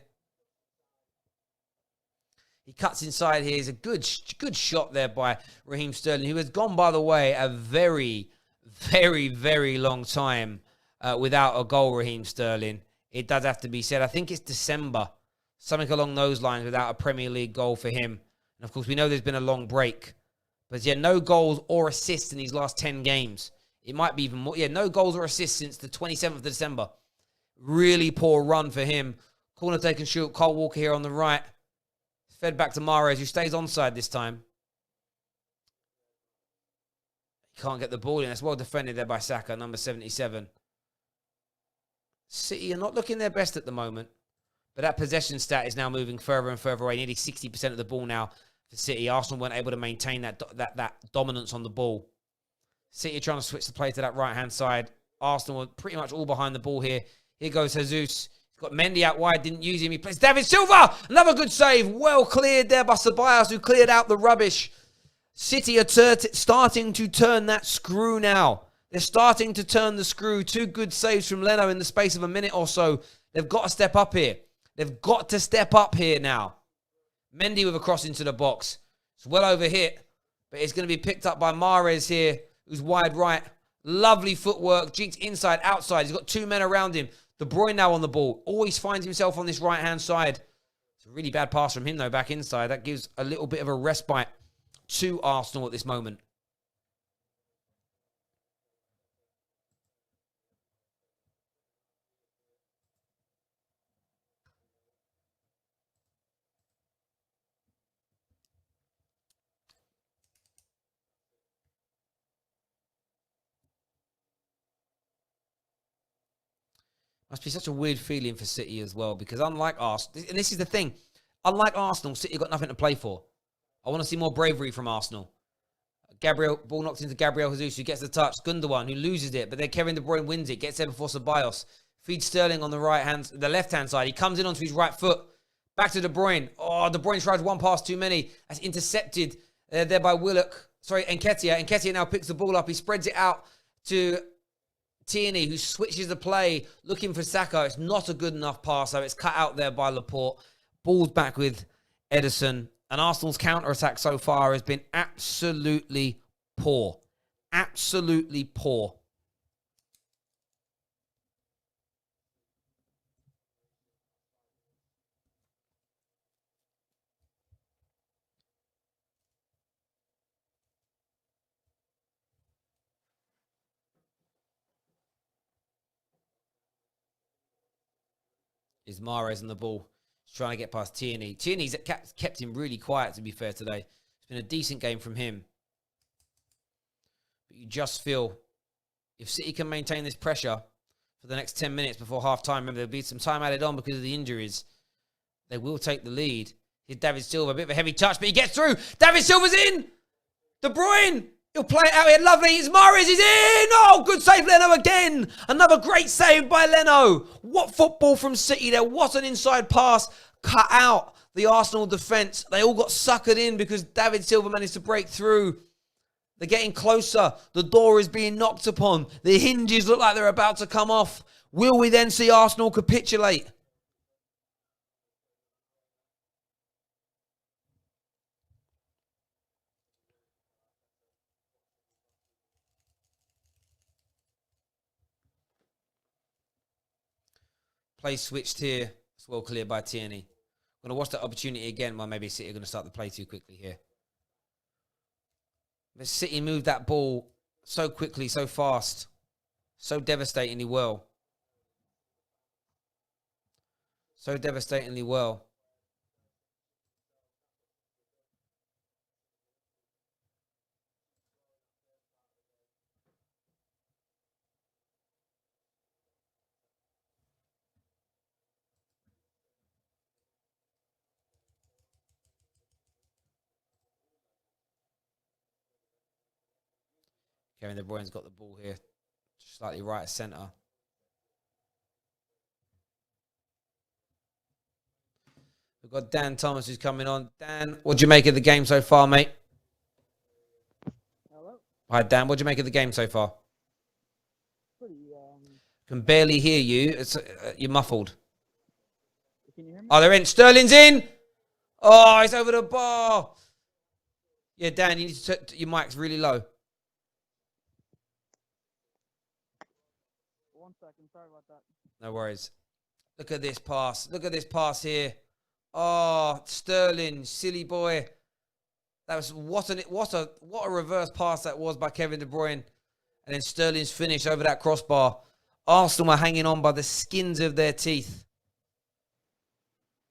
He cuts inside here. It's a good shot there by Raheem Sterling, who has gone, by the way, a very, very, very long time without a goal, Raheem Sterling. It does have to be said. I think it's December, something along those lines, without a Premier League goal for him. And, of course, we know there's been a long break. But, yeah, no goals or assists in these last 10 games. It might be even more. Yeah, no goals or assists since the 27th of December. Really poor run for him. Corner take and shoot. Kyle Walker here on the right. Fed back to Mahrez, who stays onside this time. He can't get the ball in. That's well defended there by Saka, number 77. City are not looking their best at the moment. But that possession stat is now moving further and further away. Nearly 60% of the ball now for City. Arsenal weren't able to maintain that dominance on the ball. City are trying to switch the play to that right-hand side. Arsenal are pretty much all behind the ball here. Here goes Jesus. He's got Mendy out wide. Didn't use him. He plays David Silva. Another good save. Well cleared there by Ceballos, who cleared out the rubbish. City are starting to turn that screw now. They're starting to turn the screw. 2 good saves from Leno in the space of a minute or so. They've got to step up here. They've got to step up here now. Mendy with a cross into the box. It's well over hit, but it's going to be picked up by Mahrez here, who's wide right. Lovely footwork. Jinx inside, outside. He's got 2 men around him. De Bruyne now on the ball. Always finds himself on this right-hand side. It's a really bad pass from him, though, back inside. That gives a little bit of a respite to Arsenal at this moment. Must be such a weird feeling for City as well, because unlike Arsenal, and this is the thing, unlike Arsenal, City got nothing to play for. I want to see more bravery from Arsenal. Ball knocked into Gabriel Jesus, who gets the touch. Gundogan, who loses it, but then Kevin De Bruyne wins it, gets there before Ceballos. Feeds Sterling on the the left-hand side. He comes in onto his right foot. Back to De Bruyne. Oh, De Bruyne tries one pass too many. That's intercepted there by Willock. Sorry, Nketiah. Nketiah now picks the ball up. He spreads it out to Tierney, who switches the play, looking for Saka. It's not a good enough pass, so it's cut out there by Laporte. Ball's back with Ederson. And Arsenal's counter-attack so far has been absolutely poor. Absolutely poor. Is Mahrez on the ball. He's trying to get past Tierney. Tierney's kept him really quiet, to be fair, today. It's been a decent game from him. But you just feel if City can maintain this pressure for the next 10 minutes before half-time, remember, there'll be some time added on because of the injuries, they will take the lead. Here's David Silva, a bit of a heavy touch, but he gets through. David Silva's in! De Bruyne! He'll play it out here, lovely. It's Mahrez, he's in! Oh, good save, Leno again! Another great save by Leno. What football from City there. What an inside pass. Cut out the Arsenal defence. They all got suckered in because David Silva managed to break through. They're getting closer. The door is being knocked upon. The hinges look like they're about to come off. Will we then see Arsenal capitulate? Play switched here. It's well cleared by Tierney. I'm going to watch that opportunity again. Well, maybe City are going to start the play too quickly here. But City moved that ball so quickly, so fast, so devastatingly well. So devastatingly well. Kevin De Bruyne's got the ball here. Slightly right of centre. We've got Dan Thomas who's coming on. Dan, what do you make of the game so far, mate? Hello? Hi, Dan. What do you make of the game so far? Pretty, Can barely hear you. You're muffled. can you hear me? Oh, they're in. Sterling's in. Oh, it's over the bar. Yeah, Dan, you need to your mic's really low. 1 second, sorry about that. No worries. Look at this pass. Look at this pass here. Oh, Sterling, silly boy. That was what a reverse pass that was by Kevin De Bruyne. And then Sterling's finish over that crossbar. Arsenal are hanging on by the skins of their teeth.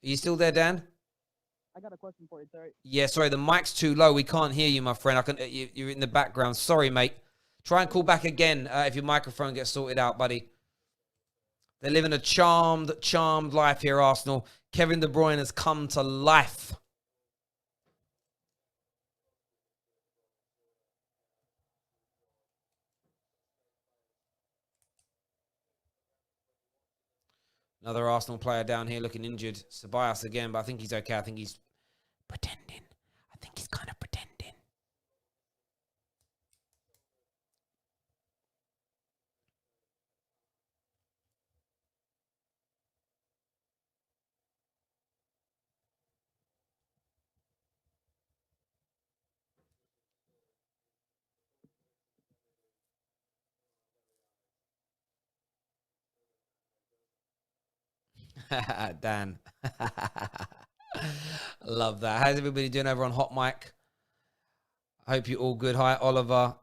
Are you still there, Dan? I got a question for you, Terry. Yeah, sorry, the mic's too low. We can't hear you, my friend. You're in the background. Sorry, mate. Try and call back again if your microphone gets sorted out, buddy. They're living a charmed life here, Arsenal. Kevin De Bruyne has come to life. Another Arsenal player down here looking injured. Ceballos again, but I think he's okay. I think he's pretending. I think he's kind of pretending. Dan. Love that. How's everybody doing over on Hot Mic? I hope you're all good. Hi, Oliver.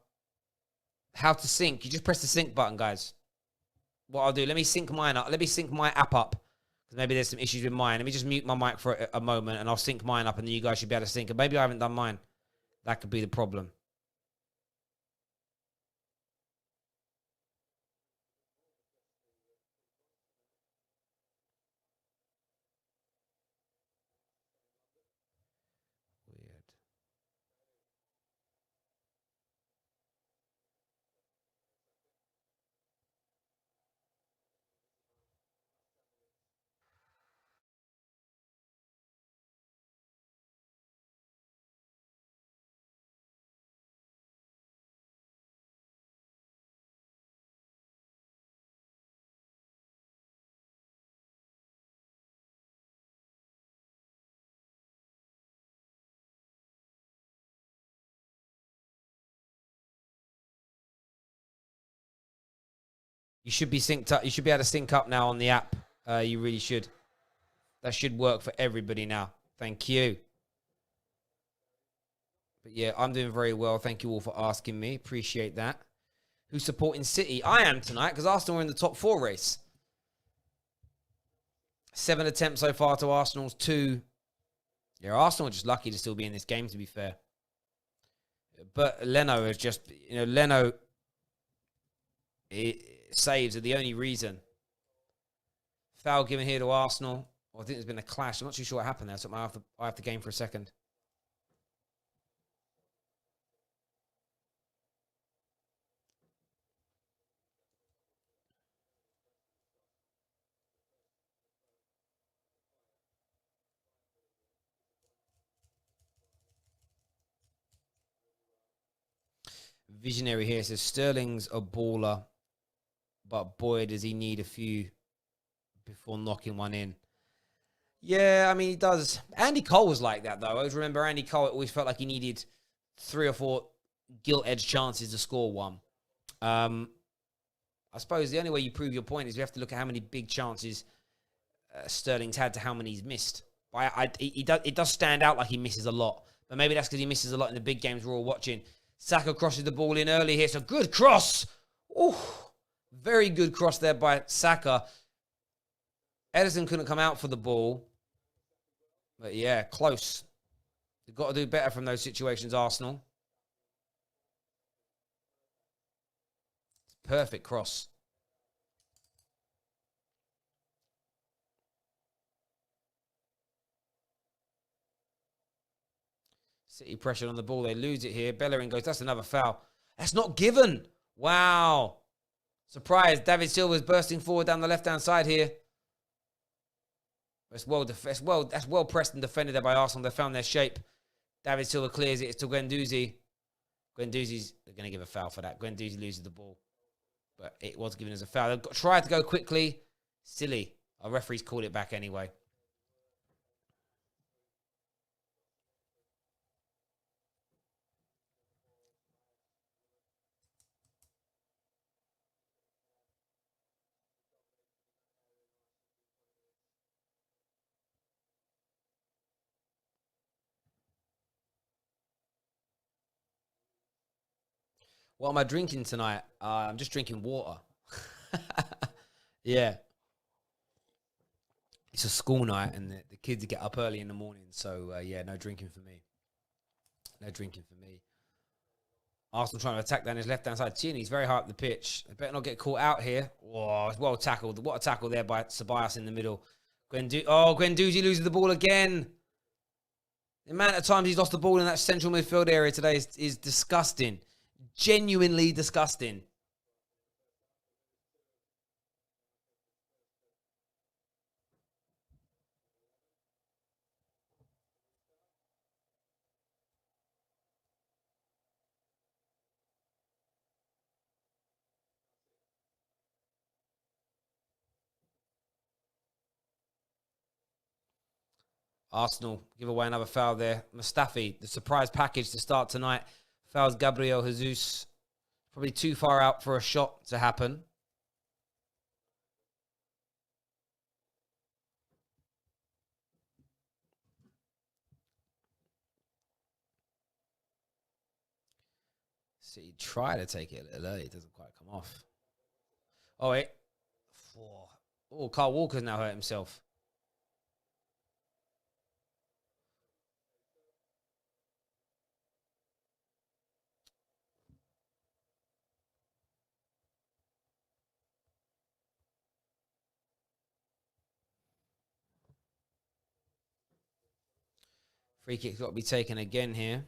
How to sync? You just press the sync button, guys. What I'll do, let me sync mine up. Let me sync my app up. Because maybe there's some issues with mine. Let me just mute my mic for a moment and I'll sync mine up and then you guys should be able to sync it. Maybe I haven't done mine. That could be the problem. You should be synced up. You should be able to sync up now on the app. You really should. That should work for everybody now. Thank you. But yeah, I'm doing very well. Thank you all for asking me. Appreciate that. Who's supporting City? I am tonight because Arsenal are in the top 4 race. 7 attempts so far to Arsenal's 2. Yeah, Arsenal are just lucky to still be in this game, to be fair. But Leno is just, Leno saves are the only reason. Foul given here to Arsenal. Well, I think there's been a clash. I'm not too sure what happened there, so I have to game for a second. Visionary here says Sterling's a baller, but boy, does he need a few before knocking one in. Yeah, I mean, he does. Andy Cole was like that, though. I always remember Andy Cole always felt like he needed 3 or 4 gilt-edged chances to score one. I suppose the only way you prove your point is you have to look at how many big chances Sterling's had to how many he's missed. It does stand out like he misses a lot, but maybe that's because he misses a lot in the big games we're all watching. Saka crosses the ball in early here. So good cross. Ooh, very good cross there by Saka. Ederson couldn't come out for the ball. But yeah, close. They've got to do better from those situations, Arsenal. Perfect cross. City pressured on the ball. They lose it here. Bellerin goes, that's another foul. That's not given. Wow. Surprise. David Silva's bursting forward down the left-hand side here. That's well pressed and defended there by Arsenal. They found their shape. David Silva clears it. It's to Guendouzi. Guendouzi's, they're going to give a foul for that. Guendouzi loses the ball. But it was given as a foul. They've tried to go quickly. Silly. Our referees called it back anyway. What am I drinking tonight? I'm just drinking water. Yeah. It's a school night and the kids get up early in the morning. So, yeah, no drinking for me. No drinking for me. Arsenal trying to attack down his left-hand side. Tierney's very high up the pitch. They better not get caught out here. Oh, it's well tackled. What a tackle there by Ceballos in the middle. Guendouzi loses the ball again. The amount of times he's lost the ball in that central midfield area today is disgusting. Genuinely disgusting. Arsenal give away another foul there. Mustafi, the surprise package to start tonight. Fouls Gabriel Jesus. Probably too far out for a shot to happen. See, try to take it a little early. It doesn't quite come off. Oh, wait. Oh, Carl Walker's now hurt himself. Free kick's got to be taken again here.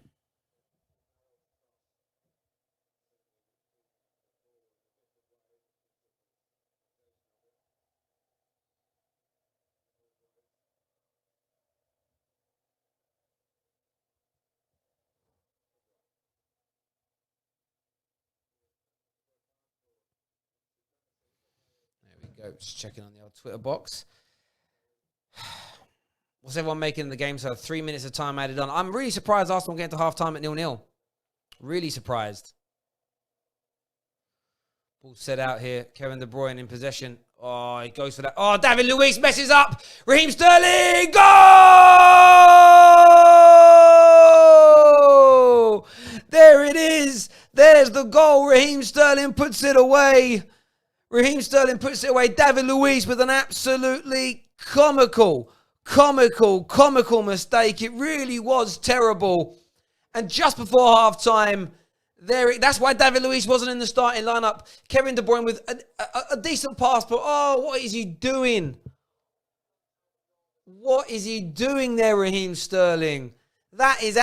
There we go. Just checking on the old Twitter box. What's everyone making in the game? So 3 minutes of time added on. I'm really surprised Arsenal getting to half-time at 0-0. Really surprised. Ball set out here. Kevin De Bruyne in possession. Oh, he goes for that. Oh, David Luiz messes up. Raheem Sterling. Goal! There it is. There's the goal. Raheem Sterling puts it away. Raheem Sterling puts it away. David Luiz with an absolutely comical mistake. It really was terrible. And just before half-time, that's why David Luiz wasn't in the starting lineup. Kevin De Bruyne with a decent pass, but oh, what is he doing? What is he doing there, Raheem Sterling? That is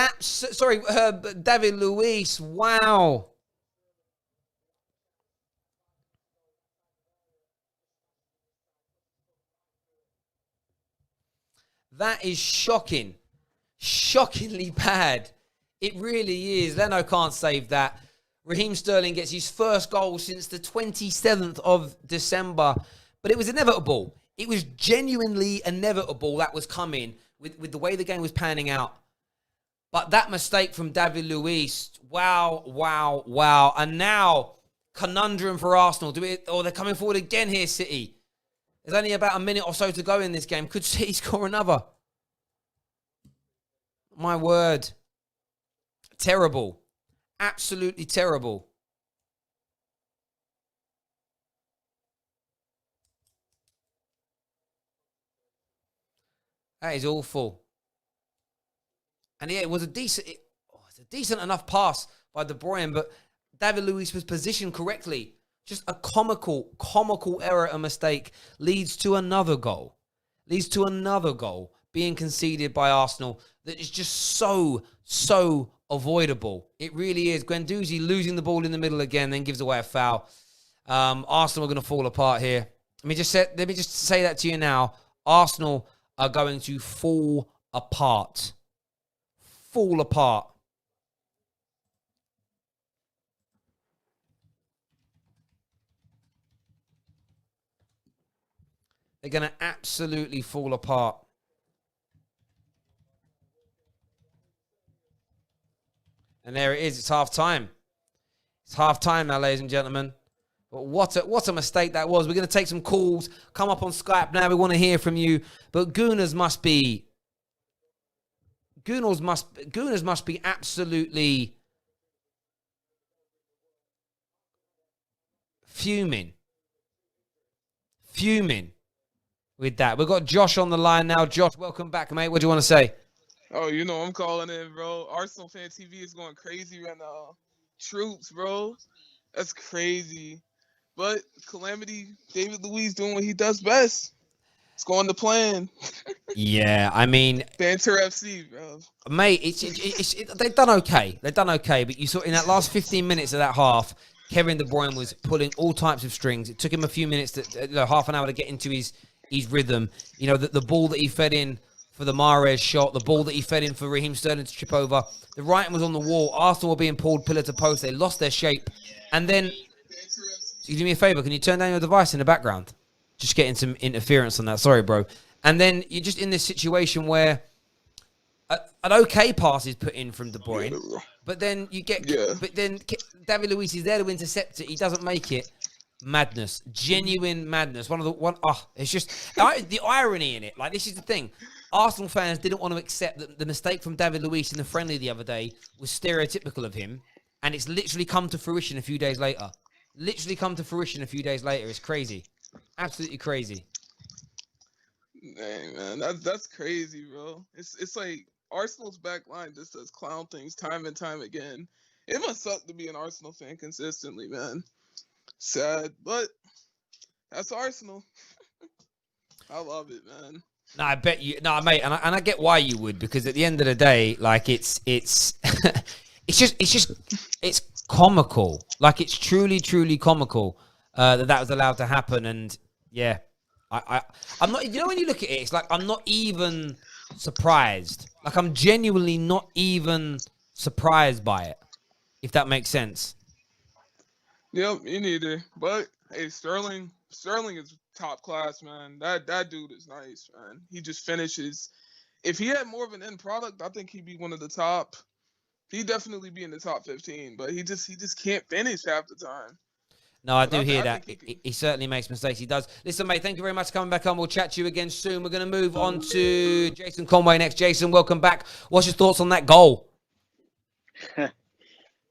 David Luiz. Wow. That is shocking. Shockingly bad. It really is. Leno can't save that. Raheem Sterling gets his first goal since the 27th of December. But it was inevitable. It was genuinely inevitable that was coming with the way the game was panning out. But that mistake from David Luiz, wow. And now, conundrum for Arsenal. They're coming forward again here, City. There's only about a minute or so to go in this game. Could City score another? My word. Terrible. Absolutely terrible. That is awful. And yeah, it was a decent enough pass by De Bruyne, but David Luiz was positioned correctly. Just a comical error, a mistake leads to another goal. Being conceded by Arsenal that is just so avoidable. It really is. Guendouzi losing the ball in the middle again, then gives away a foul. Arsenal are going to fall apart here. Let me just say that to you now. Arsenal are going to fall apart. Fall apart. They're going to absolutely fall apart. And there it is. It's half time. It's half time now, ladies and gentlemen. But what a mistake that was. We're going to take some calls. Come up on Skype now. We want to hear from you. But Gooners must be absolutely fuming with that. We've got Josh on the line now. Josh, welcome back, mate. What do you want to say? Oh, you know I'm calling in, bro. Arsenal Fan TV is going crazy right now. Troops, bro. That's crazy. But Calamity, David Luiz doing what he does best. It's going to plan. Yeah, I mean, Banter FC, bro. Mate, they've done okay. But you saw in that last 15 minutes of that half, Kevin De Bruyne was pulling all types of strings. It took him a few minutes, half an hour to get into his rhythm. You know, the ball that he fed in for the Mahrez shot, the ball that he fed in for Raheem Sterling to trip over. The writing was on the wall. Arsenal were being pulled pillar to post. They lost their shape. And then, you do me a favor, can you turn down your device in the background? Just getting some interference on that. Sorry, bro. And then you're just in this situation where an okay pass is put in from De Bruyne, but then but then David Luiz is there to intercept it. He doesn't make it. Madness, genuine madness. It's just the irony in it. Like, this is the thing. Arsenal fans didn't want to accept that the mistake from David Luiz in the friendly the other day was stereotypical of him, and it's literally come to fruition a few days later. It's crazy. Absolutely crazy. Dang, man, that's crazy, bro. It's like Arsenal's back line just does clown things time and time again. It must suck to be an Arsenal fan consistently, man. Sad, but that's Arsenal. I love it, man. No, I bet you. No, mate, and I get why you would, because at the end of the day, like, it's comical. Like, it's truly comical that was allowed to happen. And yeah, I'm not. You know, when you look at it, it's like I'm not even surprised. Like, I'm genuinely not even surprised by it, if that makes sense. Yep, me neither. But hey, Sterling is top class, man. That dude is nice, man. He just finishes. If he had more of an end product, I think he'd be one of the top. He'd definitely be in the top 15. But he just can't finish half the time. No, I But do I hear think that. he could- He certainly makes mistakes. He does. Listen, mate, thank you very much for coming back on. We'll chat to you again soon. We're going to move on to Jason Conway next. Jason, welcome back. What's your thoughts on that goal?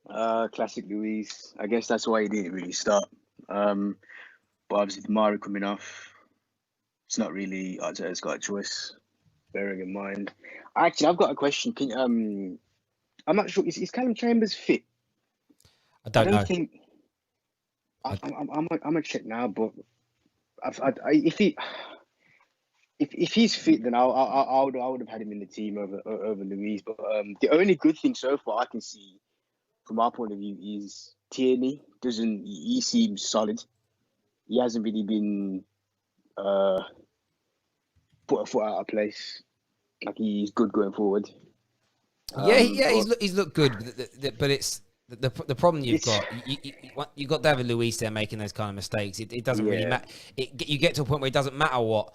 Classic Luis. I guess that's why he didn't really start. But obviously, Damari coming off, it's not really Arteta's got a choice. Bearing in mind, actually, I've got a question. I'm not sure. Is Callum Chambers fit? I don't know. think. I'm gonna check now, but if he's fit, then I would have had him in the team over Luis. But the only good thing so far I can see from our point of view is Tierney he seems solid. He hasn't really been put a foot out of place. Like he's good going forward. He's looked good, but it's the problem you've got. You got David Luiz there making those kind of mistakes. It doesn't really matter. You get to a point where it doesn't matter what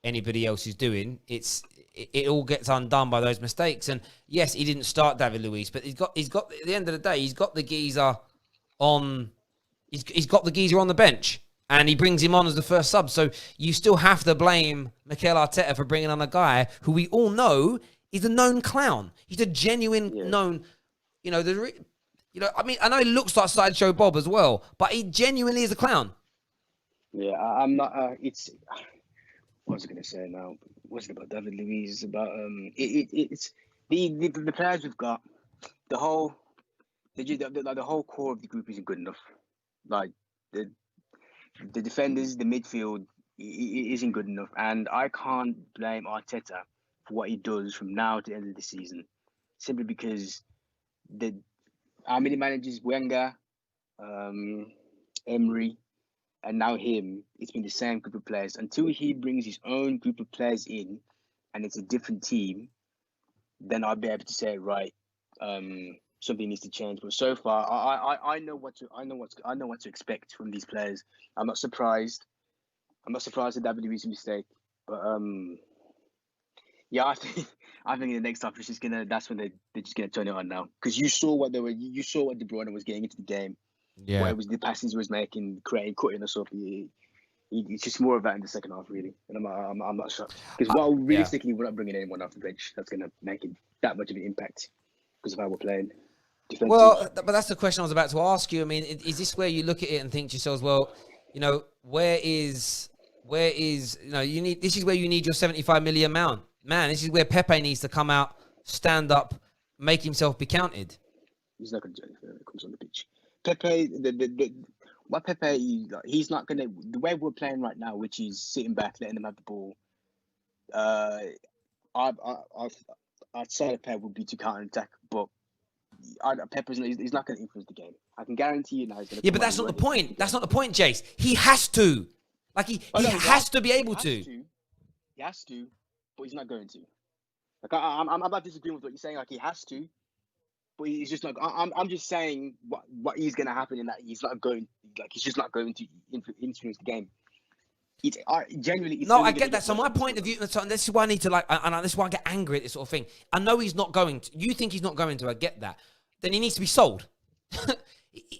anybody else is doing. It all gets undone by those mistakes. And yes, he didn't start David Luiz, but he's got at the end of the day, he's got the geezer on. He's got the geezer on the bench. And he brings him on as the first sub. So you still have to blame Mikel Arteta for bringing on a guy who we all know is a known clown. He's a genuine known, I mean, I know he looks like Sideshow Bob as well, but he genuinely is a clown. Yeah, I'm not. What was I going to say now? It wasn't about David Luiz. It's about it's the players we've got. The whole core of the group isn't good enough. Like the defenders, the midfield, it isn't good enough, and I can't blame Arteta for what he does from now to the end of the season, simply because our many managers, Wenger, Emery, and now him, it's been the same group of players. Until he brings his own group of players in, and it's a different team, then I'll be able to say, right, something needs to change. But so far, I know what to expect from these players. I'm not surprised. I'm not surprised at David Luiz's mistake. But I think the next half is just that's when they're just gonna turn it on now. Because you saw what you saw what De Bruyne was getting into the game. Yeah. What it was, the passes he was making, creating, cutting us off. It's just more of that in the second half, really. And I'm not sure. Because realistically, we're not bringing anyone off the bench that's gonna make it that much of an impact because of how we're playing. Defensive. Well, but that's the question I was about to ask you. I mean, is this where you look at it and think to yourselves, well, where is this is where you need your 75 million man. This is where Pepe needs to come out, stand up, make himself be counted. He's not going to do anything when it comes on the pitch. Pepe, he's not going to, the way we're playing right now, which is sitting back, letting them have the ball, I'd say Pepe would be to counter-attack, but he's not going to influence the game. I can guarantee you now he's going to. Yeah, but that's not the point. That's not the point, Jace. He has to. Like, he has to be able to. He has to, but he's not going to. Like, I'm not disagreeing with what you're saying. Like, he has to, but he's just not. I'm just saying what is going to happen in that he's not going. Like, he's just not going to influence the game. Genuinely. No, I get that. So my point of view, and this is why I need to and this is why I get angry at this sort of thing. I know he's not going to. You think he's not going to. I get that. Then he needs to be sold.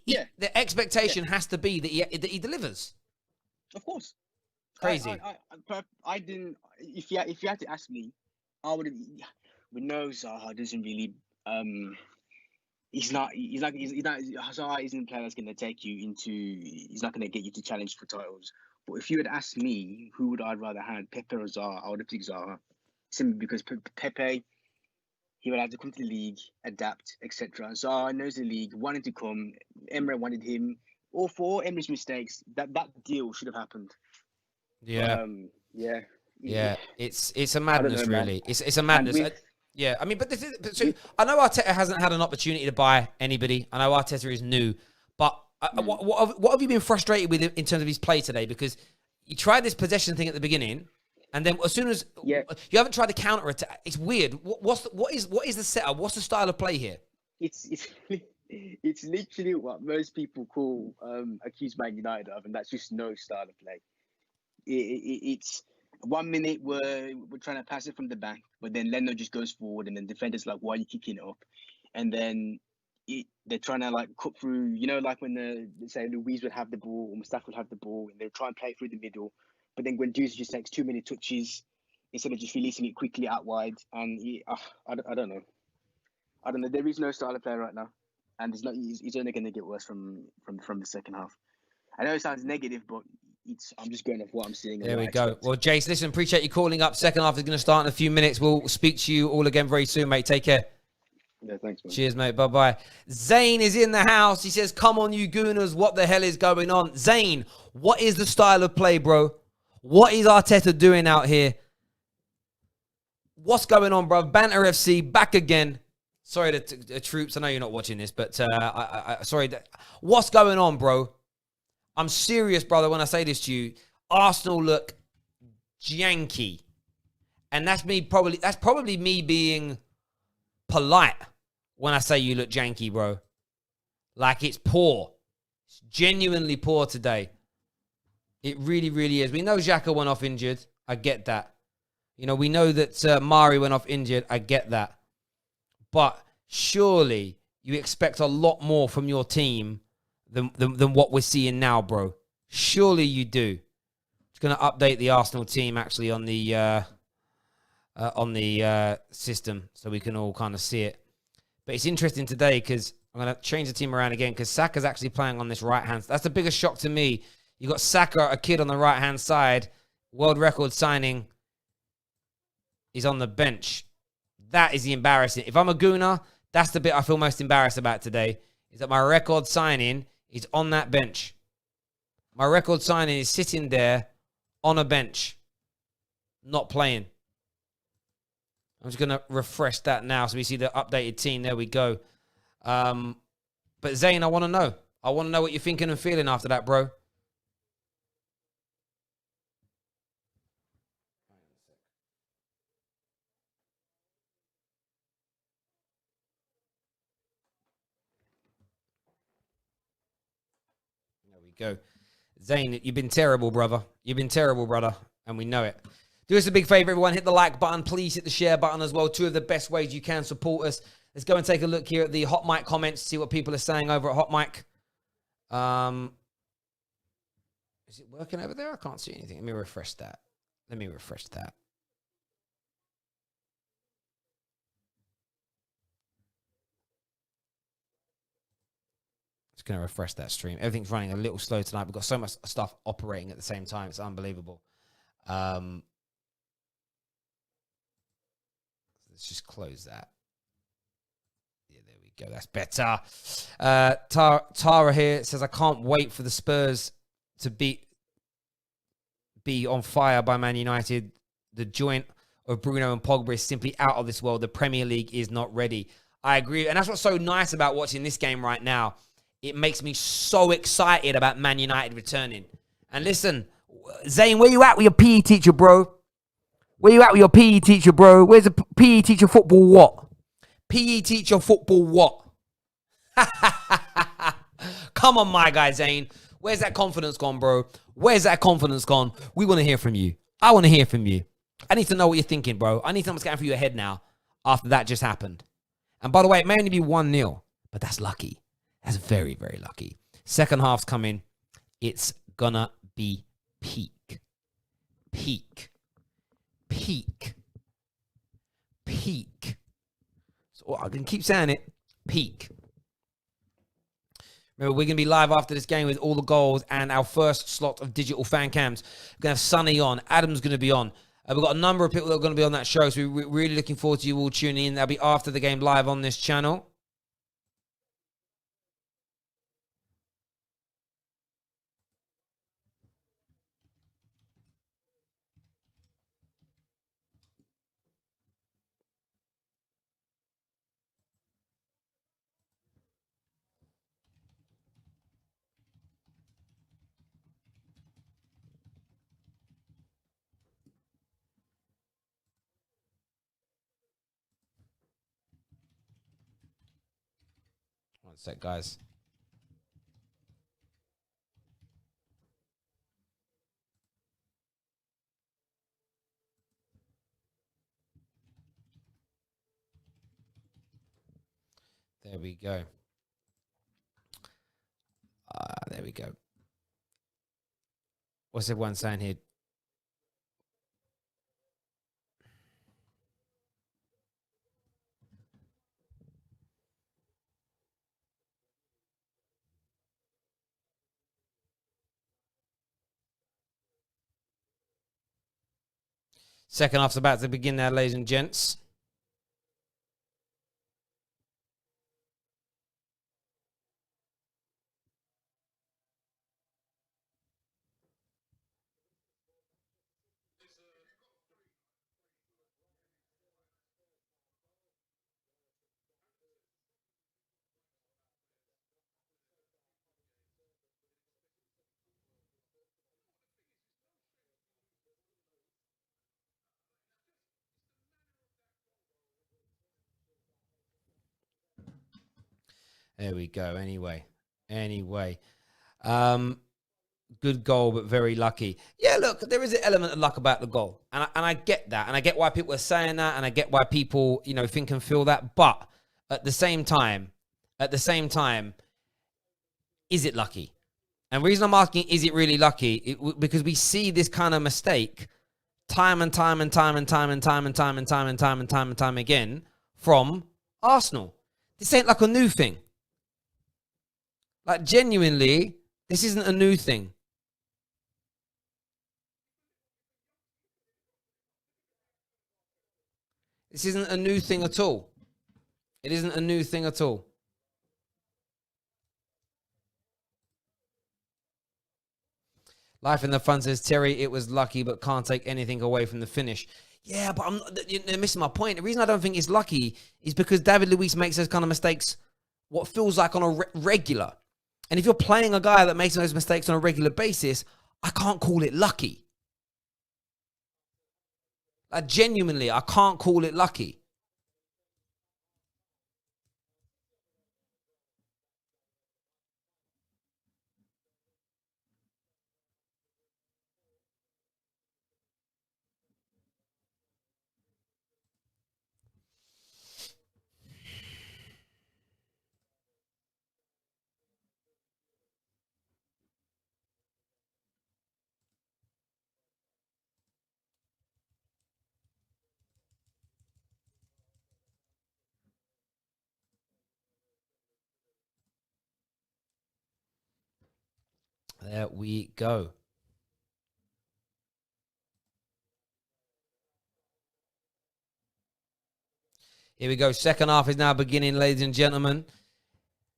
The expectation has to be that he delivers. Of course. Crazy. I didn't. If you had to ask me, I would have. We know Zaha doesn't really. Zaha isn't a player that's going to take you into. He's not going to get you to challenge for titles. But if you had asked me, who would I rather have, Pepe or Zaha? I would have picked Zaha, simply because Pepe, he would have to come to the league, adapt, etc. Zaha knows the league, wanted to come. Emre wanted him. All for Emre's mistakes, that deal should have happened. Yeah. Yeah. It's a madness, know, really. It's a madness. I mean, but I know Arteta hasn't had an opportunity to buy anybody. I know Arteta is new, but what have you been frustrated with in terms of his play today? Because you tried this possession thing at the beginning, and then as soon as you haven't tried the counter attack, it's weird. What is the setup? What's the style of play here? It's literally what most people call accuse Man United of, and that's just no style of play. It's 1 minute we're trying to pass it from the back, but then Leno just goes forward, and then defenders like, why are you kicking it up? And then they're trying to like cut through. You know, like when say Louise would have the ball or Mustafa would have the ball, and they try and play it through the middle. But then Guendouzi just takes too many touches instead of just releasing it quickly out wide. And I don't know. I don't know. There is no style of player right now, and it's not. It's only going to get worse from the second half. I know it sounds negative, but I'm just going off what I'm seeing. There we go. Well, Jace, listen, appreciate you calling up. Second half is going to start in a few minutes. We'll speak to you all again very soon, mate. Take care. Yeah, thanks, man. Cheers, mate. Bye-bye. Zane is in the house. He says, come on, you gooners. What the hell is going on? Zane, what is the style of play, bro? What is Arteta doing out here? What's going on, bro? Banter FC back again. Sorry, the troops. I know you're not watching this, but sorry. What's going on, bro? I'm serious, brother, when I say this to you. Arsenal look janky. And that's probably me being polite when I say you look janky, bro. Like, it's poor. It's genuinely poor today. It really, really is. We know Xhaka went off injured. I get that. You know, we know that Mari went off injured. I get that. But surely you expect a lot more from your team than what we're seeing now, bro. Surely you do. Just going to update the Arsenal team actually on the system so we can all kind of see it. But it's interesting today because I'm going to change the team around again because Saka's actually playing on this right hand. That's the biggest shock to me. You got Saka, a kid on the right hand side, world record signing. He's on the bench. That is the embarrassing. If I'm a Gooner, that's the bit I feel most embarrassed about today. Is that my record signing is on that bench. My record signing is sitting there on a bench, not playing. I'm just going to refresh that now so we see the updated team. There we go. But Zane, I want to know. I want to know what you're thinking and feeling after that, bro. There we go. Zane, you've been terrible, brother. You've been terrible, brother. And we know it. Do us a big favor, everyone. Hit the like button. Please hit the share button as well. Two of the best ways you can support us. Let's go and take a look here at the Hot Mic comments, see what people are saying over at Hot Mic. Is it working over there? I can't see anything. Let me refresh that. Just going to refresh that stream. Everything's running a little slow tonight. We've got so much stuff operating at the same time. It's unbelievable. Let's just close that. Yeah, there we go. That's better. Tara here says, I can't wait for the Spurs to be on fire by Man United. The joint of Bruno and Pogba is simply out of this world. The Premier League is not ready. I agree. And that's what's so nice about watching this game right now. It makes me so excited about Man United returning. And listen, Zane, where you at with your PE teacher, bro? Where you at with your PE teacher, bro? Where's the PE teacher football what? PE teacher football what? Come on, my guy, Zane. Where's that confidence gone, bro? Where's that confidence gone? We want to hear from you. I want to hear from you. I need to know what you're thinking, bro. I need to know what's going through your head now after that just happened. And by the way, it may only be 1-0, but that's lucky. That's very, very lucky. Second half's coming. It's gonna be peak. Peak. Peak. Peak. So I can keep saying it. Peak. Remember, we're going to be live after this game with all the goals and our first slot of digital fan cams. We're going to have Sonny on. Adam's going to be on. We've got a number of people that are going to be on that show, so we're really looking forward to you all tuning in. That'll be after the game live on this channel. One sec, guys. There we go. we go. What's everyone saying here? Second half's about to begin now, ladies and gents. There we go. Anyway. Good goal, but very lucky. Yeah, look, there is an element of luck about the goal. And I get that. And I get why people are saying that. And I get why people, think and feel that. But at the same time, is it lucky? And the reason I'm asking, is it really lucky? Because we see this kind of mistake time and time again from Arsenal. This ain't like a new thing. Like, genuinely, this isn't a new thing. This isn't a new thing at all. It isn't a new thing at all. Life in the Fun says, Terry, it was lucky, but can't take anything away from the finish. Yeah, but you're missing my point. The reason I don't think it's lucky is because David Luiz makes those kind of mistakes what feels like on a regular. And if you're playing a guy that makes those mistakes on a regular basis, I can't call it lucky. Like, genuinely, I can't call it lucky. There we go. Here we go. Second half is now beginning, ladies and gentlemen.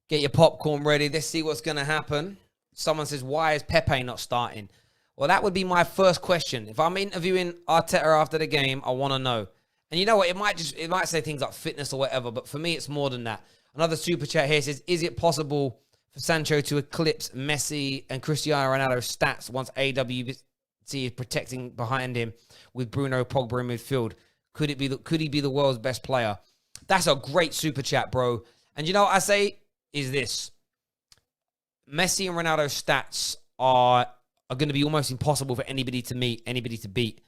Get your popcorn ready. Let's see what's going to happen. Someone says, why is Pepe not starting? Well, that would be my first question. If I'm interviewing Arteta after the game, I want to know. And you know what? It might say things like fitness or whatever, but for me, it's more than that. Another super chat here says, is it possible for Sancho to eclipse Messi and Cristiano Ronaldo's stats once AWC is protecting behind him with Bruno Pogba in midfield? Could he be the world's best player? That's a great super chat, bro. And you know what I say is this. Messi and Ronaldo's stats are going to be almost impossible for anybody to beat.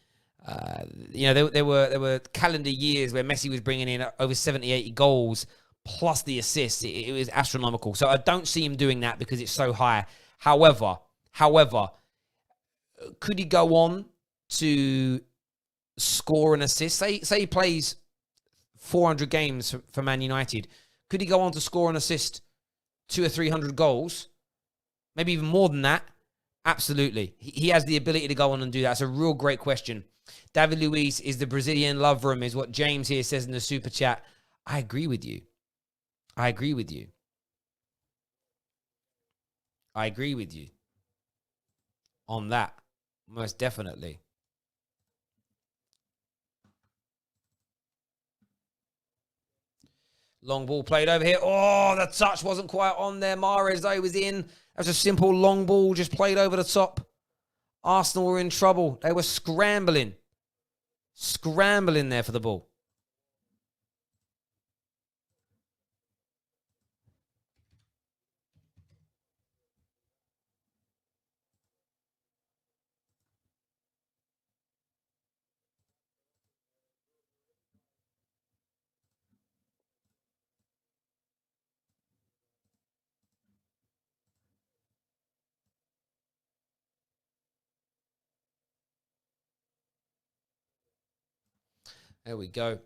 There were calendar years where Messi was bringing in over 70, 80 goals plus the assists. It was astronomical. So I don't see him doing that because it's so high. However, could he go on to score and assist? Say he plays 400 games for Man United. Could he go on to score and assist 200 or 300 goals? Maybe even more than that? Absolutely. He has the ability to go on and do that. It's a real great question. David Luiz is the Brazilian love room, is what James here says in the super chat. I agree with you. On that. Most definitely. Long ball played over here. Oh, the touch wasn't quite on there. Mahrez, though, was in. That was a simple long ball, just played over the top. Arsenal were in trouble. They were scrambling there for the ball. There we go.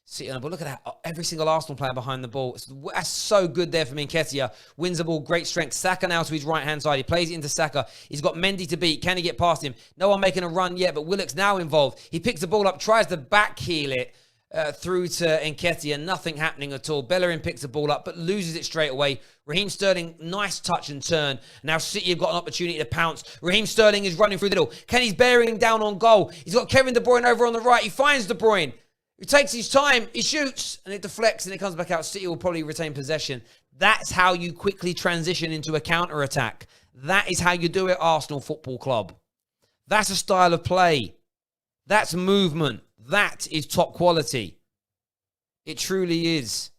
City on the ball. Look at that. Every single Arsenal player behind the ball. That's so good there for Nketiah. Wins the ball. Great strength. Saka now to his right-hand side. He plays it into Saka. He's got Mendy to beat. Can he get past him? No one making a run yet, but Willock's now involved. He picks the ball up, tries to backheel it through to Nketiah. Nothing happening at all. Bellerin picks the ball up, but loses it straight away. Raheem Sterling, nice touch and turn. Now City have got an opportunity to pounce. Raheem Sterling is running through the middle. Kenny's bearing down on goal. He's got Kevin De Bruyne over on the right. He finds De Bruyne. He takes his time, he shoots, and it deflects, and it comes back out. City will probably retain possession. That's how you quickly transition into a counter-attack. That is how you do it, Arsenal Football Club. That's a style of play. That's movement. That is top quality. It truly is.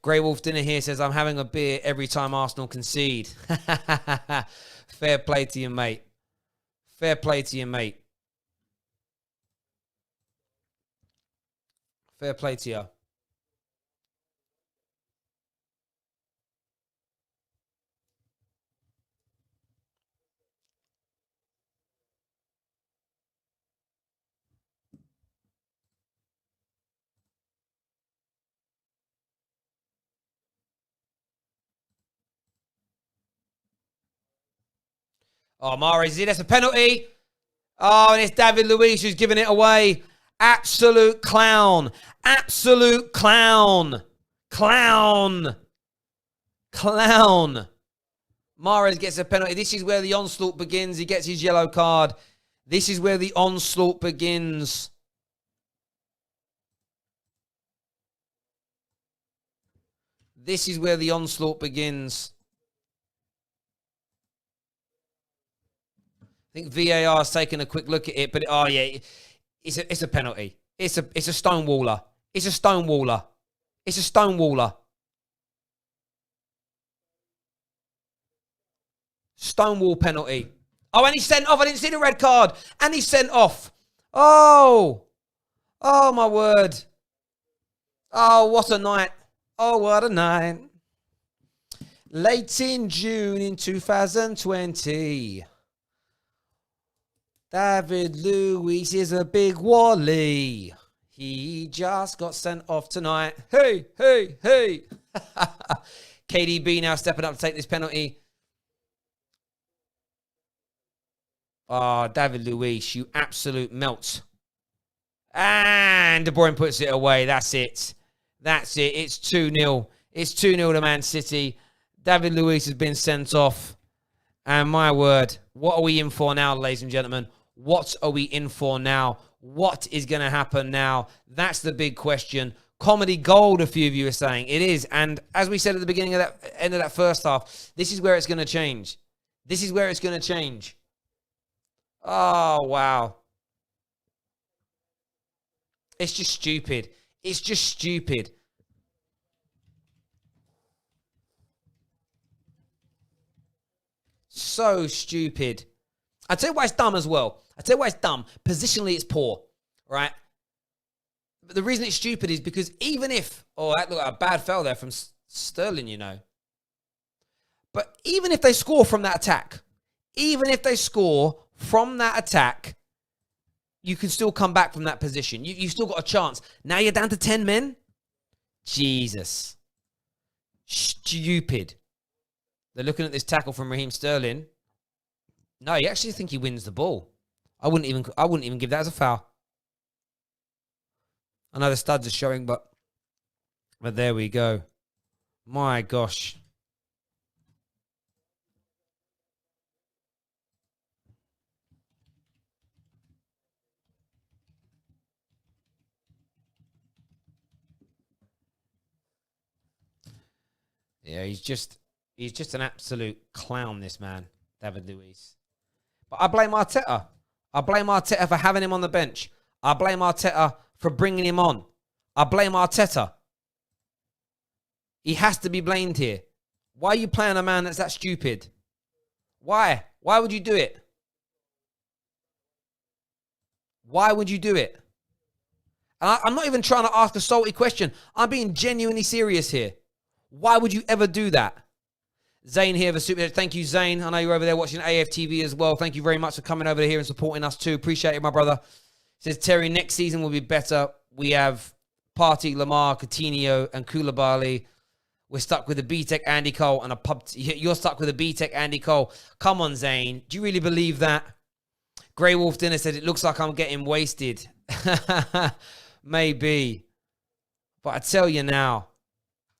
Grey Wolf Dinner here says, I'm having a beer every time Arsenal concede. Fair play to you, mate. Fair play to you, mate. Fair play to you. Oh, Mahrez, that's a penalty. Oh, and it's David Luiz who's giving it away. Absolute clown. Absolute clown. Clown. Clown. Mahrez gets a penalty. This is where the onslaught begins. He gets his yellow card. This is where the onslaught begins. This is where the onslaught begins. I think VAR has taken a quick look at it, but oh yeah, it's a penalty. It's a stonewaller. It's a stonewaller. It's a stonewaller. Stonewall penalty. Oh, and he's sent off. I didn't see the red card. And he's sent off. Oh. Oh, my word. Oh, what a night. Oh, what a night. Late in June in 2020. David Luiz is a big wally. He just got sent off tonight. Hey, hey, hey. KDB now stepping up to take this penalty. Oh, David Luiz, you absolute melt. And De Bruyne puts it away. That's it. That's it. It's 2-0. It's 2-0 to Man City. David Luiz has been sent off. And my word, what are we in for now, ladies and gentlemen? What are we in for now? What is going to happen now? That's the big question. Comedy gold, a few of you are saying. It is. And as we said at the beginning of that end of that first half, this is where it's going to change. This is where it's going to change. Oh, wow. It's just stupid. It's just stupid. So stupid. I'll tell you why it's dumb as well. I'll tell you why it's dumb. Positionally, it's poor, right? But the reason it's stupid is because even if... Oh, that looked like a bad foul there from Sterling, you know. But even if they score from that attack, even if they score from that attack, you can still come back from that position. You've still got a chance. Now you're down to 10 men? Jesus. Stupid. They're looking at this tackle from Raheem Sterling. No, you actually think he wins the ball. I wouldn't even give that as a foul. I know the studs are showing, but there we go. My gosh. Yeah, he's just an absolute clown, this man, David Luiz. But I blame Arteta. I blame Arteta for having him on the bench. I blame Arteta for bringing him on. I blame Arteta. He has to be blamed here. Why are you playing a man that's that stupid? Why? Why would you do it? Why would you do it? And I'm not even trying to ask a salty question. I'm being genuinely serious here. Why would you ever do that? Zane here, the super. Thank you, Zane. I know you're over there watching AFTV as well. Thank you very much for coming over here and supporting us too. Appreciate it, my brother. Says Terry, next season will be better. We have Partey, Lamar, Coutinho, and Koulibaly. We're stuck with a B-Tech Andy Cole and a pub. You're stuck with a B-Tech Andy Cole. Come on, Zane. Do you really believe that? Grey Wolf Dinner said it looks like I'm getting wasted. Maybe. But I tell you now.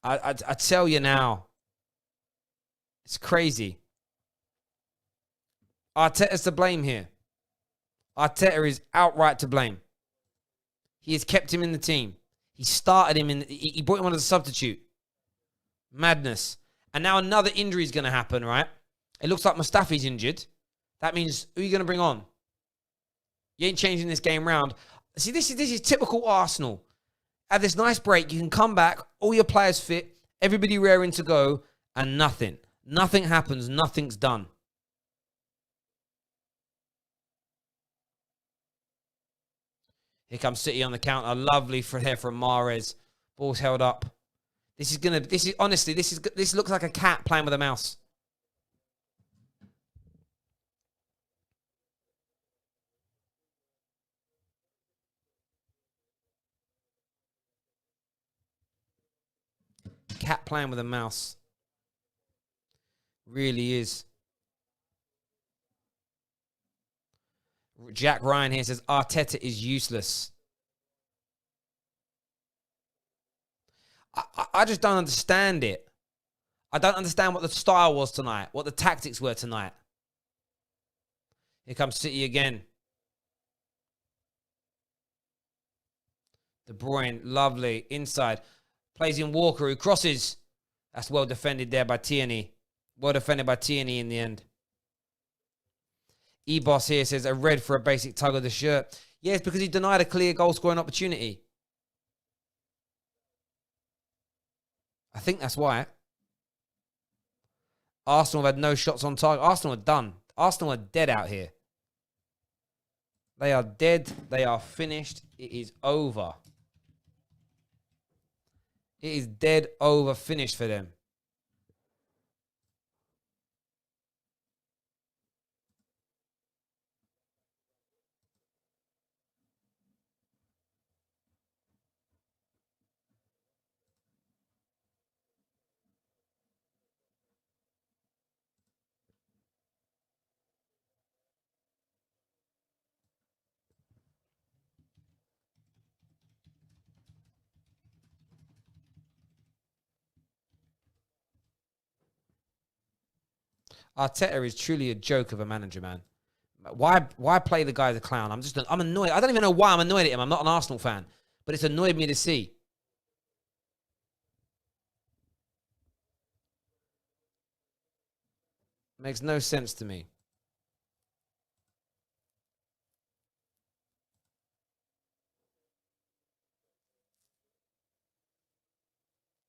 I tell you now. It's crazy. Arteta's to blame here. Arteta is outright to blame. He has kept him in the team. He started him in. He brought him on as a substitute. Madness. And now another injury is going to happen, right? It looks like Mustafi's injured. That means who are you going to bring on? You ain't changing this game round. See, this is typical Arsenal. Have this nice break. You can come back. All your players fit. Everybody raring to go. And nothing. Nothing happens. Nothing's done. Here comes City on the counter. Lovely for here from Mahrez. Ball's held up. This looks like a cat playing with a mouse. Cat playing with a mouse. Really is. Jack Ryan here says Arteta is useless. I just don't understand it. I don't understand what the style was tonight, what the tactics were tonight. Here comes City again. De Bruyne, lovely. Inside. Plays in Walker, who crosses. That's well defended there by Tierney. Well defended by Tierney in the end. E-Boss here says a red for a basic tug of the shirt. Yes, because he denied a clear goal-scoring opportunity. I think that's why. Arsenal have had no shots on target. Arsenal are done. Arsenal are dead out here. They are dead. They are finished. It is over. It is dead, over, finished for them. Arteta is truly a joke of a manager, man. Why play the guy as a clown? I'm annoyed. I don't even know why I'm annoyed at him. I'm not an Arsenal fan, but it's annoyed me to see. Makes no sense to me.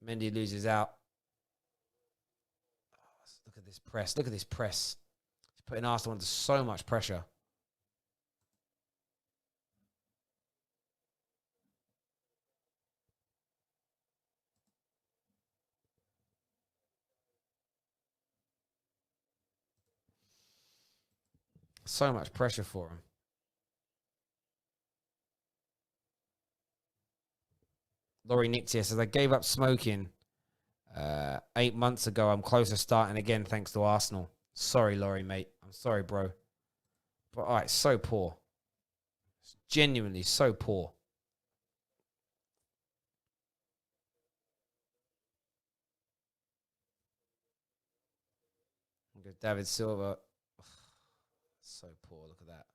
Mendy loses out. Look at this press. Look at this press. It's putting Arsenal under so much pressure. So much pressure for him. Laurie Nix here says, I gave up smoking 8 months ago. I'm close to starting again thanks to Arsenal. Sorry, Laurie, mate. I'm sorry, bro. But it's so poor. It's genuinely so poor. David Silva. So poor. Look at that.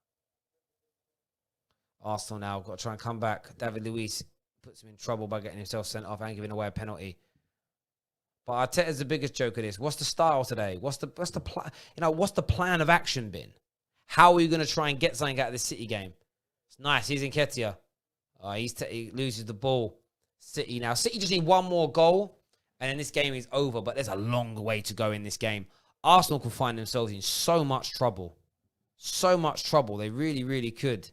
Arsenal now got to try and come back. David Luiz puts him in trouble by getting himself sent off and giving away a penalty. But Arteta's the biggest joke of this. What's the style today? What's the plan? What's the plan of action been? How are you going to try and get something out of this City game? It's nice. He's in Nketiah. He loses the ball. City now. City just need one more goal, and then this game is over. But there's a long way to go in this game. Arsenal could find themselves in so much trouble. So much trouble. They really, really could.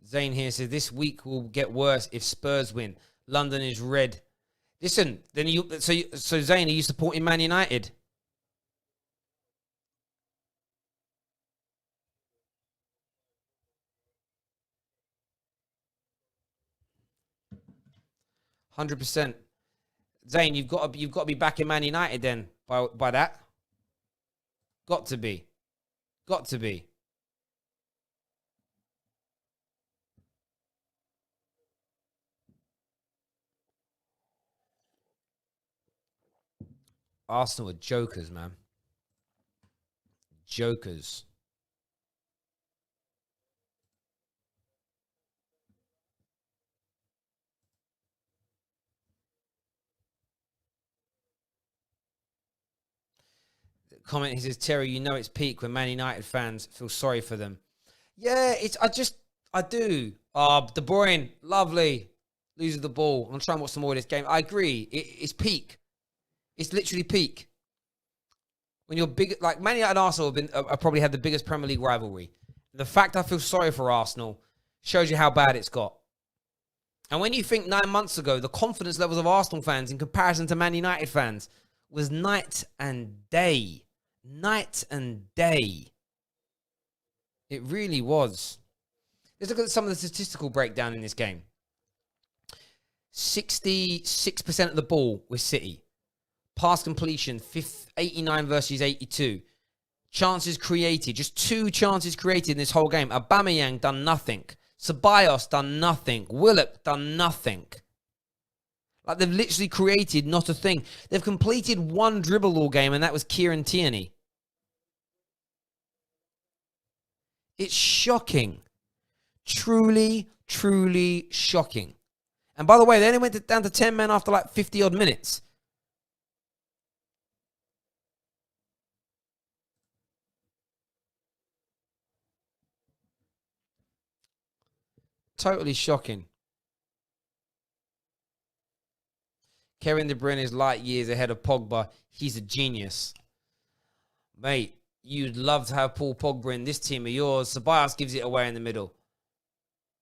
Zane here says this week will get worse if Spurs win. London is red. Listen, then so Zane, are you supporting Man United? %100%. Zane, you've got to be back in Man United then by that. Got to be. Arsenal are jokers, man. Jokers. Comment, he says, Terry, you know it's peak when Man United fans feel sorry for them. Yeah, I do. De Bruyne, lovely. Loses the ball. I'm going to try and watch some more of this game. I agree. It's peak. It's literally peak. When you're big, like Man United and Arsenal have probably had the biggest Premier League rivalry. The fact I feel sorry for Arsenal shows you how bad it's got. And when you think 9 months ago, the confidence levels of Arsenal fans in comparison to Man United fans was night and day. Night and day. It really was. Let's look at some of the statistical breakdown in this game. 66% of the ball with City. Pass completion, 89 versus 82. Chances created, just 2 chances created in this whole game. Aubameyang done nothing. Ceballos done nothing. Willock done nothing. Like, they've literally created not a thing. They've completed 1 dribble all game, and that was Kieran Tierney. It's shocking. Truly, truly shocking. And by the way, they only went down to 10 men after like 50-odd minutes. Totally shocking. Kevin De Bruyne is light years ahead of Pogba. He's a genius. Mate, you'd love to have Paul Pogba in this team of yours. Ceballos gives it away in the middle.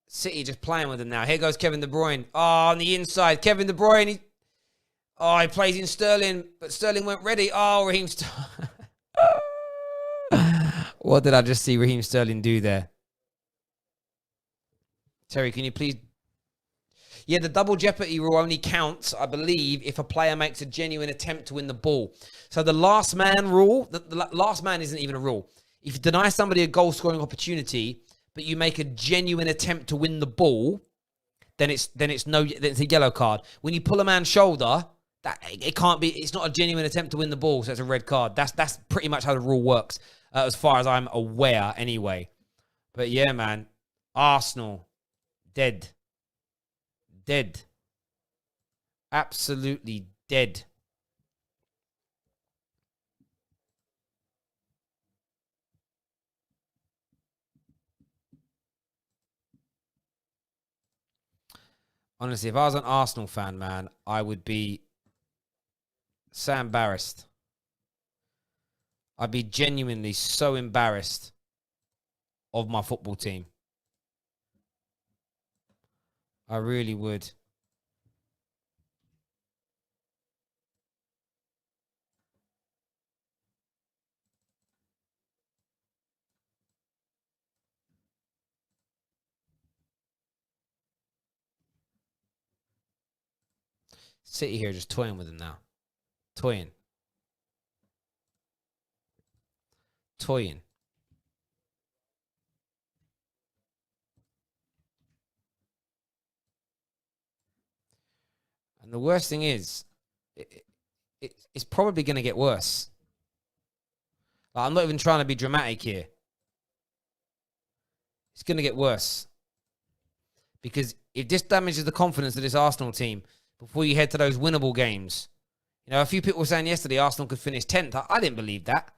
City just playing with him now. Here goes Kevin De Bruyne. Oh, on the inside. Kevin De Bruyne. He plays in Sterling, but Sterling went ready. Oh, Raheem Sterling. What did I just see Raheem Sterling do there? Terry, can you please... Yeah, the double jeopardy rule only counts, I believe, if a player makes a genuine attempt to win the ball. So the last man rule, the last man isn't even a rule. If you deny somebody a goal-scoring opportunity, but you make a genuine attempt to win the ball, then it's a yellow card. When you pull a man's shoulder, it's not a genuine attempt to win the ball, so it's a red card. That's pretty much how the rule works, as far as I'm aware, anyway. But yeah, man, Arsenal dead. Dead. Absolutely dead. Honestly, if I was an Arsenal fan, man, I would be so embarrassed. I'd be genuinely so embarrassed of my football team. I really would. City here just toying with him now. Toying. And the worst thing is, it's probably going to get worse. Like, I'm not even trying to be dramatic here. It's going to get worse. Because if this damages the confidence of this Arsenal team before you head to those winnable games, you know, a few people were saying yesterday Arsenal could finish 10th. I didn't believe that.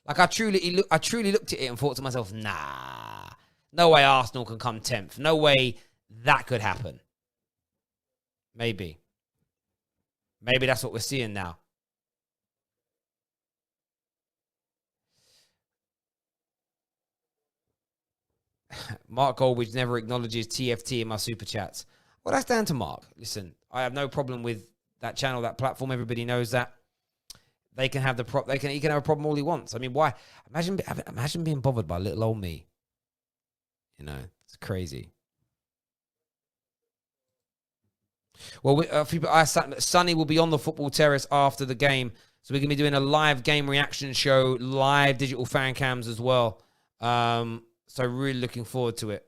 Like, I truly looked at it and thought to myself, nah, no way Arsenal can come 10th. No way that could happen. Maybe that's what we're seeing now. Mark Goldbridge never acknowledges TFT in my super chats. Well, that's down to Mark. Listen, I have no problem with that channel, that platform. Everybody knows that. They can have the he can have a problem all he wants. I mean, why? Imagine being bothered by little old me. You know, it's crazy. Well, Sonny will be on the football terrace after the game. So we're going to be doing a live game reaction show, live digital fan cams as well. So really looking forward to it.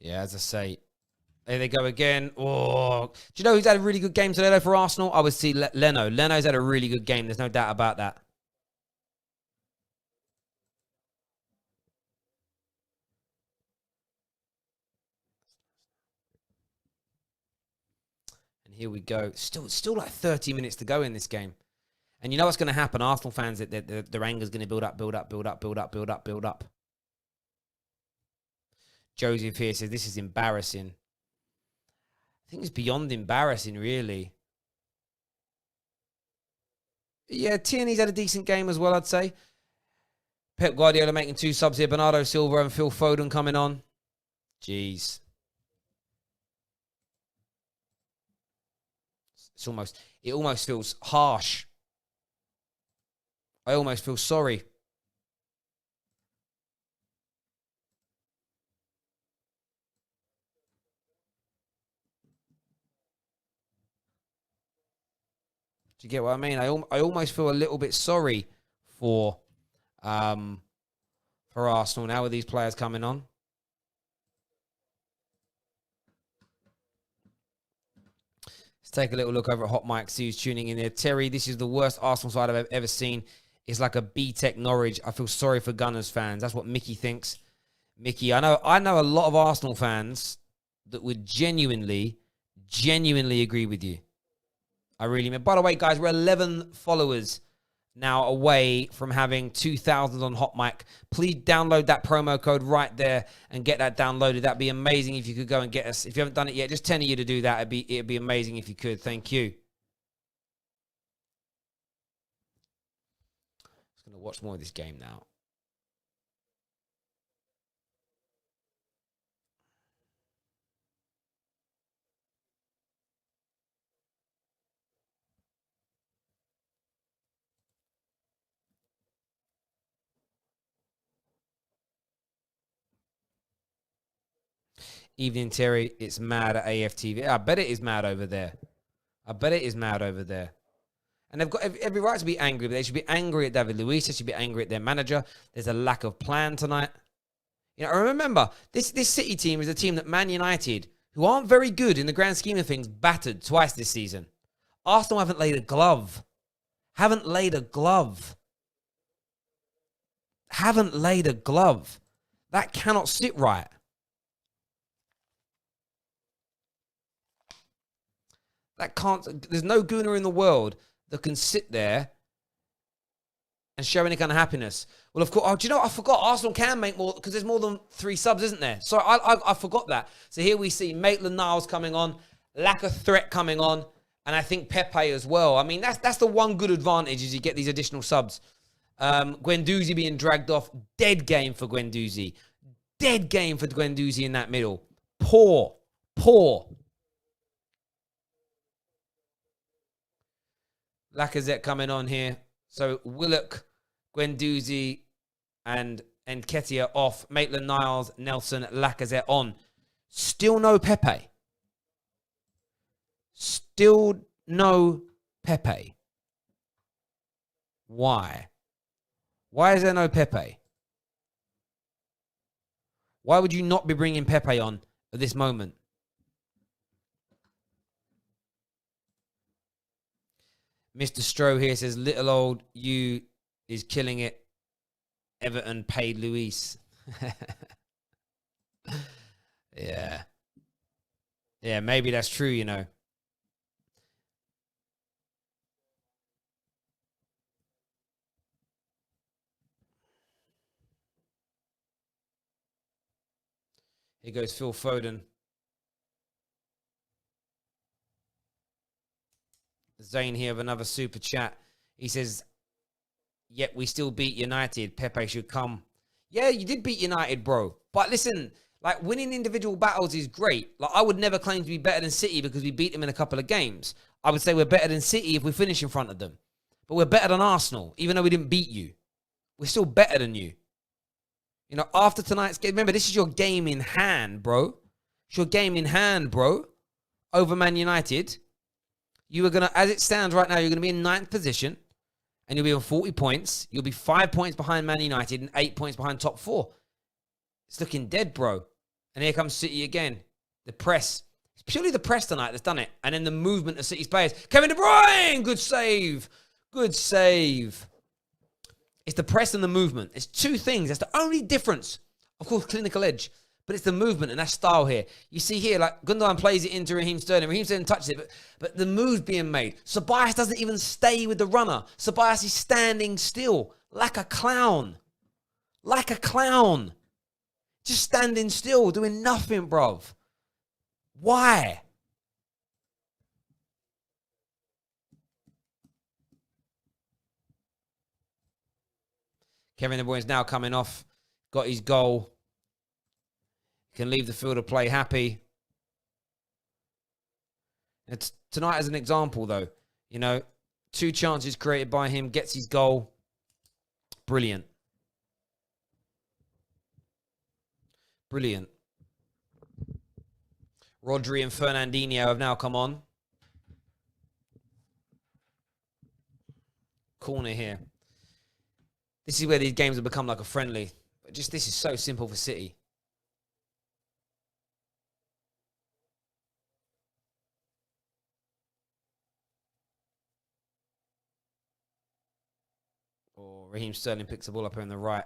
Yeah, as I say, there they go again. Oh, do you know who's had a really good game today for Arsenal? I would see Leno. Leno's had a really good game. There's no doubt about that. And here we go. Still like 30 minutes to go in this game. And you know what's going to happen? Arsenal fans, their anger is going to build up. Joseph here says, this is embarrassing. I think it's beyond embarrassing, really. Yeah, Tierney's had a decent game as well, I'd say. Pep Guardiola making 2 subs here. Bernardo Silva and Phil Foden coming on. Jeez. It almost feels harsh. I almost feel sorry. Do you get what I mean? I almost feel a little bit sorry for Arsenal now with these players coming on. Let's take a little look over at Hot Mike. See who's tuning in there. Terry, this is the worst Arsenal side I've ever seen. It's like a B-Tech Norwich. I feel sorry for Gunners fans. That's what Mickey thinks. Mickey, I know a lot of Arsenal fans that would genuinely agree with you. I really mean. By the way, guys, we're 11 followers now away from having 2,000 on Hot Mic. Please download that promo code right there and get that downloaded. That'd be amazing if you could go and get us. If you haven't done it yet, just 10 of you to do that. It'd be amazing if you could. Thank you. Just going to watch more of this game now. Evening, Terry. It's mad at AFTV. I bet it is mad over there. And they've got every right to be angry, but they should be angry at David Luiz. They should be angry at their manager. There's a lack of plan tonight. You know, I remember this City team is a team that Man United, who aren't very good in the grand scheme of things, battered twice this season. Arsenal haven't laid a glove. Haven't laid a glove. That cannot sit right. That can't. There's no gooner in the world that can sit there and show any kind of happiness. Well, of course. Oh, do you know what? I forgot. Arsenal can make more because there's more than 3 subs, isn't there? So I forgot that. So here we see Maitland-Niles coming on, lack of threat coming on, and I think Pepe as well. I mean, that's the one good advantage is you get these additional subs. Guendouzi being dragged off. Dead game for Guendouzi. In that middle. Poor. Lacazette coming on here. So Willock, Guendouzi, and Nketiah off. Maitland-Niles, Nelson, Lacazette on. Still no Pepe. Why? Why is there no Pepe? Why would you not be bringing Pepe on at this moment? Mr. Stroh here says, little old you is killing it. Everton paid Luis. Yeah. Yeah, maybe that's true, you know. Here goes Phil Foden. Zane here of another super chat. He says, yet we still beat United. Pepe should come. Yeah, you did beat United, bro. But listen, like, winning individual battles is great. Like, I would never claim to be better than City because we beat them in a couple of games. I would say we're better than City if we finish in front of them. But we're better than Arsenal, even though we didn't beat you. We're still better than you. You know, after tonight's game, remember, this is your game in hand, bro. It's your game in hand, bro. Over Man United. You are going to, as it stands right now, you're going to be in 9th position. And you'll be on 40 points. You'll be 5 points behind Man United and 8 points behind top 4. It's looking dead, bro. And here comes City again. The press. It's purely the press tonight that's done it. And then the movement of City's players. Kevin De Bruyne! Good save. Good save. It's the press and the movement. It's two things. That's the only difference. Of course, clinical edge. But it's the movement and that style here. You see here, like, Gundogan plays it into Raheem Sterling. Raheem Sterling touches it, but the move being made. Ceballos doesn't even stay with the runner. Ceballos is standing still like a clown. Like a clown. Just standing still, doing nothing, bruv. Why? Kevin De Bruyne's now coming off. Got his goal. Can leave the field of play happy. And tonight as an example, though, you know, 2 chances created by him, gets his goal. Brilliant. Brilliant. Rodri and Fernandinho have now come on. Corner here. This is where these games have become like a friendly. But just this is so simple for City. Or Raheem Sterling picks the ball up here on the right.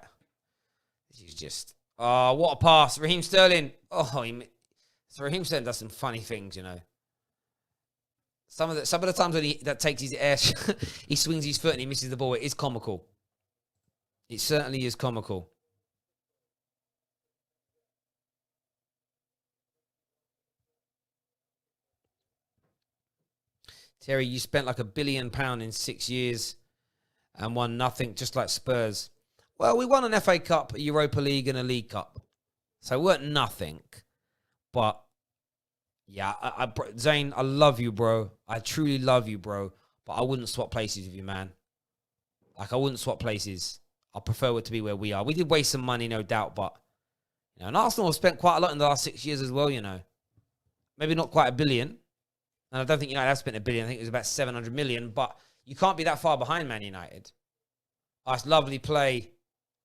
This is just... Oh, what a pass. Raheem Sterling. Oh, so Raheem Sterling does some funny things, you know. Some of the times when he takes his air, he swings his foot and he misses the ball. It is comical. It certainly is comical. Terry, you spent like £1 billion in 6 years and won nothing, just like Spurs. Well, we won an FA Cup, a Europa League, and a League Cup. So it weren't nothing. But, yeah, Zane, I love you, bro. I truly love you, bro. But I wouldn't swap places with you, man. Like, I wouldn't swap places. I prefer it to be where we are. We did waste some money, no doubt, but, you know, and Arsenal have spent quite a lot in the last 6 years as well, you know. Maybe not quite $1 billion. And I don't think United have spent $1 billion. I think it was about 700 million. But you can't be that far behind Man United. Oh, it's lovely play.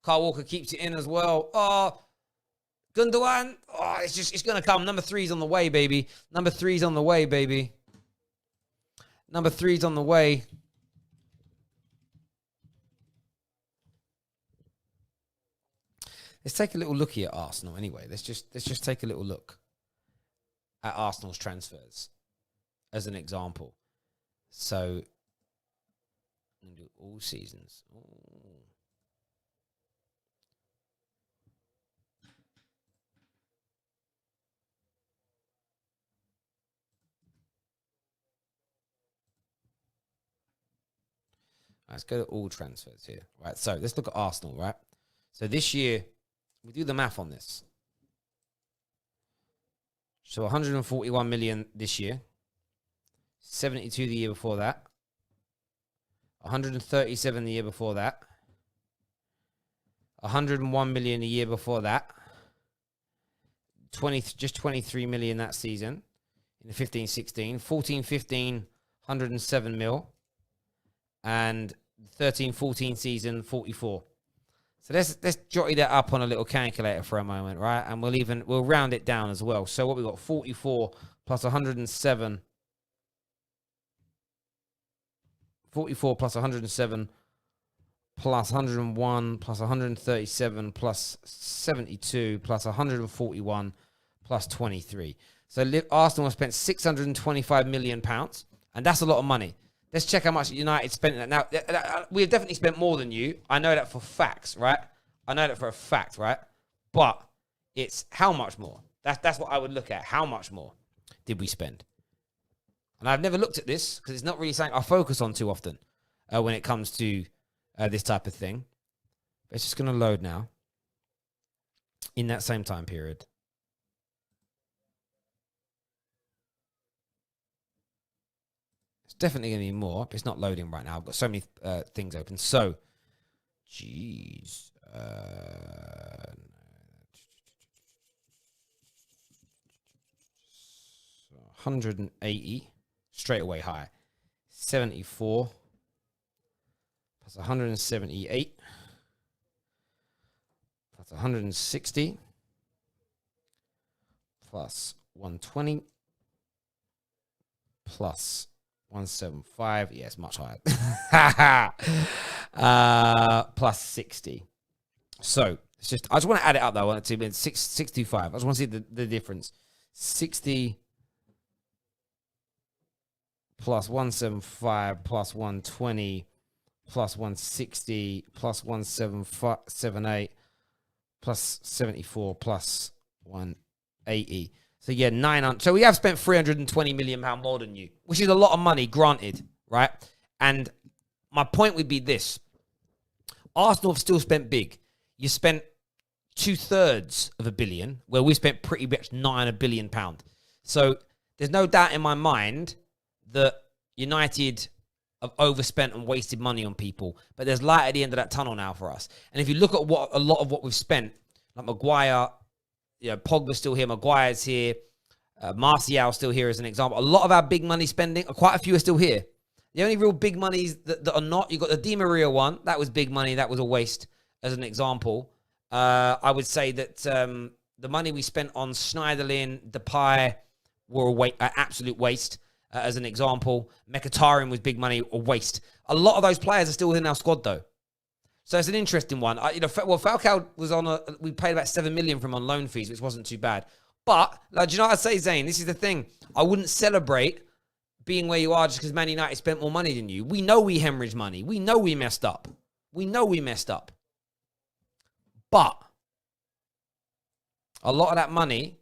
Kyle Walker keeps it in as well. Oh, Gundogan. Oh, it's going to come. Number 3's on the way, baby. Number 3's on the way, baby. Number 3's on the way. Let's take a little look here at Arsenal anyway. Let's just take a little look at Arsenal's transfers as an example. So, I'm going to do all seasons. Ooh. Let's go to all transfers here. Right, so let's look at Arsenal, right? So this year, we do the math on this. So 141 million this year. 72 the year before that. 137 the year before that. 101 million a year before that. Just 23 million that season in the 15-16. 14-15, 107 mil. And 13-14 season, 44. So let's jotty that up on a little calculator for a moment, right? And we'll round it down as well. So what we got, 44 plus 107. 44 plus 107 plus 101 plus 137 plus 72 plus 141 plus 23. So Arsenal have spent £625 million, and that's a lot of money. Let's check how much United spent. Now, we've definitely spent more than you. I know that for facts, right? I know that for a fact, right? But it's how much more? That's what I would look at. How much more did we spend? And I've never looked at this because it's not really something I focus on too often when it comes to this type of thing. But it's just going to load now in that same time period. It's definitely going to be more. But it's not loading right now. I've got so many things open. So, jeez. 180 straight away high. 74 plus 178 plus 160 plus 120 plus 175. Yeah, it's much higher. Plus 60. So it's just, I just want to add it up though. I want it to be 665. I just want to see the difference. 60 plus 175 plus 120 plus 160 plus 178 plus 74 plus 180. So yeah, 900. So we have spent £320 million more than you, which is a lot of money, granted, right? And my point would be this. Arsenal have still spent big. You spent 2/3 of £1 billion, where we spent pretty much £9 billion. So there's no doubt in my mind that United have overspent and wasted money on people, but there's light at the end of that tunnel now for us. And if you look at a lot of what we've spent, like Maguire, Pogba's still here, Maguire's here, Martial's still here as an example. A lot of our big money spending, quite a few are still here. The only real big monies that are not, you got the Di Maria one, that was big money, that was a waste as an example. I would say that the money we spent on Schneiderlin, Depay were an absolute waste. As an example, Mkhitaryan was big money, a waste. A lot of those players are still within our squad, though. So it's an interesting one. Falcao was we paid about 7 million from on loan fees, which wasn't too bad. But, do you know what I'd say, Zane? This is the thing. I wouldn't celebrate being where you are just because Man United spent more money than you. We know we hemorrhaged money. We know we messed up. But a lot of that money,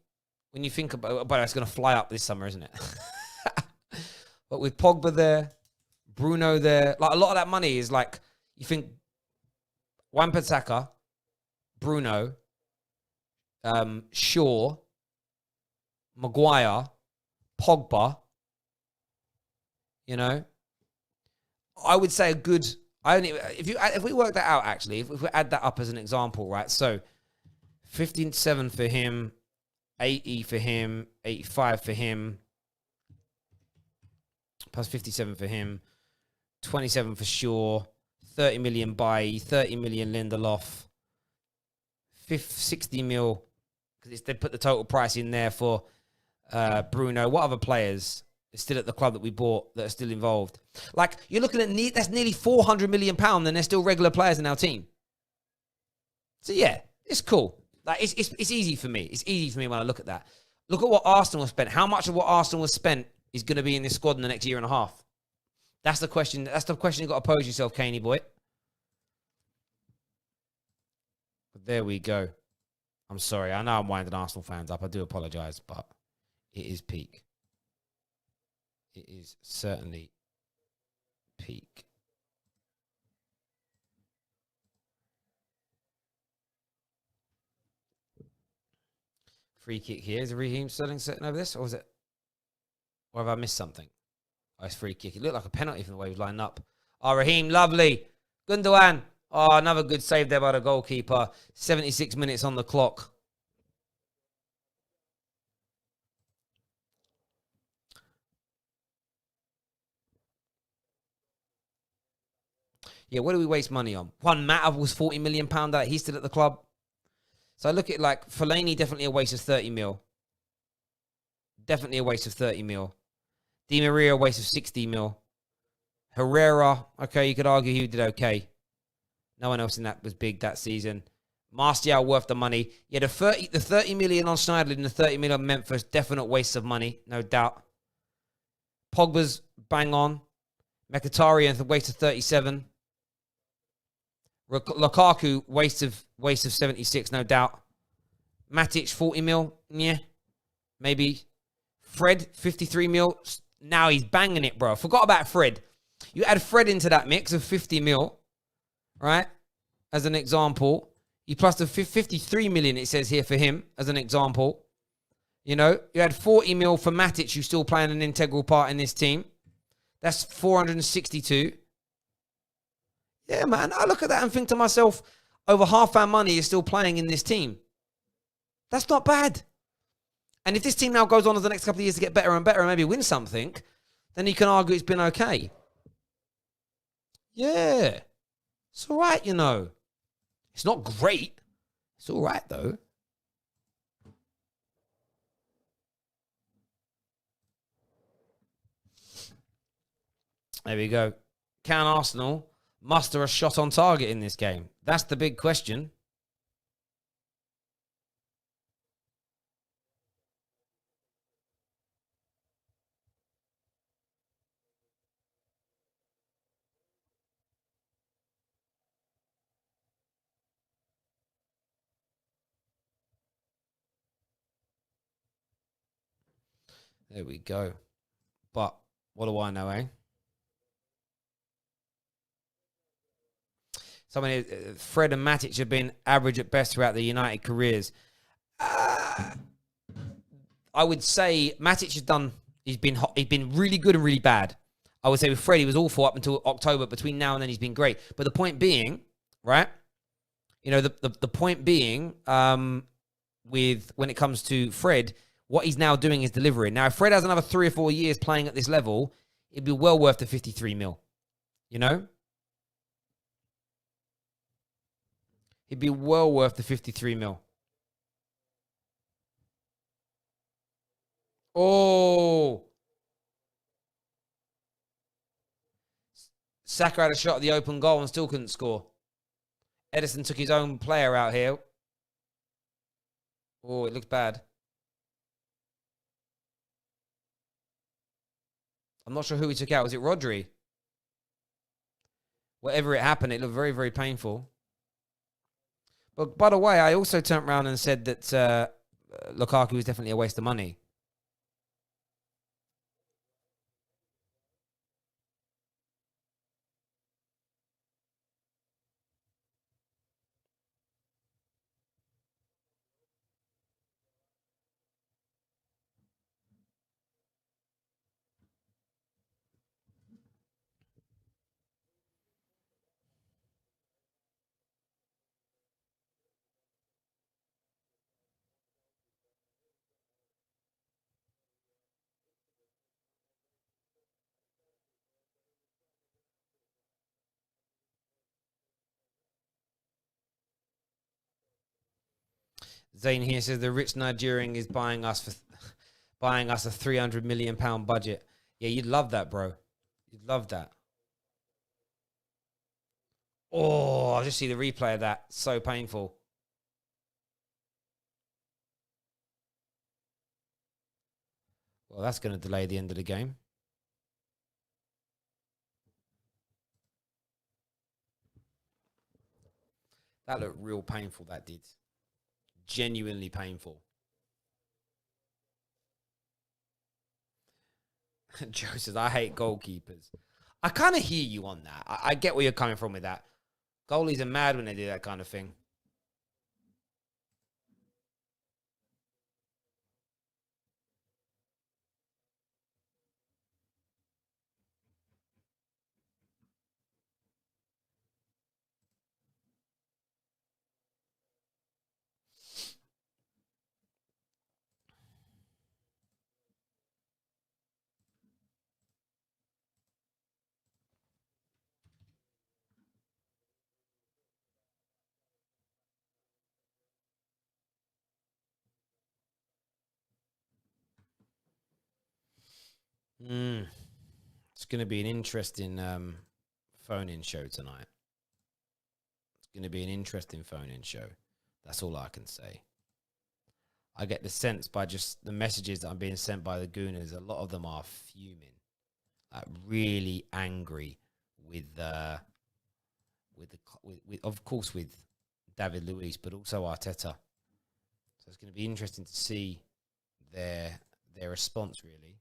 when you think about it, it's going to fly up this summer, isn't it? But with Pogba there, Bruno there, like a lot of that money is like, you think Wan-Bissaka, Bruno, Shaw, Maguire, Pogba, I would say if we work that out, actually, if we add that up as an example, right? So 57 for him, 80 for him, 85 for him, plus 57 for him, 27 for Shaw, 30 million Bailly, 30 million Lindelof, 60 mil, because they put the total price in there for Bruno. What other players are still at the club that we bought that are still involved? Like, you're looking at, that's nearly £400 million, and they're still regular players in our team. So yeah, it's cool. Like, it's easy for me. It's easy for me when I look at that. Look at what Arsenal spent. How much of what Arsenal has spent is going to be in this squad in the next year and a half? That's the question. That's the question you've got to pose yourself, Caney boy. But there we go. I'm sorry. I know I'm winding Arsenal fans up. I do apologise, but it is peak. It is certainly peak. Free kick here. Is Raheem Sterling sitting over this? Or is it? Or have I missed something? Oh, it's free kick. It looked like a penalty from the way he was lining up. Oh, Raheem, lovely. Gundogan. Oh, another good save there by the goalkeeper. 76 minutes on the clock. Yeah, what do we waste money on? Juan Mata was £40 million that he's still at the club. So I look at like Fellaini, definitely a waste of 30 mil. Definitely a waste of 30 mil. Di Maria, a waste of 60 mil. Herrera, okay, you could argue he did okay. No one else in that was big that season. Martial worth the money. Yeah, the 30 million on Schneiderlin and the 30 million on Memphis, definite waste of money, no doubt. Pogba's bang on. Mkhitaryan, the waste of 37. Lukaku, waste of 76, no doubt. Matic, 40 mil. Yeah, maybe. Fred, 53 mil. Now he's banging it, bro. Forgot about Fred. You add Fred into that mix of 50 mil, right? As an example. You plus the 53 million, it says here for him, as an example. You know, you had 40 mil for Matic, who's still playing an integral part in this team. That's 462. Yeah, man. I look at that and think to myself, over half our money is still playing in this team. That's not bad. And if this team now goes on as the next couple of years to get better and better and maybe win something, then you can argue it's been okay. Yeah. It's all right, you know. It's not great. It's all right, though. There we go. Can Arsenal muster a shot on target in this game? That's the big question. There we go. But what do I know, eh? Fred and Matic have been average at best throughout their United careers. I would say Matic has done. He's been really good and really bad. I would say with Fred, he was awful up until October. Between now and then, he's been great. But the point being, right? You know, the point being, with when it comes to Fred, what he's now doing is delivering. Now, if Fred has another 3 or 4 years playing at this level, it'd be well worth the 53 mil. You know? It'd be well worth the 53 mil. Oh. Saka had a shot at the open goal and still couldn't score. Edison took his own player out here. Oh, it looks bad. I'm not sure who he took out. Was it Rodri? Whatever it happened, it looked very, very painful. But by the way, I also turned around and said that Lukaku was definitely a waste of money. Zane here says the rich Nigerian is buying us a £300 million budget. Yeah, you'd love that, bro. You'd love that. Oh, I just see the replay of that. So painful. Well, that's going to delay the end of the game. That looked real painful, that did. Genuinely painful. Joe says, I hate goalkeepers. I kind of hear you on that. I get where you're coming from with that. Goalies are mad when they do that kind of thing. It's going to be an interesting phone-in show tonight. It's going to be an interesting phone-in show. That's all I can say. I get the sense by just the messages that I'm being sent by the Gooners, a lot of them are fuming, like really angry with of course with David Luiz, but also Arteta. So it's going to be interesting to see their response really.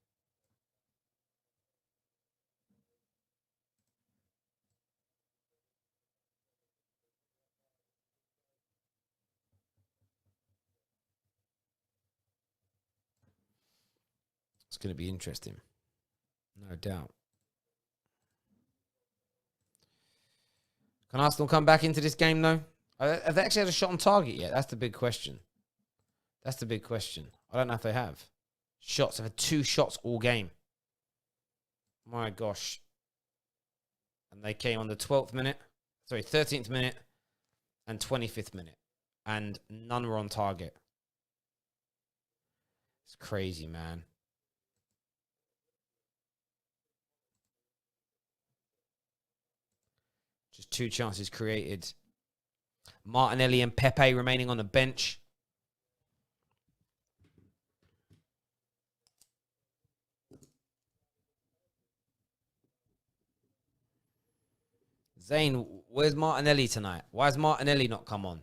It's going to be interesting, no doubt. Can Arsenal come back into this game though? Have they actually had a shot on target yet? That's the big question. That's the big question. I don't know if they have. Shots. They've had 2 shots all game. My gosh. And they came on the 12th minute. Sorry, 13th minute and 25th minute. And none were on target. It's crazy, man. Just 2 chances created. Martinelli and Pepe remaining on the bench. Zane, where's Martinelli tonight? Why has Martinelli not come on?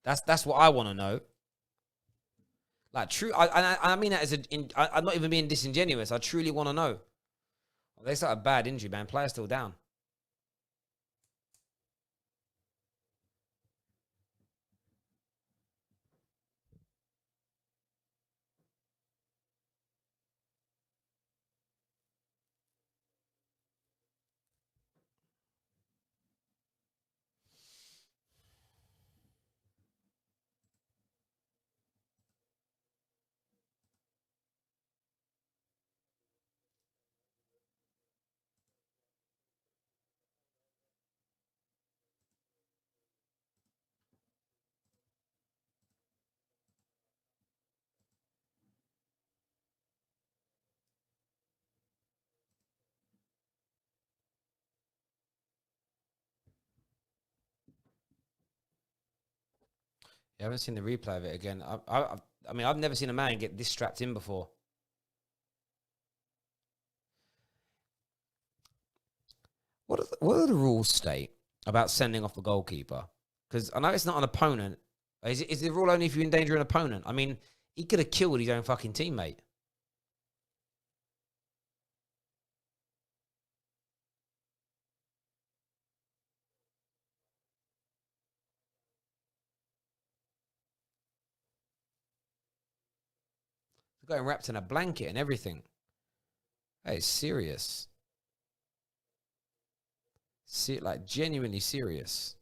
That's what I want to know. Like, true, I mean that as I'm not even being disingenuous. I truly want to know. Well, they started a bad injury, man. Player's still down. I haven't seen the replay of it again. I mean, I've never seen a man get this strapped in before. What do the rules state about sending off the goalkeeper? Because I know it's not an opponent. Is the rule only if you endanger an opponent? I mean, he could have killed his own fucking teammate. He's got him wrapped in a blanket and everything. Hey, it's serious. Like, genuinely serious.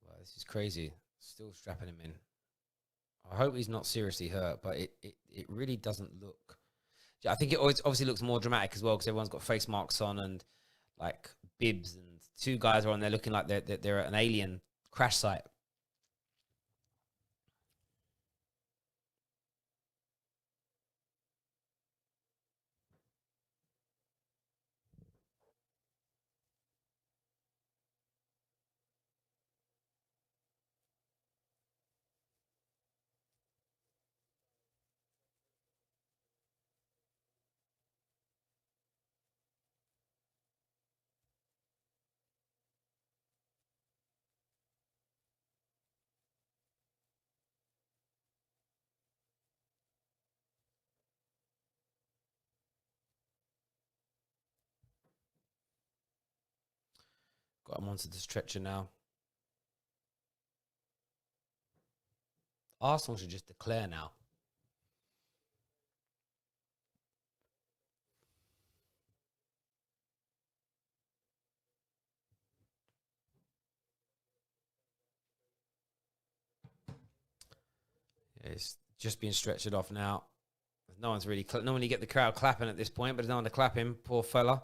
Wow, this is crazy. Still strapping him in. I hope he's not seriously hurt, but it really doesn't look. I think it always obviously looks more dramatic as well because everyone's got face marks on and like bibs, and 2 guys are on there looking like they're at an alien crash site. Got him onto the stretcher now. Arsenal should just declare now. It's just being stretched off now. No one's really... Normally you get the crowd clapping at this point, but there's no one to clap him. Poor fella.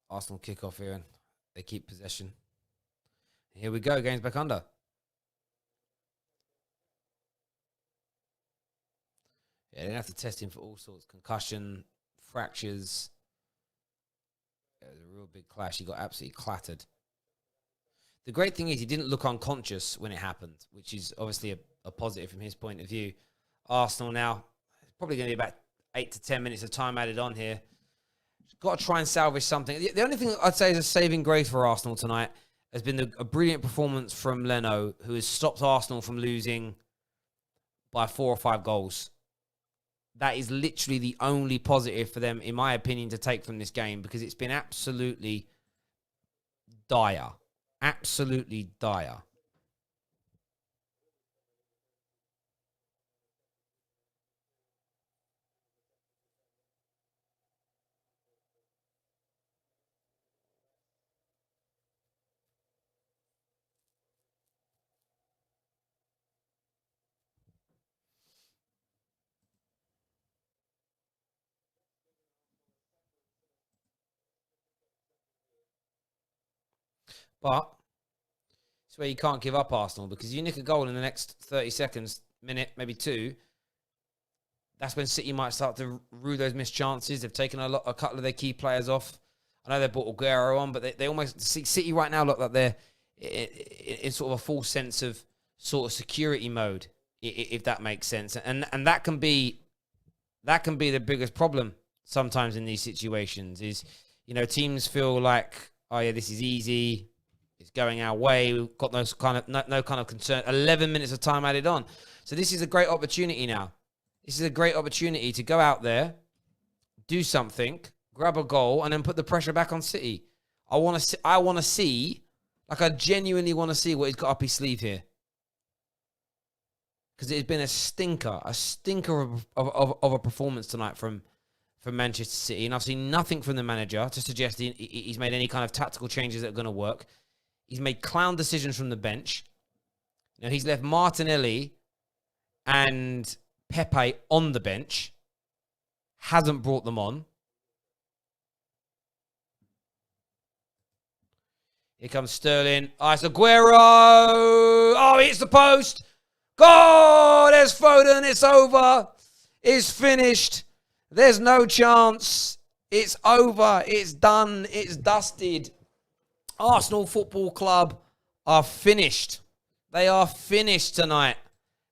Arsenal kick off here and they keep possession. Here we go. Game's back under. Yeah, they didn't have to test him for all sorts. Concussion, fractures. It was a real big clash. He got absolutely clattered. The great thing is he didn't look unconscious when it happened, which is obviously a positive from his point of view. Arsenal now, probably going to be about 8 to 10 minutes of time added on here. Got to try and salvage something. The only thing I'd say is a saving grace for Arsenal tonight has been a brilliant performance from Leno, who has stopped Arsenal from losing by 4 or 5 goals. That is literally the only positive for them, in my opinion, to take from this game, because it's been absolutely dire. Absolutely dire. But it's where you can't give up Arsenal, because you nick a goal in the next 30 seconds, minute, maybe 2. That's when City might start to rue those missed chances. They've taken a couple of their key players off. I know they brought Aguero on, but they almost... City right now look like they're in sort of a full sense of sort of security mode, if that makes sense. And that can be the biggest problem sometimes in these situations is, teams feel like, oh yeah, this is easy. It's going our way. We've got no kind of concern. 11 minutes of time added on. So this is a great opportunity now. This is a great opportunity to go out there, do something, grab a goal, and then put the pressure back on City. I genuinely want to see what he's got up his sleeve here. Because it's been a stinker of a performance tonight from Manchester City. And I've seen nothing from the manager to suggest he's made any kind of tactical changes that are going to work. He's made clown decisions from the bench. He's left Martinelli and Pepe on the bench. Hasn't brought them on. Here comes Sterling. Oh, it's Aguero. Oh, he hits the post. Goal! There's Foden. It's over. It's finished. There's no chance. It's over. It's done. It's dusted. Arsenal Football Club are finished. They are finished tonight.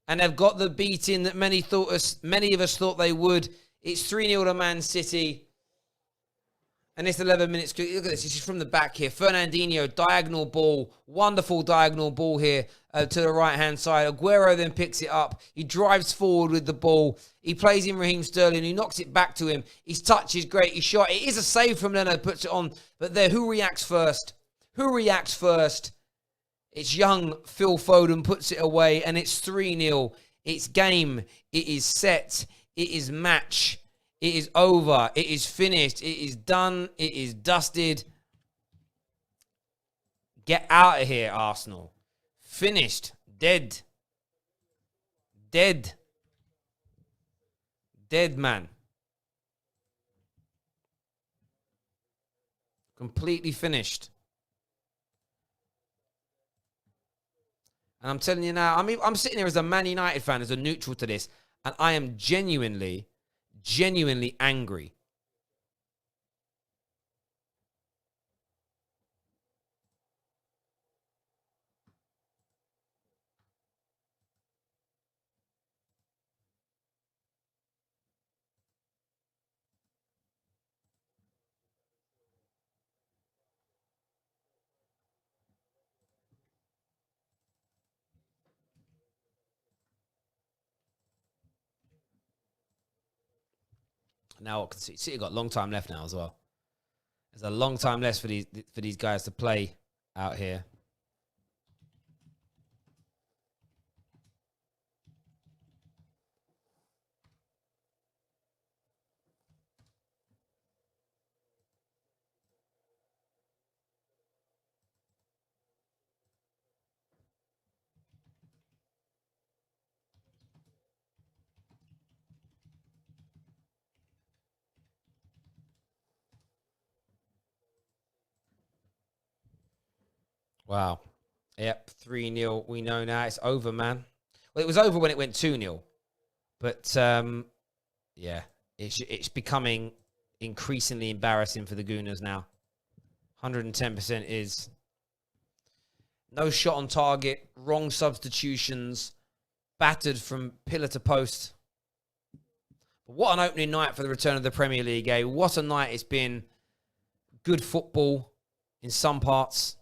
And they've got the beating that many of us thought they would. It's 3-0 to Man City. And it's 11 minutes. Look at this. This is from the back here. Fernandinho, diagonal ball. Wonderful diagonal ball here to the right-hand side. Aguero then picks it up. He drives forward with the ball. He plays in Raheem Sterling. He knocks it back to him. His touch is great. His shot. It is a save from Leno. Puts it on. But there, who reacts first? Who reacts first? It's young Phil Foden puts it away, and it's 3-0. It's game. It is set. It is match. It is over. It is finished. It is done. It is dusted. Get out of here, Arsenal. Finished. Dead. Dead. Dead, man. Completely finished. And I'm telling you now, I'm sitting here as a Man United fan, as a neutral to this, and I am genuinely angry. Now City got a long time left now as well. There's a long time left for these guys to play out here. Wow. Yep, 3-0. We know now it's over, man. Well, it was over when it went 2-0. But, yeah, it's becoming increasingly embarrassing for the Gooners now. 110% is no shot on target, wrong substitutions, battered from pillar to post. But what an opening night for the return of the Premier League, eh? What a night it's been. Good football in some parts.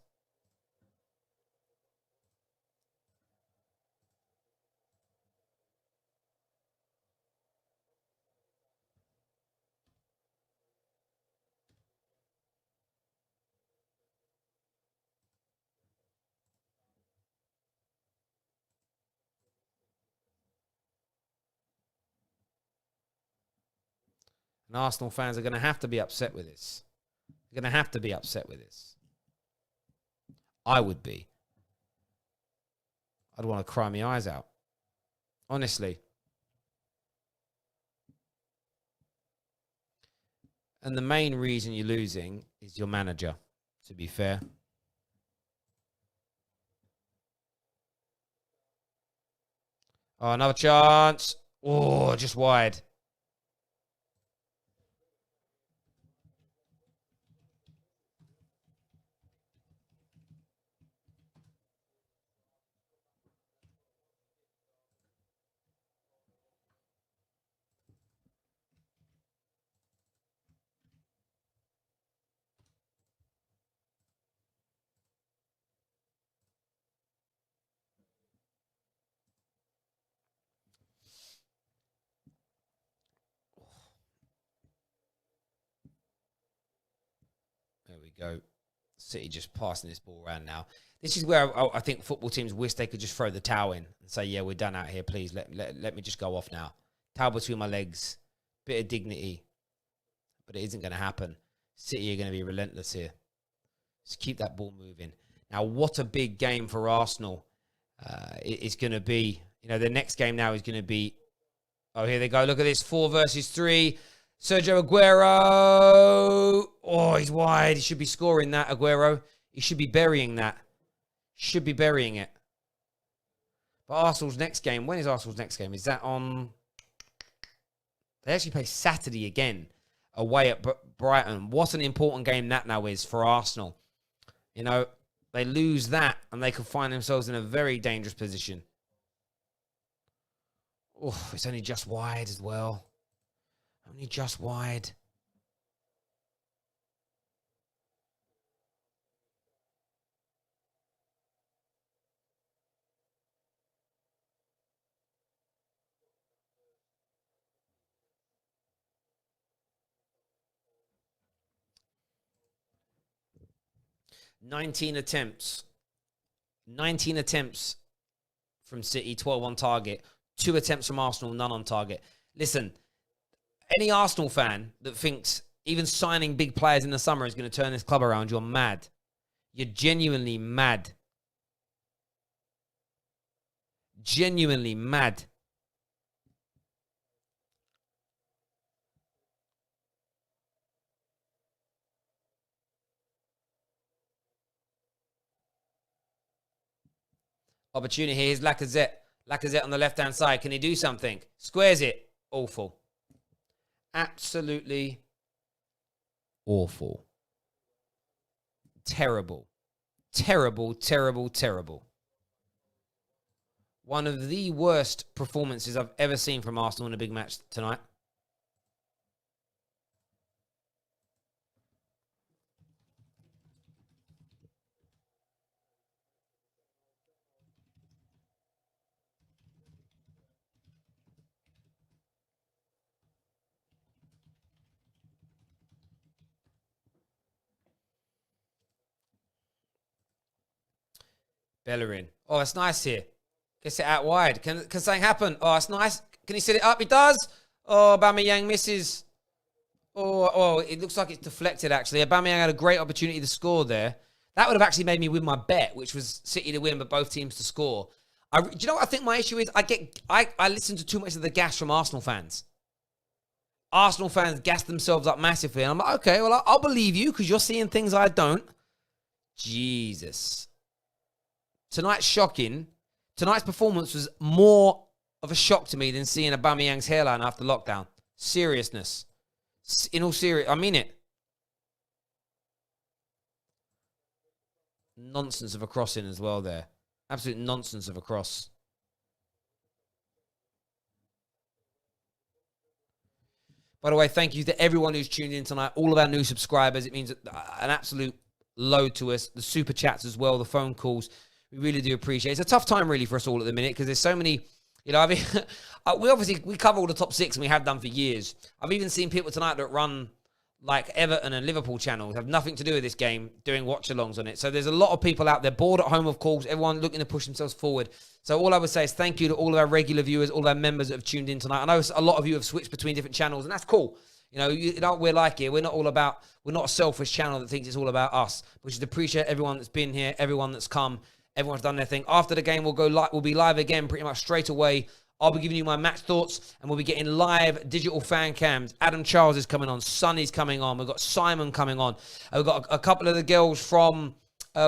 And Arsenal fans are going to have to be upset with this. They're going to have to be upset with this. I would be. I'd want to cry my eyes out. Honestly. And the main reason you're losing is your manager, to be fair. Oh, another chance. Oh, just wide. There we go. City just passing this ball around now. This is where I think football teams wish they could just throw the towel in and say, yeah, we're done out here. Please, let me just go off now. Towel between my legs. Bit of dignity. But it isn't going to happen. City are going to be relentless here. Just keep that ball moving. Now, what a big game for Arsenal. It's going to be, the next game now is going to be, oh, here they go. Look at this, 4 versus 3. Sergio Aguero. Oh, he's wide. He should be scoring that, Aguero. He should be burying that. Should be burying it. But Arsenal's next game, when is Arsenal's next game? Is that on... They actually play Saturday again, away at Brighton. What an important game that now is for Arsenal. They lose that and they could find themselves in a very dangerous position. Oh, it's only just wide as well. Only just wide. Nineteen attempts from City, 12 on target. 2 attempts from Arsenal, none on target. Listen, any Arsenal fan that thinks even signing big players in the summer is going to turn this club around, you're mad. You're genuinely mad. Genuinely mad. Opportunity here. Here's Lacazette. Lacazette on the left-hand side. Can he do something? Squares it. Awful. Absolutely awful. Terrible. Terrible, terrible, terrible. One of the worst performances I've ever seen from Arsenal in a big match tonight. Bellerin. Oh, it's nice here. Gets it out wide. Can something happen? Oh, it's nice. Can he set it up? He does. Oh, Aubameyang misses. Oh, it looks like it's deflected, actually. Aubameyang had a great opportunity to score there. That would have actually made me win my bet, which was City to win, but both teams to score. Do you know what I think my issue is? I listen to too much of the gas from Arsenal fans. Arsenal fans gas themselves up massively. And I'm like, okay, well, I'll believe you because you're seeing things I don't. Jesus. Tonight's shocking. Tonight's performance was more of a shock to me than seeing Aubameyang's hairline after lockdown. Seriousness. In all serious, I mean it. Nonsense of a crossing as well there. Absolute nonsense of a cross. By the way, thank you to everyone who's tuned in tonight. All of our new subscribers. It means an absolute load to us. The super chats as well, the phone calls. We really do appreciate it. It's a tough time really for us all at the minute because there's so many, you know, I mean, we cover all the top six and we have done for years. I've even seen people tonight that run like Everton and Liverpool channels, have nothing to do with this game, doing watch-alongs on it. So there's a lot of people out there bored at home, of course, everyone looking to push themselves forward. So all I would say is thank you to all of our regular viewers, all of our members that have tuned in tonight. I know a lot of you have switched between different channels, and that's cool. You know, we're like here. We're not a selfish channel that thinks it's all about us. We should appreciate everyone that's been here, everyone that's come, everyone's done their thing. After the game, we'll be live again pretty much straight away. I'll be giving you my match thoughts, and we'll be getting live digital fan cams. Adam Charles is coming on. Sonny's coming on. We've got Simon coming on. We've got a couple of the girls from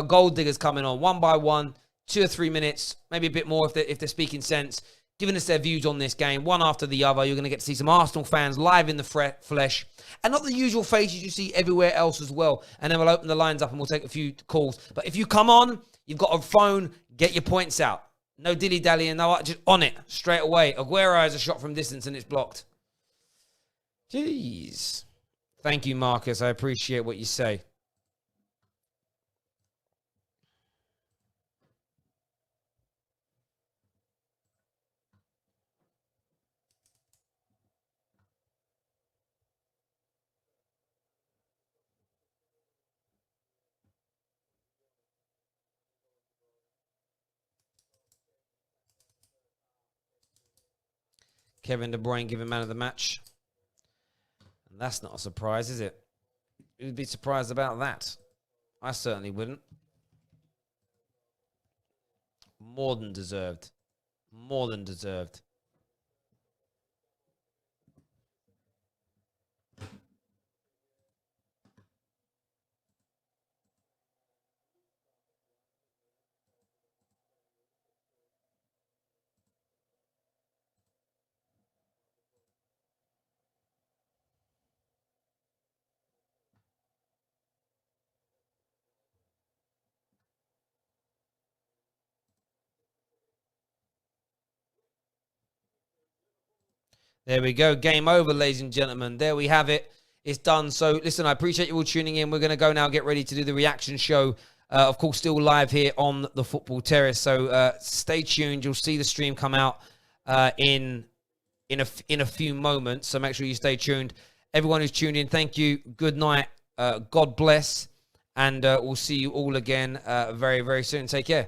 Gold Diggers coming on, one by one, 2 or 3 minutes, maybe a bit more if they're speaking sense, giving us their views on this game, one after the other. You're going to get to see some Arsenal fans live in the flesh, and not the usual faces you see everywhere else as well. And then we'll open the lines up, and we'll take a few calls. But if you come on, you've got a phone, get your points out. No dilly-dallying, no, just on it, straight away. Aguero has a shot from distance and it's blocked. Jeez. Thank you, Marcus. I appreciate what you say. Kevin De Bruyne given man of the match. And that's not a surprise, is it? Who'd be surprised about that? I certainly wouldn't. More than deserved. More than deserved. There we go. Game over, ladies and gentlemen. There we have it. It's done. So, listen, I appreciate you all tuning in. We're going to go now, get ready to do the reaction show. Of course, still live here on the Football Terrace. So, stay tuned. You'll see the stream come out in a few moments. So, make sure you stay tuned. Everyone who's tuned in, thank you. Good night. God bless. And we'll see you all again very, very soon. Take care.